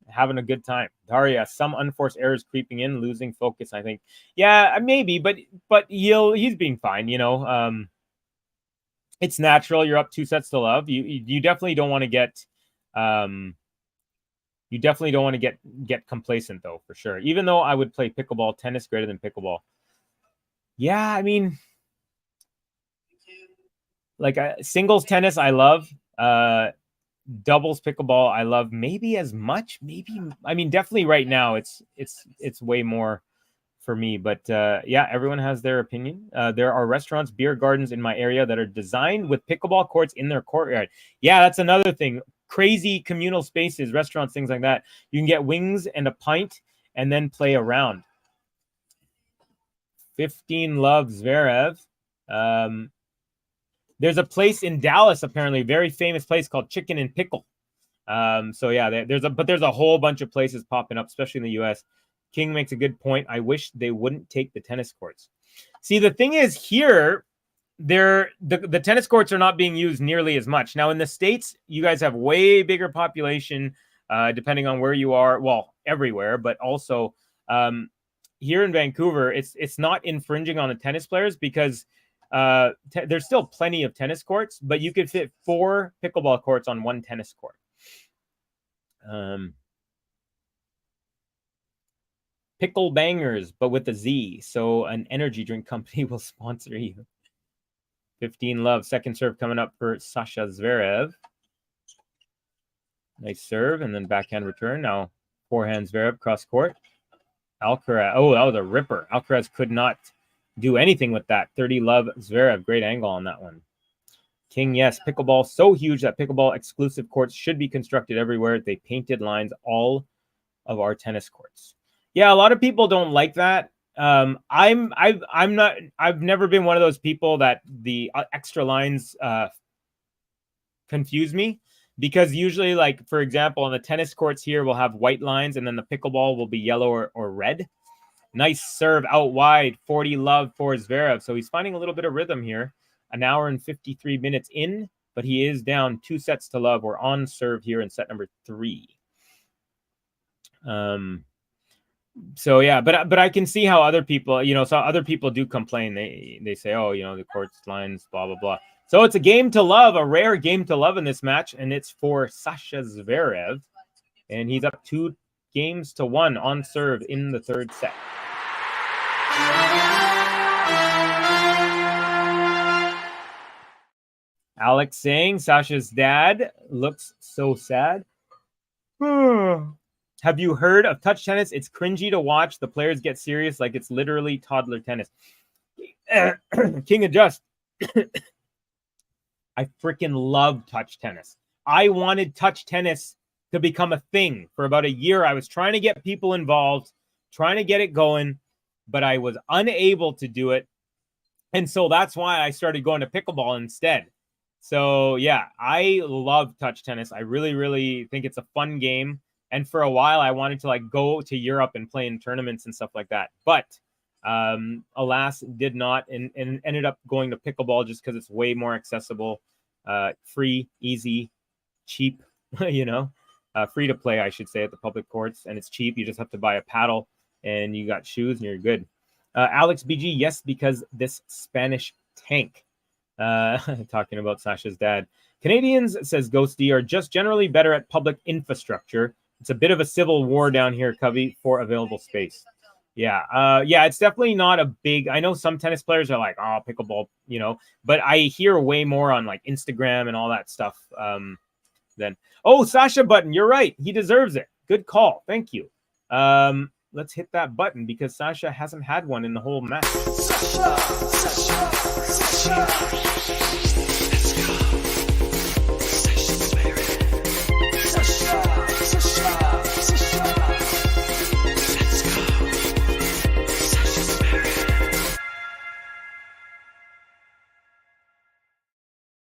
having a good time. Daria, some unforced errors creeping in, losing focus, I think. Yeah, maybe, but he's being fine, you know. It's natural. You're up 2 sets to love. You definitely don't want to get get complacent though, for sure. Even though I would play pickleball, tennis greater than pickleball. Yeah, I mean, like singles tennis, I love. Doubles pickleball, I love maybe as much. Maybe, I mean, definitely right now it's way more for me. But everyone has their opinion. There are restaurants, beer gardens in my area that are designed with pickleball courts in their courtyard. Yeah, that's another thing. Crazy communal spaces, restaurants, things like that. You can get wings and a pint and then play around. 15 loves ZVEREV. There's a place in Dallas, apparently, a very famous place called Chicken and Pickle. There's a whole bunch of places popping up, especially in the U.S. King makes a good point. I wish they wouldn't take the tennis courts. See, the thing is here, the tennis courts are not being used nearly as much. Now, in the States, you guys have way bigger population, depending on where you are. Well, everywhere, but also here in Vancouver, it's not infringing on the tennis players because there's still plenty of tennis courts, but you could fit 4 pickleball courts on 1 tennis court. Pickle Bangers, but with a Z. So an energy drink company will sponsor you. 15 love. Second serve coming up for Sasha ZVEREV. Nice serve, and then backhand return. Now forehand ZVEREV cross court. Alcaraz. Oh, that was a ripper. Alcaraz could not do anything with that. 30 love ZVEREV. Great angle on that one. King, yes. Pickleball so huge that pickleball exclusive courts should be constructed everywhere. They painted lines all of our tennis courts. Yeah, a lot of people don't like that. I've never been one of those people that the extra lines confuse me, because usually, like, for example, on the tennis courts here, we'll have white lines and then the pickleball will be yellow or red. Nice serve out wide. 40 love for ZVEREV. So he's finding a little bit of rhythm here. An hour and 53 minutes in, but he is down 2 sets to love. We're on serve here in set number 3. So yeah, but I can see how other people, so other people do complain. They say, oh, the court's lines, blah, blah, blah. So it's a game to love, a rare game to love in this match, and it's for Sasha ZVEREV, and he's up 2-1 on serve in the third set. Alex saying Sasha's dad looks so sad. Have you heard of touch tennis? It's cringy to watch. The players get serious like it's literally toddler tennis. King adjust. I freaking love touch tennis. I wanted touch tennis to become a thing for about a year. I was trying to get people involved, trying to get it going, but I was unable to do it. And so that's why I started going to pickleball instead. So yeah, I love touch tennis. I really, really think it's a fun game. And for a while, I wanted to go to Europe and play in tournaments and stuff like that. But alas, did not, and ended up going to pickleball just because it's way more accessible, free, easy, cheap, free to play, I should say, at the public courts. And it's cheap. You just have to buy a paddle and you got shoes and you're good. Alex BG, yes, because this Spanish tank. Talking about Sasha's dad. Canadians, says Ghosty, are just generally better at public infrastructure. It's a bit of a civil war down here, Covey, for available space. Yeah, it's definitely not a big... I know some tennis players are like, oh, pickleball, but I hear way more on Instagram and all that stuff than... Oh, Sasha button, you're right. He deserves it. Good call. Thank you. Let's hit that button because Sasha hasn't had one in the whole match. Sasha. Let's go. Sasha.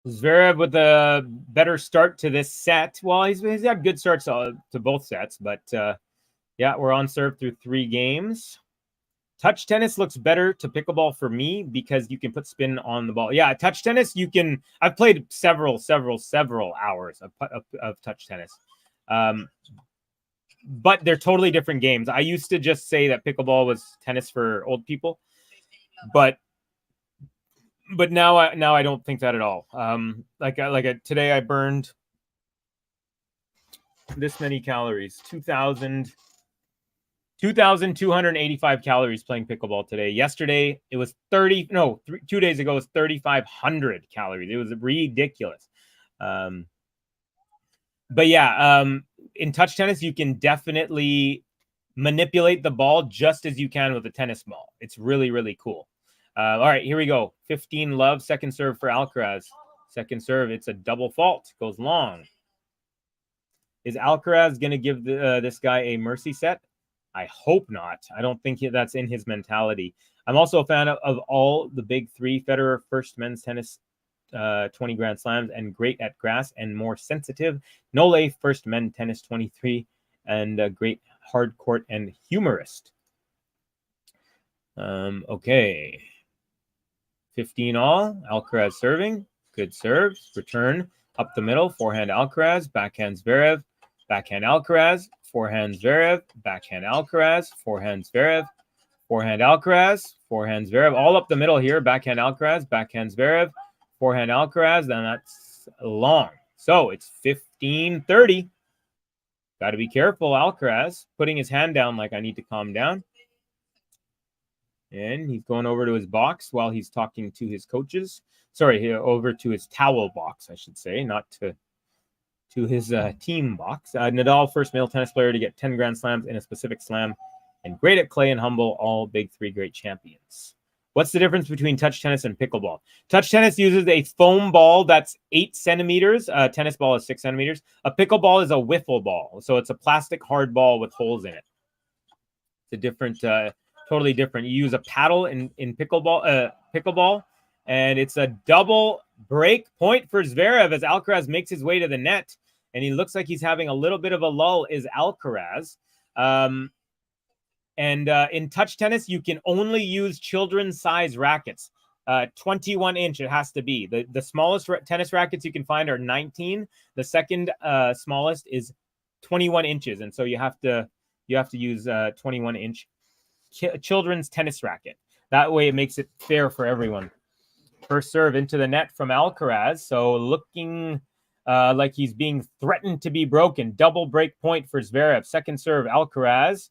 Zverev with a better start to this set. Well, he's had good starts to both sets, but yeah, we're on serve through 3 games. Touch tennis looks better to pickleball for me because you can put spin on the ball. Yeah, touch tennis, you can. I've played several hours of touch tennis. But they're totally different games. I used to just say that pickleball was tennis for old people, but now I don't think that at all. Today I burned this many calories, 2,285 calories playing pickleball today. Yesterday it was 2 days ago it was 3,500 calories. It was ridiculous. But yeah, in touch tennis, you can definitely manipulate the ball just as you can with a tennis ball. It's really, really cool. All right, here we go. 15 love, second serve for Alcaraz. Second serve, it's a double fault. Goes long. Is Alcaraz going to give this guy a mercy set? I hope not. I don't think that's in his mentality. I'm also a fan of all the big 3. Federer, first men's tennis 20 Grand Slams and great at grass and more sensitive. Nole, first men tennis 23 and great hard court and humorist. Okay. 15 all. Alcaraz serving. Good serves. Return up the middle. Forehand Alcaraz. Backhand Zverev. Backhand Alcaraz. Forehand Zverev. Backhand Alcaraz. Forehand Zverev. Forehand Alcaraz. Forehand Zverev. All up the middle here. Backhand Alcaraz. Backhand Zverev. Forehand Alcaraz. Then that's long. So it's 15-30. Got to be careful. Alcaraz putting his hand down like I need to calm down. And he's going over to his box while he's talking to his coaches. Sorry, over to his towel box, I should say, not to his team box. Nadal, first male tennis player to get 10 Grand Slams in a specific slam, and great at clay and humble, all big 3 great champions. What's the difference between touch tennis and pickleball? Touch tennis uses a foam ball that's 8 centimeters. Tennis ball is 6 centimeters. A pickleball is a wiffle ball, so it's a plastic hard ball with holes in it. It's a different, totally different. You use a paddle in pickleball, and it's a double break point for Zverev as Alcaraz makes his way to the net, and he looks like he's having a little bit of a lull. Is Alcaraz. And in touch tennis, you can only use children's size rackets. 21 inch it has to be. The smallest tennis rackets you can find are 19. The second smallest is 21 inches, and so you have to use 21 inch children's tennis racket. That way it makes it fair for everyone. First serve into the net from Alcaraz. So looking like he's being threatened to be broken. Double break point for Zverev. Second serve, Alcaraz.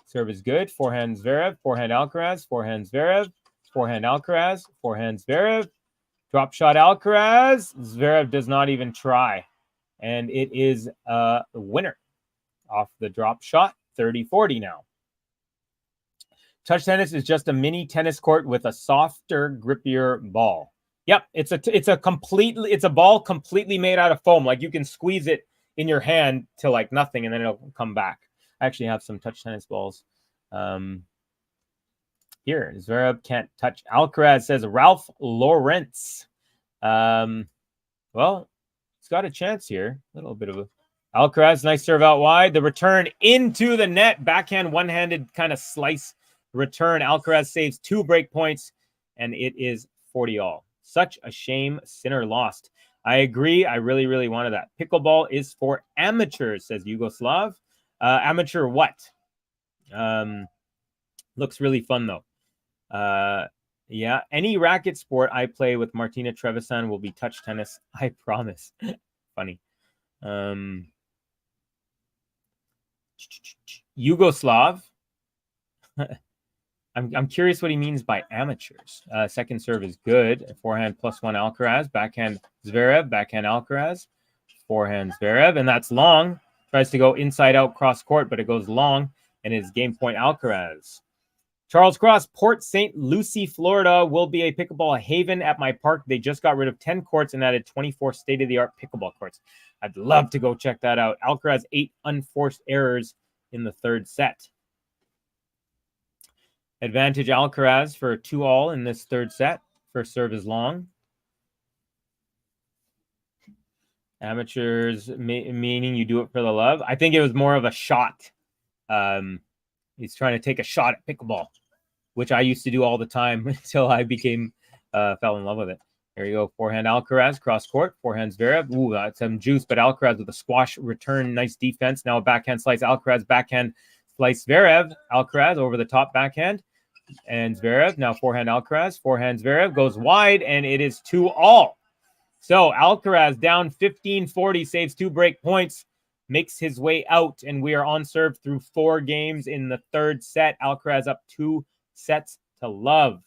Serve is good. Forehand Zverev. Forehand Alcaraz. Forehand Zverev. Forehand Alcaraz. Forehand Zverev. Drop shot Alcaraz. Zverev does not even try. And it is the winner off the drop shot. 30-40 now. Touch tennis is just a mini tennis court with a softer, grippier ball. Yep, it's a ball completely made out of foam. Like you can squeeze it in your hand to like nothing, and then it'll come back. I actually have some touch tennis balls. Here, Zverev can't touch. Alcaraz says Ralph Laurenz. Well, he's got a chance here. A little bit of a Alcaraz, nice serve out wide. The return into the net. Backhand, one-handed kind of slice return. Alcaraz saves 2 break points, and it is 40 all. Such a shame Sinner lost. I agree. I really, really wanted that. Pickleball is for amateurs, says Yugoslav. Amateur what? Looks really fun, though. Yeah, any racket sport I play with Martina Trevisan will be touch tennis. I promise. Funny. Yugoslav. I'm curious what he means by amateurs. Second serve is good. Forehand +1 Alcaraz. Backhand Zverev. Backhand Alcaraz. Forehand Zverev. And that's long. Tries to go inside out cross court, but it goes long. And is game point Alcaraz. Charles Cross, Port St. Lucie, Florida will be a pickleball haven at my park. They just got rid of 10 courts and added 24 state-of-the-art pickleball courts. I'd love to go check that out. Alcaraz 8 unforced errors in the third set. Advantage Alcaraz for 2 all in this third set. First serve is long. Amateurs, meaning you do it for the love. I think it was more of a shot. He's trying to take a shot at pickleball, which I used to do all the time until I fell in love with it. There you go. Forehand Alcaraz, cross court. Forehand Zverev. Ooh, that's some juice, but Alcaraz with a squash return. Nice defense. Now a backhand slice. Alcaraz, backhand slice Zverev. Alcaraz over the top backhand. And Zverev. Now forehand Alcaraz. Forehand Zverev goes wide, and it is 2-all. So Alcaraz down 15-40, saves 2 break points, makes his way out, and we are on serve through 4 games in the third set. Alcaraz up 2 sets to love.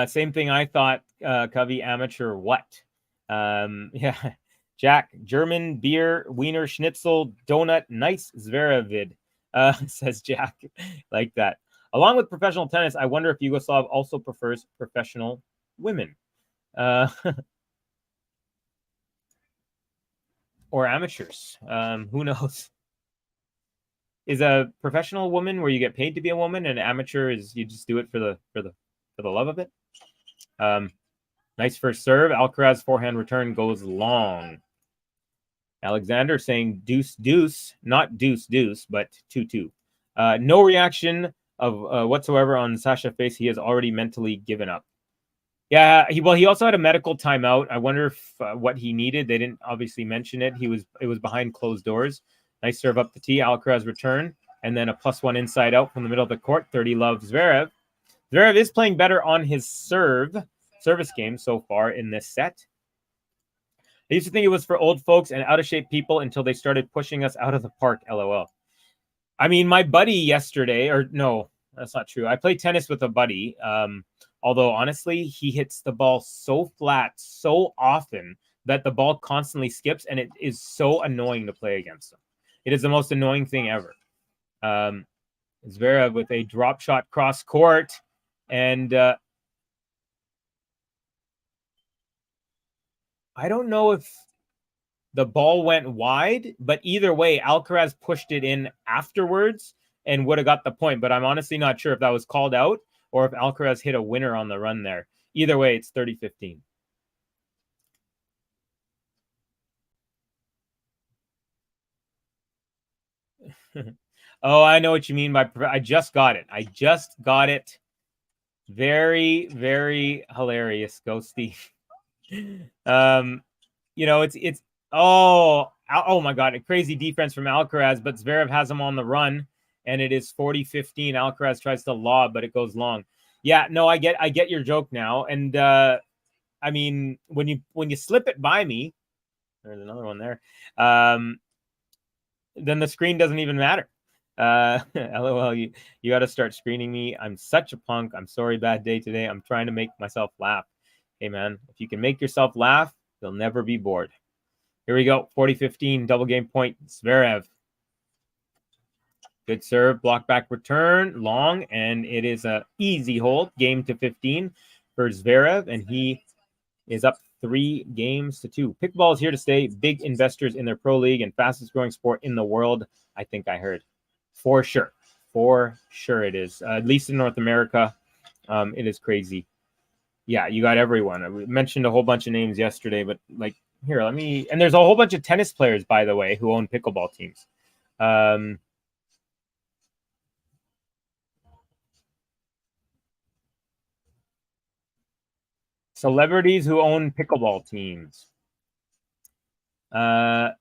Same thing I thought, Covey, amateur what? Yeah, Jack, German, beer, wiener, schnitzel, donut, nice Zverevid, says Jack. Like that. Along with professional tennis, I wonder if Yugoslav also prefers professional women. Or amateurs. Who knows? Is a professional woman where you get paid to be a woman, and amateur is you just do it for the love of it. Nice first serve. Alcaraz forehand return goes long. Alexander saying deuce deuce, not deuce deuce, but 2-2. No reaction of whatsoever on Sasha's face. He has already mentally given up. Yeah, he also had a medical timeout. I wonder if what he needed. They didn't obviously mention it. It was behind closed doors. Nice serve up the tee. Alcaraz return, and then a +1 inside out from the middle of the court. 30 love Zverev. Zverev is playing better on his service game so far in this set. I used to think it was for old folks and out-of-shape people until they started pushing us out of the park, LOL. I mean, my buddy yesterday, or no, that's not true. I play tennis with a buddy, although honestly, he hits the ball so flat so often that the ball constantly skips, and it is so annoying to play against him. It is the most annoying thing ever. Zverev with a drop shot cross court, and I don't know if the ball went wide, but either way, Alcaraz pushed it in afterwards and would have got the point. But I'm honestly not sure if that was called out or if Alcaraz hit a winner on the run there. Either way, it's 30-15. Oh, I know what you mean by I just got it. Very, very hilarious, Ghosty. You know, it's oh my God, a crazy defense from Alcaraz, but Zverev has him on the run, and it is 40-15. Alcaraz tries to lob, but it goes long. Yeah, no, I get your joke now, and I mean, when you slip it by me, there's another one there. Then the screen doesn't even matter. LOL, you got to start screening me. I'm such a punk. I'm sorry, bad day today. I'm trying to make myself laugh. Hey, man, if you can make yourself laugh, you'll never be bored. Here we go. 40-15, double game point. Zverev. Good serve, block back return, long, and it is an easy hold. Game to 15 for Zverev, and he is up 3-2. Pickleball is here to stay. Big investors in their pro league and fastest growing sport in the world. I think I heard. For sure it is. At least in North America, it is crazy. Yeah, you got everyone. We mentioned a whole bunch of names yesterday, but like here, and there's a whole bunch of tennis players, by the way, who own pickleball teams. Celebrities who own pickleball teams. LeBron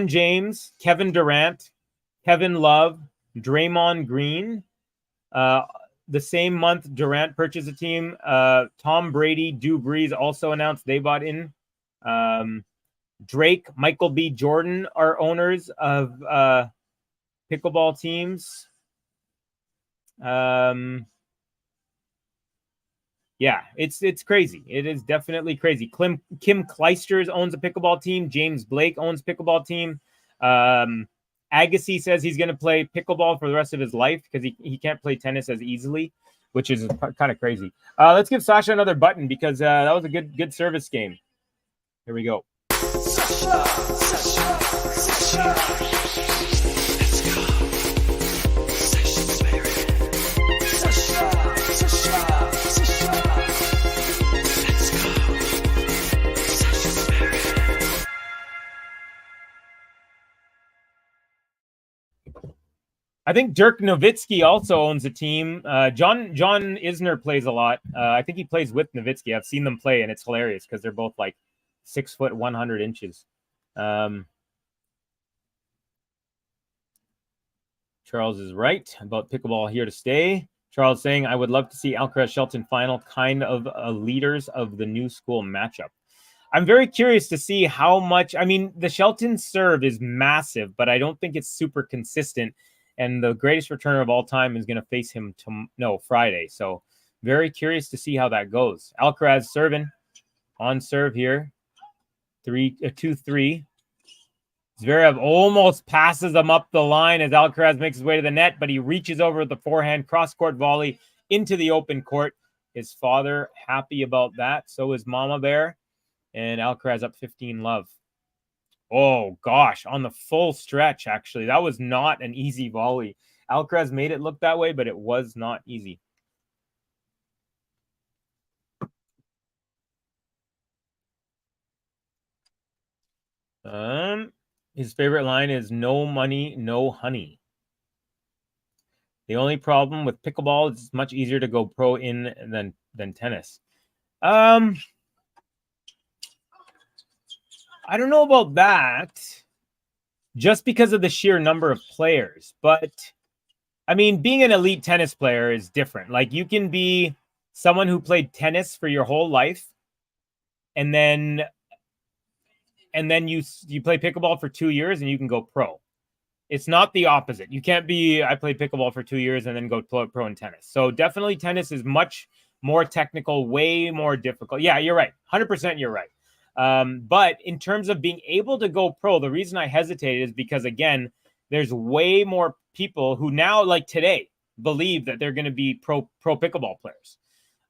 James, Kevin Durant, Kevin Love, Draymond Green. The same month, Durant purchased a team. Tom Brady, Drew Brees also announced they bought in. Drake, Michael B. Jordan are owners of pickleball teams. Yeah, it's crazy. It is definitely crazy. Kim Clijsters owns a pickleball team. James Blake owns a pickleball team. Agassi says he's going to play pickleball for the rest of his life because he can't play tennis as easily, which is kind of crazy. Let's give Sasha another button because that was a good service game. Here we go. Sasha. Let's go. Sasha's favorite. Sasha. Let's go. I think Dirk Nowitzki also owns a team. John Isner plays a lot. I think he plays with Nowitzki. I've seen them play, and it's hilarious because they're both like 6 foot 100 inches. Charles is right about pickleball here to stay. Charles saying, I would love to see Alcaraz Shelton final, kind of leaders of the new school matchup. I'm very curious to see how much. I mean, the Shelton serve is massive, but I don't think it's super consistent. And the greatest returner of all time is going to face him Friday. So very curious to see how that goes. Alcaraz serving on serve here. 2-3. Zverev almost passes him up the line as Alcaraz makes his way to the net, but he reaches over with the forehand cross-court volley into the open court. His father happy about that. So is Mama Bear. And Alcaraz up 15-love. Oh, gosh, on the full stretch, actually. That was not an easy volley. Alcaraz made it look that way, but it was not easy. His favorite line is no money, no honey. The only problem with pickleball is it's much easier to go pro in than tennis. I don't know about that, just because of the sheer number of players. But, I mean, being an elite tennis player is different. Like, you can be someone who played tennis for your whole life, and then you play pickleball for 2 years, and you can go pro. It's not the opposite. You can't be, I played pickleball for 2 years and then go pro in tennis. So, definitely tennis is much more technical, way more difficult. Yeah, you're right. 100% you're right. But in terms of being able to go pro, the reason I hesitated is because, again, there's way more people who now, like today, believe that they're going to be pro pickleball players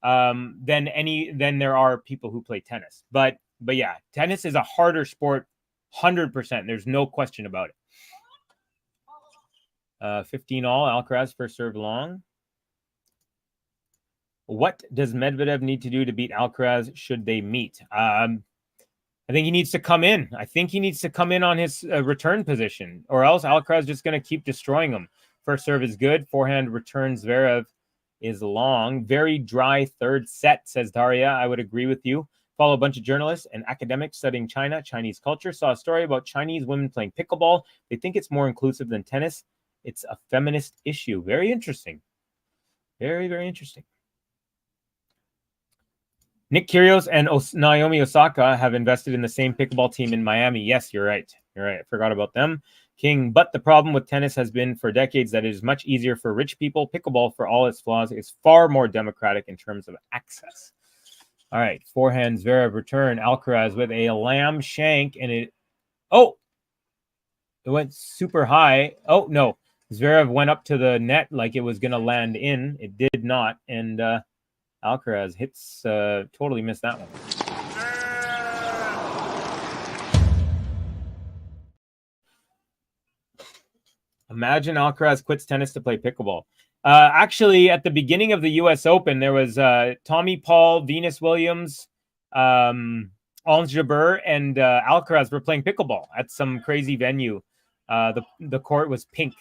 than there are people who play tennis. But yeah, tennis is a harder sport, 100%. There's no question about it. 15 all, Alcaraz first serve long. What does Medvedev need to do to beat Alcaraz should they meet? I think he needs to come in. I think he needs to come in on his return position, or else Alcaraz is just going to keep destroying him. First serve is good. Forehand return Zverev is long. Very dry third set, says Daria. I would agree with you. Follow a bunch of journalists and academics studying Chinese culture. Saw a story about Chinese women playing pickleball. They think it's more inclusive than tennis. It's a feminist issue. Very interesting. Very, very interesting. Nick Kyrgios and Naomi Osaka have invested in the same pickleball team in Miami. Yes, you're right. You're right. I forgot about them. King, but the problem with tennis has been for decades that it is much easier for rich people. Pickleball, for all its flaws, is far more democratic in terms of access. All right, forehand Zverev return. Alcaraz with a lamb shank, and it went super high. Oh, no. Zverev went up to the net like it was going to land in. It did not, and Alcaraz hits, totally missed that one. Imagine Alcaraz quits tennis to play pickleball. Actually, at the beginning of the U.S. Open, there was Tommy Paul, Venus Williams, Ons Jabeur, and Alcaraz were playing pickleball at some crazy venue. The court was pink.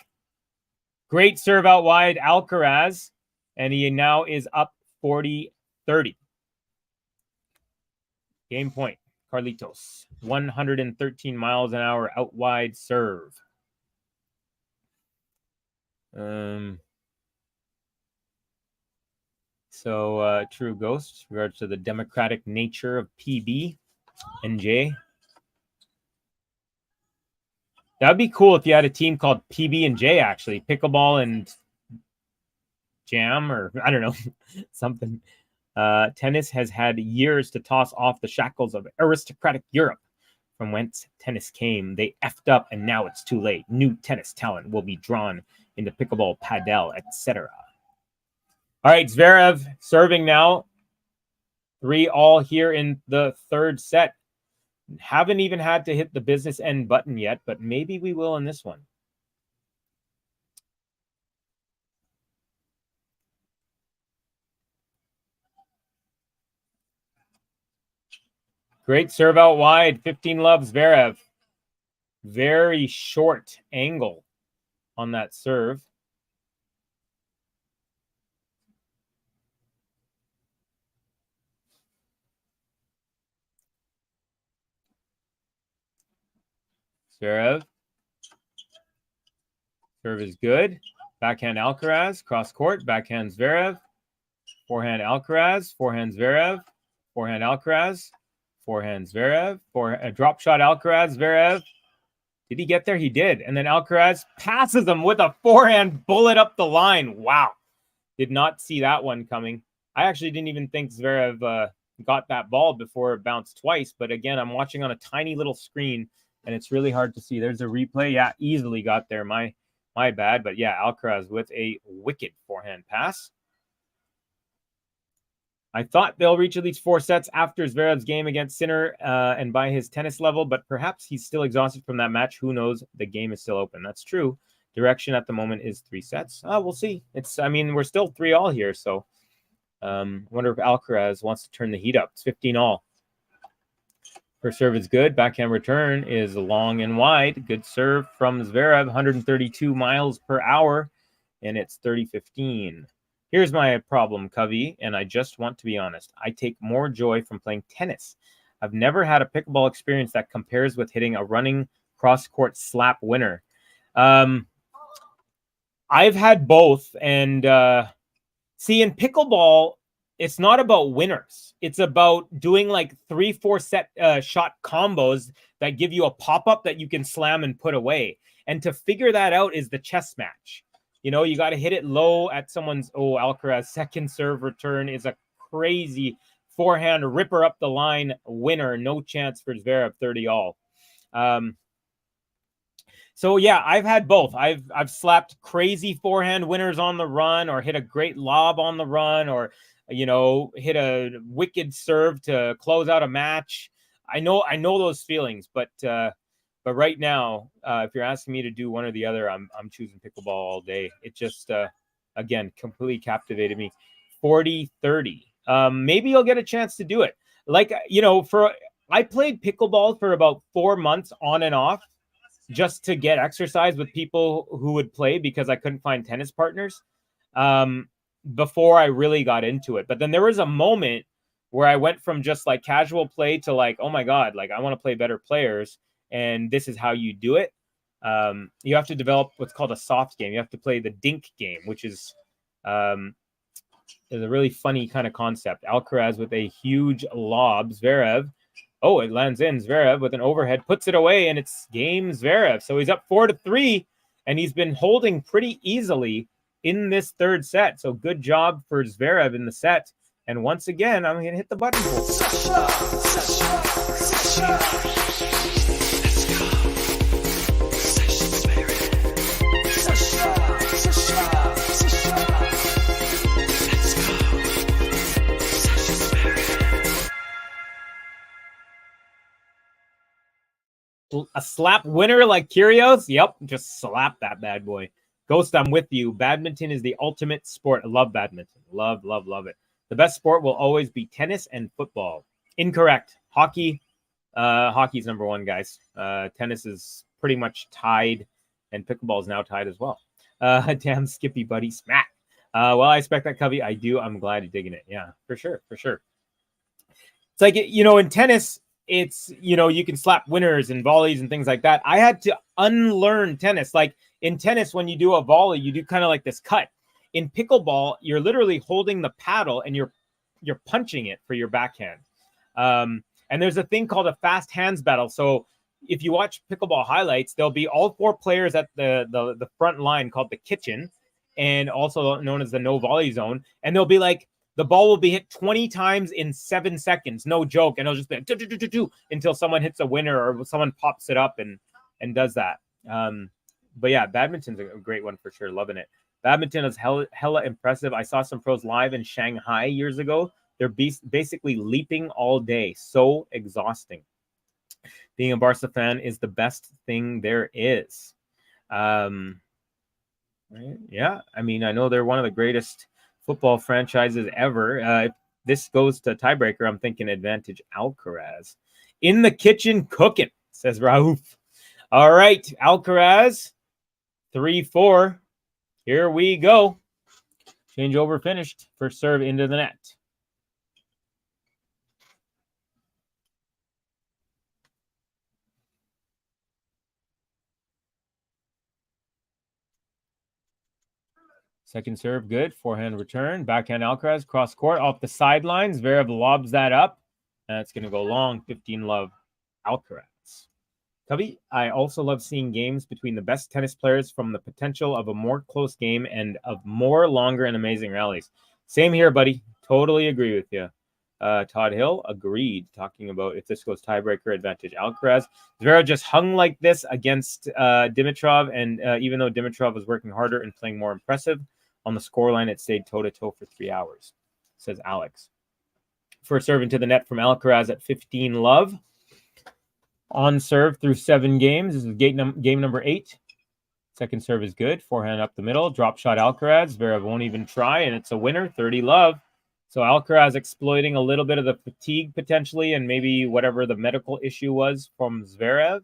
Great serve out wide, Alcaraz, and he now is up 40-30. Game point, Carlitos. 113 miles an hour out wide serve. So True Ghost, in regards to the democratic nature of PB and J. That'd be cool if you had a team called PB and J, actually. Pickleball and Jam, or I don't know, something. Tennis has had years to toss off the shackles of aristocratic Europe from whence tennis came. They effed up, and now it's too late. New tennis talent will be drawn into pickleball, padel, etc. All right, Zverev serving now. 3-all here in the third set. Haven't even had to hit the business end button yet, but maybe we will in this one. Great serve out wide. 15-love Zverev. Very short angle on that serve. Zverev. Serve is good. Backhand Alcaraz. Cross court. Backhand Zverev. Forehand Alcaraz. Forehand Zverev. Forehand Alcaraz. Forehand Zverev. Drop shot Alcaraz. Zverev. Did he get there? He did. And then Alcaraz passes him with a forehand bullet up the line. Wow. Did not see that one coming. I actually didn't even think Zverev got that ball before it bounced twice. But again, I'm watching on a tiny little screen, and it's really hard to see. There's a replay. Yeah, easily got there. My bad. But yeah, Alcaraz with a wicked forehand pass. I thought they'll reach at least 4 sets after Zverev's game against Sinner and by his tennis level, but perhaps he's still exhausted from that match. Who knows? The game is still open. That's true. Direction at the moment is 3 sets. We'll see. We're still 3-all here, so wonder if Alcaraz wants to turn the heat up. It's 15-all. First serve is good. Backhand return is long and wide. Good serve from Zverev, 132 miles per hour, and it's 30-15. Here's my problem, Covey, and I just want to be honest. I take more joy from playing tennis. I've never had a pickleball experience that compares with hitting a running cross-court slap winner. I've had both, and see, in pickleball, it's not about winners. It's about doing like 3-4 set shot combos that give you a pop-up that you can slam and put away. And to figure that out is the chess match. You know, you got to hit it low at someone's... Oh, Alcaraz second serve return is a crazy forehand ripper up the line winner. No chance for Zverev, 30-all. So, yeah, I've had both. I've slapped crazy forehand winners on the run, or hit a great lob on the run, or, you know, hit a wicked serve to close out a match. I know those feelings, but right now, if you're asking me to do one or the other, I'm choosing pickleball all day. It just, again, completely captivated me. 40-30. Maybe you'll get a chance to do it. Like, you know, I played pickleball for about 4 months on and off just to get exercise with people who would play because I couldn't find tennis partners before I really got into it. But then there was a moment where I went from just like casual play to like, oh my God, like I want to play better players. And this is how you do it. You have to develop what's called a soft game. You have to play the dink game, which is a really funny kind of concept. Alcaraz with a huge lob. Zverev. Oh, it lands in. Zverev with an overhead, puts it away, and it's game Zverev. So he's up 4-3, and he's been holding pretty easily in this third set. So good job for Zverev in the set. And once again, I'm going to hit the button. A slap winner like Kyrgios? Yep, just slap that bad boy. Ghost, I'm with you. Badminton is the ultimate sport. I love badminton. Love, love, love it. The best sport will always be tennis and football. Incorrect. Hockey's number one, guys. Tennis is pretty much tied, and pickleball is now tied as well. Damn Skippy, buddy. Smack. Well, I expect that, Covey. I do. I'm glad you're digging it. Yeah, for sure. For sure. It's like, you know, in tennis, it's, you know, you can slap winners and volleys and things like that. I had to unlearn tennis. Like in tennis, when you do a volley, you do kind of like this cut. In pickleball, you're literally holding the paddle and you're punching it for your backhand. And there's a thing called a fast hands battle. So if you watch pickleball highlights, there'll be all 4 players at the front line called the kitchen, and also known as the no volley zone. And they'll be like, the ball will be hit 20 times in 7 seconds. No joke. And it'll just be like, until someone hits a winner or someone pops it up and does that. But yeah, badminton's a great one for sure. Loving it. Badminton is hella impressive. I saw some pros live in Shanghai years ago. They're basically leaping all day. So exhausting. Being a Barca fan is the best thing there is. Right? Yeah, I mean, I know they're one of the greatest football franchises ever. If this goes to tiebreaker, I'm thinking advantage Alcaraz. In the kitchen cooking, says Rauf. All right, Alcaraz, 3-4. Here we go. Changeover finished. First serve into the net. Second serve, good. Forehand return. Backhand Alcaraz, cross court, off the sidelines. Zverev lobs that up. And it's going to go long. 15-love Alcaraz. Cubby, I also love seeing games between the best tennis players from the potential of a more close game and of more longer and amazing rallies. Same here, buddy. Totally agree with you. Todd Hill, agreed. Talking about if this goes tiebreaker advantage Alcaraz. Zverev just hung like this against Dimitrov, and even though Dimitrov was working harder and playing more impressive, on the scoreline it stayed toe-to-toe for 3 hours, says Alex. First serve into the net from Alcaraz at 15-love. On serve through 7 games. This is game number 8. Second serve is good. Forehand up the middle. Drop shot Alcaraz. Zverev won't even try, and it's a winner, 30-love. So Alcaraz exploiting a little bit of the fatigue potentially, and maybe whatever the medical issue was from Zverev.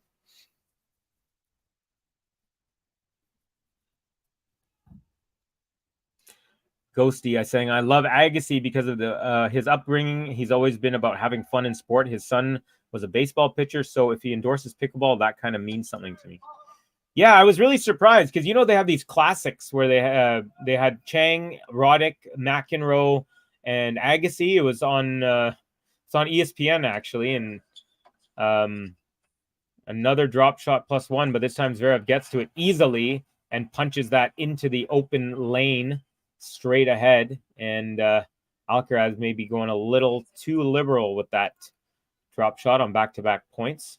Ghosty, I saying, I love Agassi because of his upbringing. He's always been about having fun in sport. His son was a baseball pitcher, so if he endorses pickleball, that kind of means something to me. Yeah, I was really surprised because, you know, they have these classics where they had Chang, Roddick, McEnroe, and Agassi. It was on it's on ESPN actually, and another drop shot +1, but this time Zverev gets to it easily and punches that into the open lane straight ahead, and Alcaraz may be going a little too liberal with that drop shot on back-to-back points.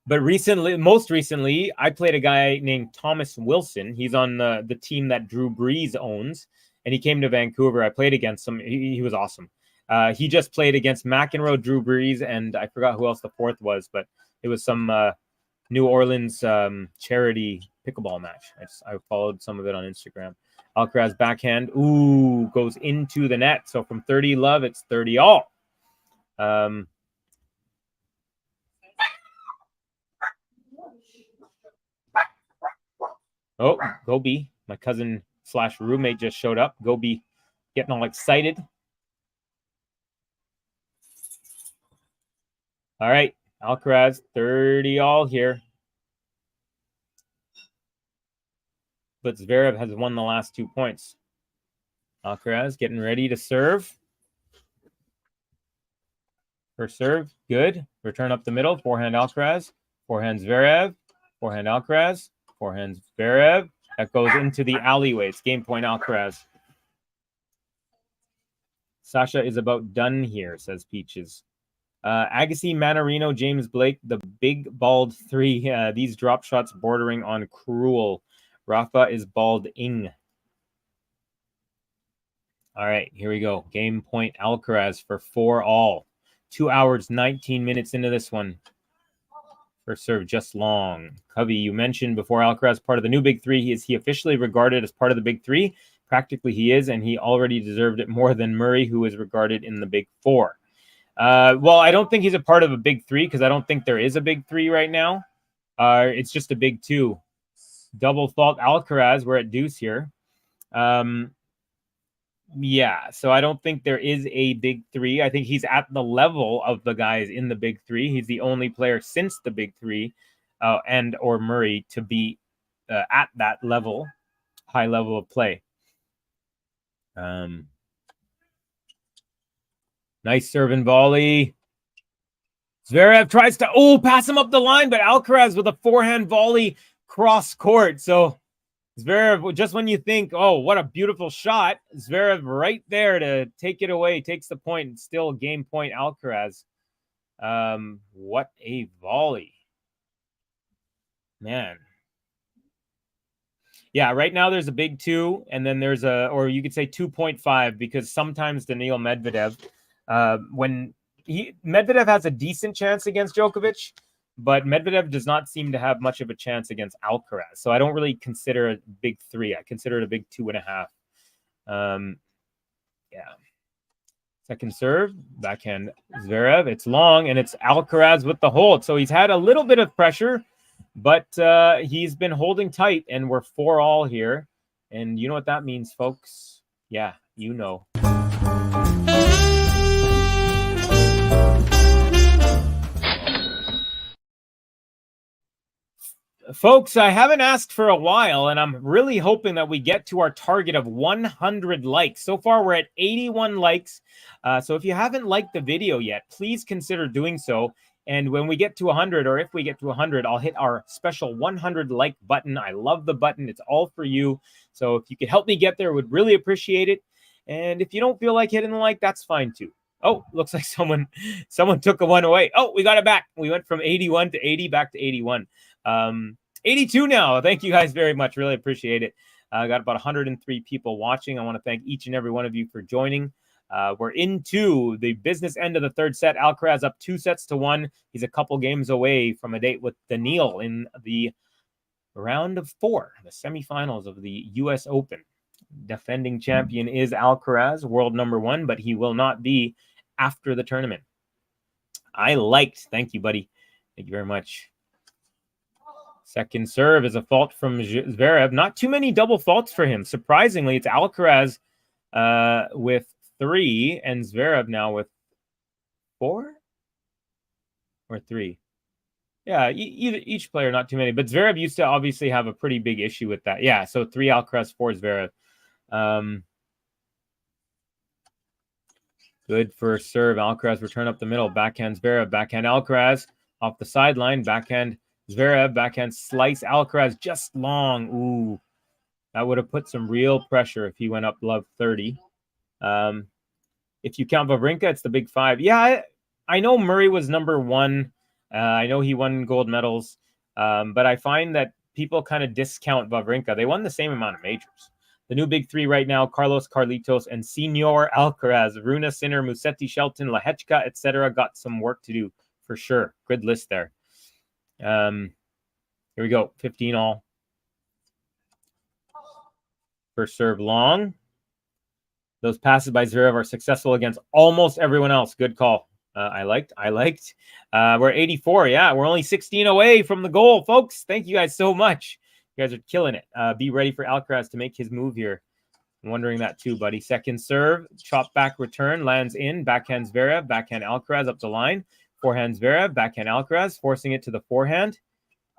But most recently, I played a guy named Thomas Wilson. He's on the team that Drew Brees owns, and he came to Vancouver. I played against him. He was awesome. He just played against McEnroe, Drew Brees, and I forgot who else the fourth was, but it was some New Orleans charity pickleball match. I followed some of it on Instagram. Alcaraz backhand, goes into the net. So from 30-love, it's 30-all. Oh, Gobi, my cousin / roommate just showed up. Gobi getting all excited. All right, Alcaraz, 30-all here. But Zverev has won the last 2 points. Alcaraz getting ready to serve. First serve, good. Return up the middle, forehand Alcaraz. Forehand Zverev. Forehand Alcaraz. Forehand Zverev. That goes into the alleyway. It's game point Alcaraz. Sasha is about done here, says Peaches. Agassi, Manarino, James Blake, the big bald 3. These drop shots bordering on cruel. Rafa is bald-ing. All right, here we go. Game point Alcaraz for 4-all. 2 hours, 19 minutes into this one. First serve just long. Covey, you mentioned before Alcaraz part of the new Big 3. Is he officially regarded as part of the Big 3? Practically he is, and he already deserved it more than Murray, who is regarded in the Big 4. Well, I don't think he's a part of a Big 3 because I don't think there is a Big 3 right now. It's just a Big 2. Double fault Alcaraz. We're at deuce here. Yeah, so I don't think there is a Big 3. I think he's at the level of the guys in the Big 3. He's the only player since the Big 3 and or Murray to be at that level, high level of play. Nice serve and volley. Zverev tries to pass him up the line, but Alcaraz with a forehand volley cross court. So Zverev, just when you think, what a beautiful shot, Zverev right there to take it away, takes the point, and still game point Alcaraz. What a volley. Man. Yeah, right now there's a Big 2, and then there's or you could say 2.5, because sometimes Daniil Medvedev, Medvedev has a decent chance against Djokovic, but Medvedev does not seem to have much of a chance against Alcaraz. So I don't really consider it a Big 3. I consider it a Big 2.5. Yeah. Second serve, backhand Zverev. It's long, and it's Alcaraz with the hold. So he's had a little bit of pressure, but he's been holding tight, and we're 4-all here. And you know what that means, folks? Yeah, you know. Folks, I haven't asked for a while, and I'm really hoping that we get to our target of 100 likes. So far, we're at 81 likes. So if you haven't liked the video yet, please consider doing so. And when we get to 100, or if we get to 100, I'll hit our special 100 like button. I love the button. It's all for you. So if you could help me get there, would really appreciate it. And if you don't feel like hitting the like, that's fine too. Oh, looks like someone took a one away. Oh, we got it back. We went from 81 to 80 back to 81. 82 now. Thank you guys very much. Really appreciate it. I got about 103 people watching. I want to thank each and every one of you for joining. We're into the business end of the third set. Alcaraz up 2-1. He's a couple games away from a date with Daniil in the round of 4, the semifinals of the U.S. Open. Defending champion is Alcaraz, world number 1, but he will not be after the tournament. Thank you, buddy. Thank you very much. Second serve is a fault from ZVEREV. Not too many double faults for him. Surprisingly, it's Alcaraz with 3 and ZVEREV now with 4 or 3. Yeah, each player, not too many. But ZVEREV used to obviously have a pretty big issue with that. Yeah, so 3 Alcaraz, 4 ZVEREV. Good first serve. Alcaraz return up the middle. Backhand ZVEREV. Backhand Alcaraz off the sideline. Backhand ZVEREV. Backhand slice. Alcaraz just long. Ooh, that would have put some real pressure if he went up love 30. If you count Wawrinka, it's the big 5. Yeah, I know Murray was number 1. I know he won gold medals. But I find that people kind of discount Wawrinka. They won the same amount of majors. The new big 3 right now, Carlos, Carlitos, and Senor Alcaraz. Runa, Sinner, Musetti, Shelton, Lehechka, etc. got some work to do for sure. Good list there. Here we go. 15 all. First serve long. Those passes by ZVEREV are successful against almost everyone else. Good call. I liked. We're 84. Yeah, we're only 16 away from the goal, folks. Thank you guys so much. You guys are killing it. Be ready for Alcaraz to make his move here. I'm wondering that too, buddy. Second serve, chop back return, lands in. Backhand ZVEREV, backhand Alcaraz up the line. Forehand ZVEREV, backhand Alcaraz, forcing it to the forehand.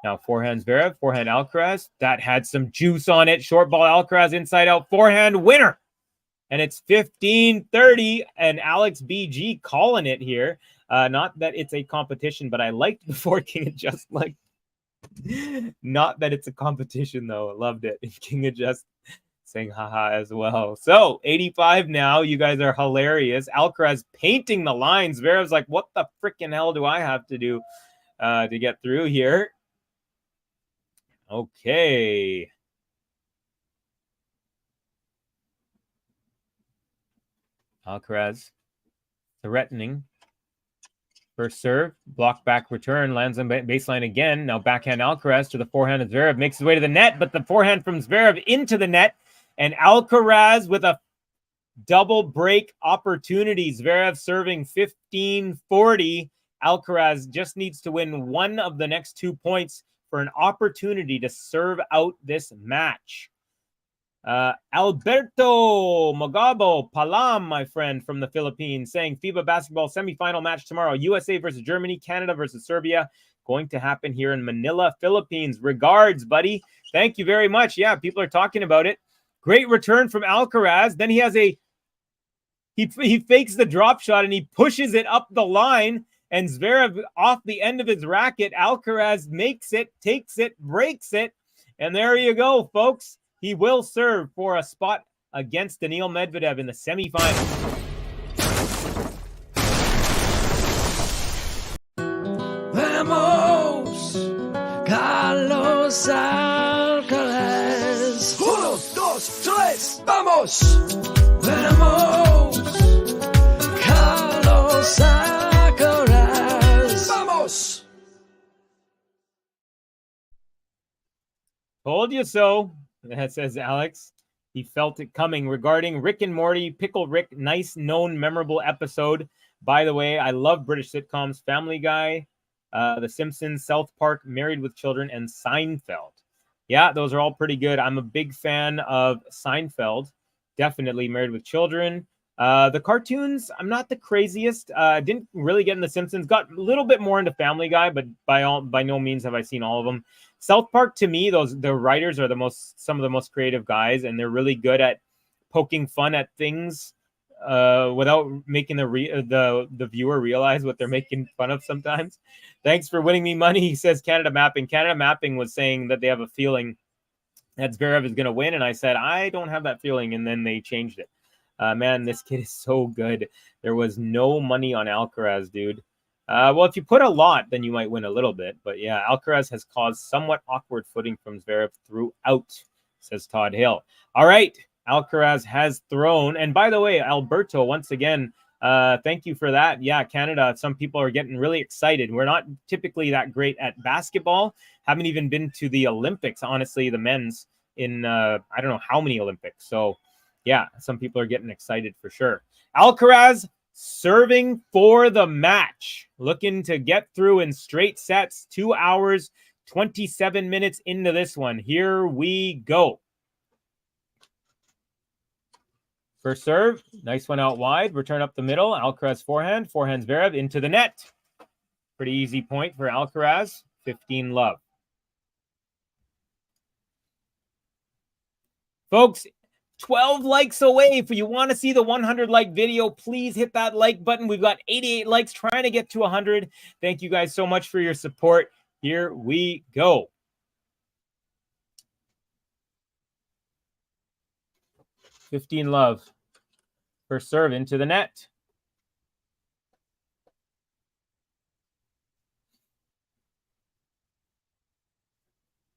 Now forehand ZVEREV, forehand Alcaraz. That had some juice on it. Short ball Alcaraz, inside out, forehand winner. And it's 15-30, and Alex BG calling it here. Not that it's a competition, but I liked before King Adjust. Not that it's a competition, though. I loved it. And King Adjust saying haha as well. So 85 now. You guys are hilarious. Alcaraz painting the lines. ZVEREV's like, what the freaking hell do I have to do to get through here? Okay. Alcaraz threatening. First serve, block back return, lands on baseline again. Now backhand Alcaraz to the forehand of ZVEREV, makes his way to the net, but the forehand from ZVEREV into the net. And Alcaraz with a double break opportunity. ZVEREV serving 15-40. Alcaraz just needs to win one of the next 2 points for an opportunity to serve out this match. Alberto Mogabo Palam, my friend from the Philippines, saying FIBA basketball semifinal match tomorrow. USA versus Germany, Canada versus Serbia. Going to happen here in Manila, Philippines. Regards, buddy. Thank you very much. Yeah, people are talking about it. Great return from Alcaraz. Then he has he fakes the drop shot and he pushes it up the line. And ZVEREV off the end of his racket. Alcaraz makes it, takes it, breaks it. And there you go, folks. He will serve for a spot against Daniil Medvedev in the semifinals. Vamos, Carlos Alcaraz. 1, 2, 3, vamos. Vamos, Carlos Alcaraz. Vamos. Told you so. That says Alex. He felt it coming. Regarding Rick and Morty, Pickle Rick, nice, known, memorable episode. By the way, I love British sitcoms. Family Guy, The Simpsons, South Park, Married with Children, and Seinfeld. Yeah, those are all pretty good. I'm a big fan of Seinfeld. Definitely Married with Children. The cartoons, I'm not the craziest. Didn't really get in The Simpsons. Got a little bit more into Family Guy, but by no means have I seen all of them. South Park, to me, the writers are some of the most creative guys, and they're really good at poking fun at things without making the viewer realize what they're making fun of sometimes. Thanks for winning me money, he says. Canada Mapping. Canada Mapping was saying that they have a feeling that ZVEREV is going to win, and I said I don't have that feeling, and then they changed it. Man, this kid is so good. There was no money on Alcaraz, dude. Well, if you put a lot, then you might win a little bit. But yeah, Alcaraz has caused somewhat awkward footing from ZVEREV throughout, says Todd Hill. All right, Alcaraz has thrown. And by the way, Alberto, once again, thank you for that. Yeah, Canada, some people are getting really excited. We're not typically that great at basketball. Haven't even been to the Olympics, honestly, the men's in I don't know how many Olympics. So yeah, some people are getting excited for sure. Alcaraz serving for the match, looking to get through in straight sets. 2 hours, 27 minutes into this one. Here we go. First serve, nice one out wide. Return up the middle. Alcaraz forehand. Forehand's ZVEREV into the net. Pretty easy point for Alcaraz. 15 love. Folks, 12 likes away. If you want to see the 100 like video, please hit that like button. We've got 88 likes, trying to get to 100. Thank you guys so much for your support. Here we go. $15 love. First serve into the net.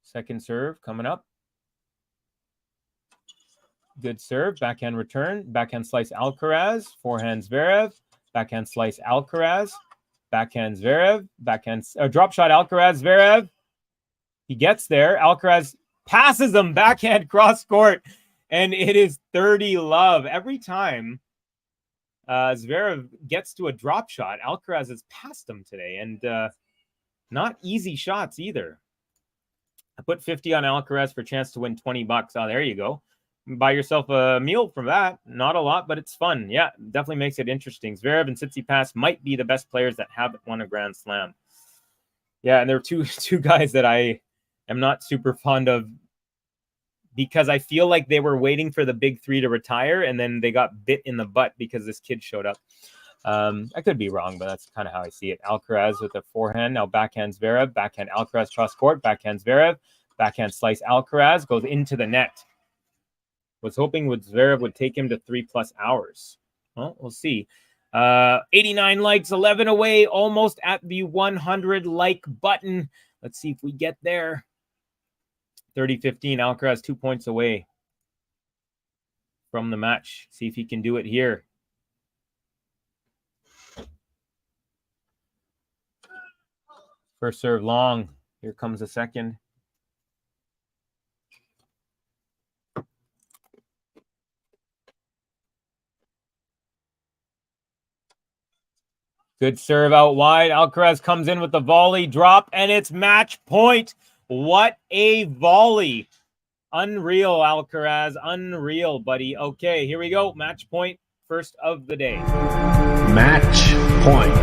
Second serve coming up. Good serve, backhand return, backhand slice Alcaraz, forehand ZVEREV, backhand slice Alcaraz, backhand ZVEREV, backhand drop shot Alcaraz, ZVEREV. He gets there. Alcaraz passes him backhand cross court, and it is 30 love. Every time ZVEREV gets to a drop shot, Alcaraz has passed him today, and not easy shots either. I put 50 on Alcaraz for a chance to win $20. Oh, there you go. Buy yourself a meal from that. Not a lot, but it's fun. Yeah, definitely makes it interesting. ZVEREV and Tsitsipas might be the best players that haven't won a Grand Slam. Yeah, and there are two guys that I am not super fond of because I feel like they were waiting for the big three to retire, and then they got bit in the butt because this kid showed up. I could be wrong, but that's kind of how I see it. Alcaraz with a forehand. Now backhand ZVEREV, backhand Alcaraz cross court, backhand ZVEREV, backhand slice Alcaraz, goes into the net. Was hoping ZVEREV would take him to 3+ hours. Well, we'll see. 89 likes, 11 away, almost at the 100 like button. Let's see if we get there. 30-15, Alcaraz 2 points away from the match. See if he can do it here. First serve long. Here comes the second. Good serve out wide. Alcaraz comes in with the volley drop, and it's match point. What a volley. Unreal, Alcaraz. Unreal, buddy. Okay, here we go. Match point, first of the day. Match point.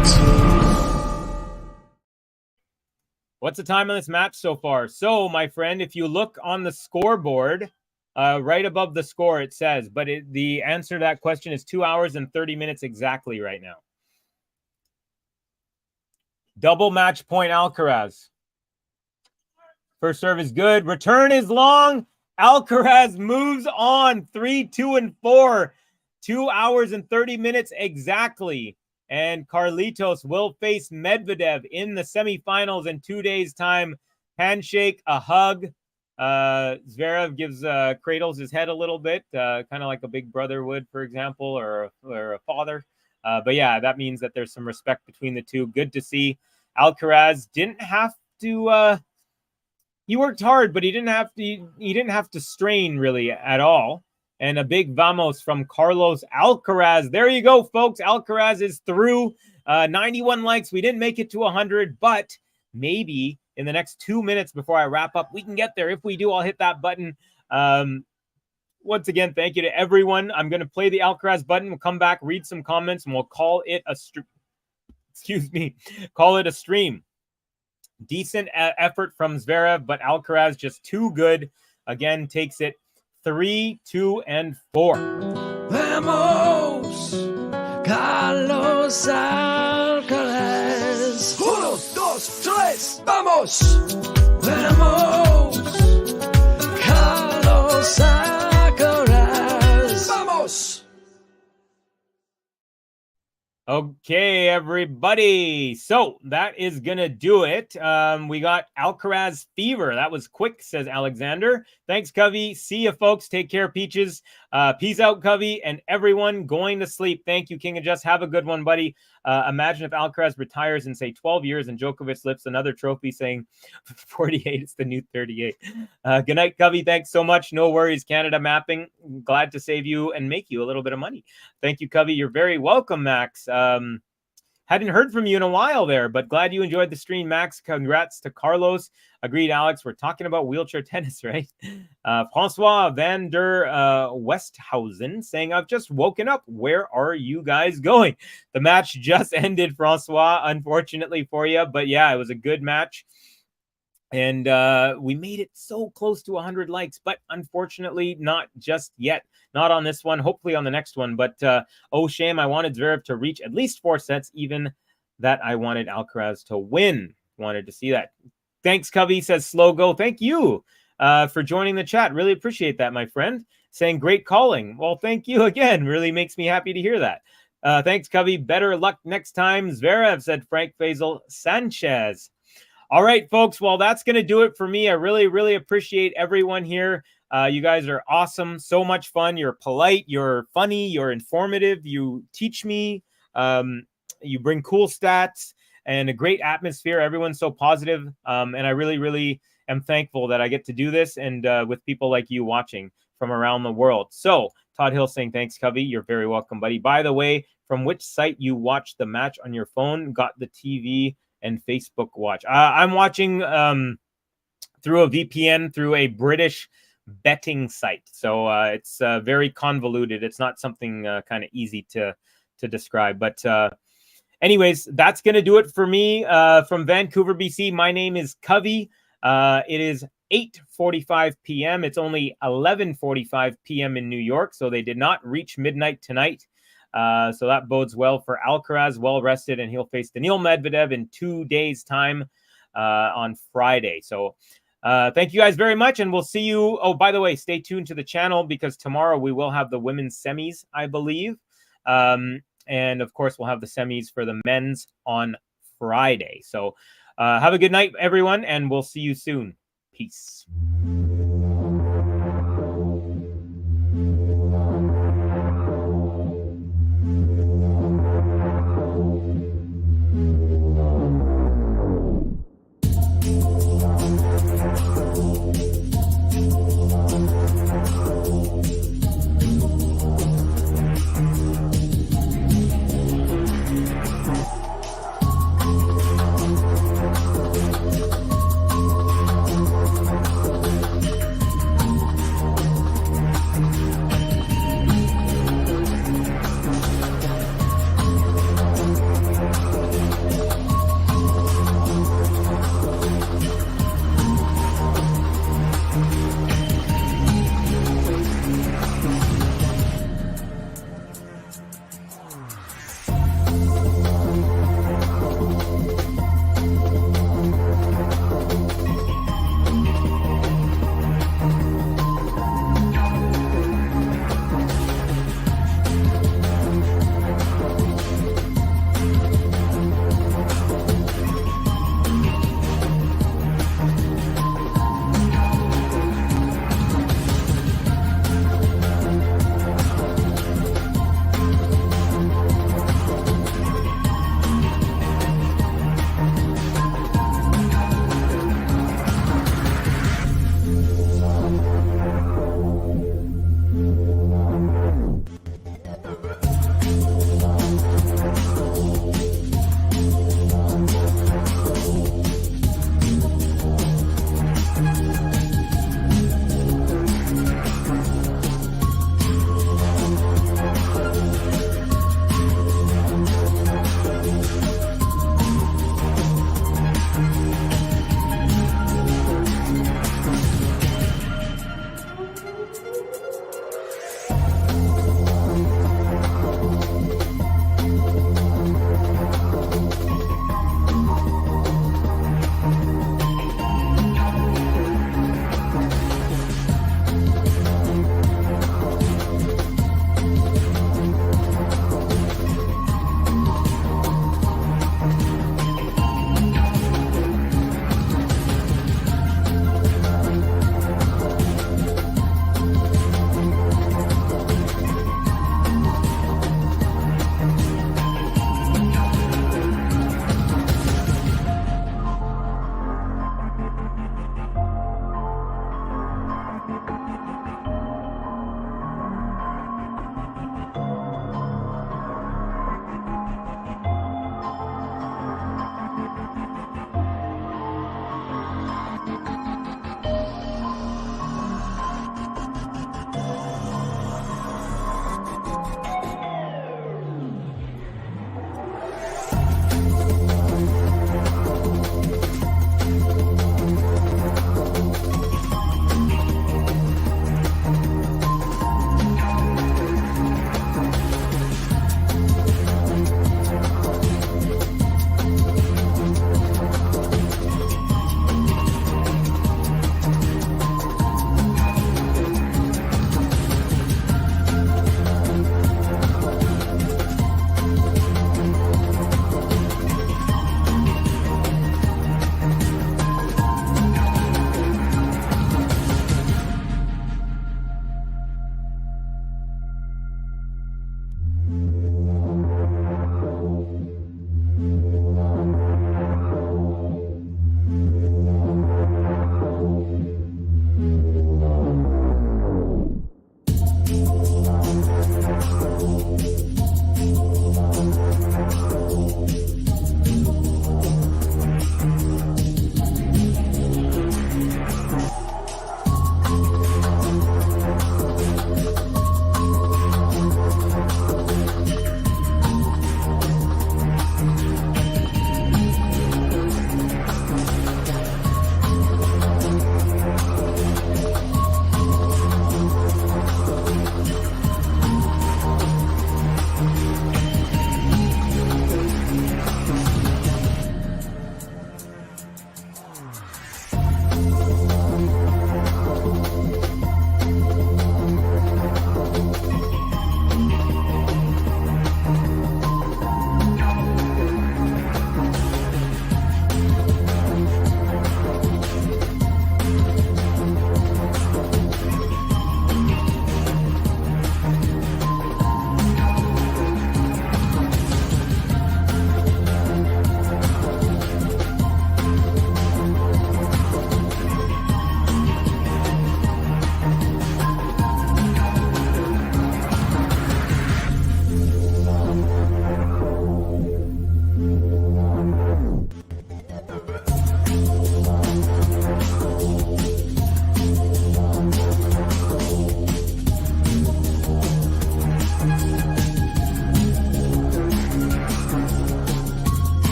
What's the time on this match so far? So, my friend, if you look on the scoreboard, right above the score, it says, but the answer to that question is 2 hours and 30 minutes exactly right now. Double match point, Alcaraz. First serve is good. Return is long. Alcaraz moves on. 3, 2, and 4. 2 hours and 30 minutes exactly. And Carlitos will face Medvedev in the semifinals in 2 days' time. Handshake, a hug. ZVEREV cradles his head a little bit, kind of like a big brother would, for example, or a father. But yeah, that means that there's some respect between the two. Good to see. Alcaraz didn't have to. He worked hard, but he didn't have to strain really at all. And a big vamos from Carlos Alcaraz. There you go, folks. Alcaraz is through. 91 likes. We didn't make it to 100, but maybe in the next 2 minutes before I wrap up, we can get there. If we do, I'll hit that button. once again, thank you to everyone. I'm going to play the Alcaraz button. We'll come back, read some comments, and we'll call it a call it a stream. Decent effort from Zverev, but Alcaraz just too good. Again, takes it 3, 2, and 4. Vamos, Carlos Alcaraz. 1, 2, 3, vamos. Vamos, Carlos Alcaraz. Vamos. Okay, everybody. So that is going to do it. We got Alcaraz fever. That was quick, says Alexander. Thanks, Covey. See you, folks. Take care, Peaches. Peace out, Covey, and everyone going to sleep. Thank you, King of Just. Have a good one, buddy. Imagine if Alcaraz retires in, say, 12 years and Djokovic lifts another trophy saying 48, it's the new 38. Good night, Covey. Thanks so much. No worries. Canada mapping. Glad to save you and make you a little bit of money. Thank you, Covey. You're very welcome, Max. Hadn't heard from you in a while there, but glad you enjoyed the stream, Max. Congrats to Carlos. Agreed, Alex. We're talking about wheelchair tennis, right? Francois van der Westhausen saying, I've just woken up. Where are you guys going? The match just ended, Francois, unfortunately for you. But yeah, it was a good match. And we made it so close to 100 likes, but unfortunately not just yet. Not on this one, hopefully on the next one. But oh, shame. I wanted Zverev to reach at least 4 sets, even that I wanted Alcaraz to win. Wanted to see that. Thanks, Covey, says Slow Go. Thank you for joining the chat. Really appreciate that, my friend. Saying great calling. Well, thank you again. Really makes me happy to hear that. Thanks, Covey. Better luck next time. Zverev, said Frank Faisal Sanchez. All right, folks. Well, that's going to do it for me. I really, really appreciate everyone here. You guys are awesome. So much fun. You're polite. You're funny. You're informative. You teach me. You bring cool stats and a great atmosphere. Everyone's so positive. And I really, really am thankful that I get to do this and with people like you watching from around the world. So Todd Hill saying, thanks, Covey. You're very welcome, buddy. By the way, from which site you watched the match on your phone? Got the TV and Facebook watch. I'm watching through a VPN through a British betting site. So it's very convoluted. It's not something kind of easy to describe. But anyways, that's going to do it for me from Vancouver, BC. My name is Covey. It is 8:45 p.m. It's only 11:45 p.m. in New York. So they did not reach midnight tonight. So that bodes well for Alcaraz, well rested, and he'll face Daniil Medvedev in 2 days' time on Friday. So thank you guys very much, and we'll see you. Oh, by the way, stay tuned to the channel because tomorrow we will have the women's semis, I believe. And, of course, we'll have the semis for the men's on Friday. So have a good night, everyone, and we'll see you soon. Peace.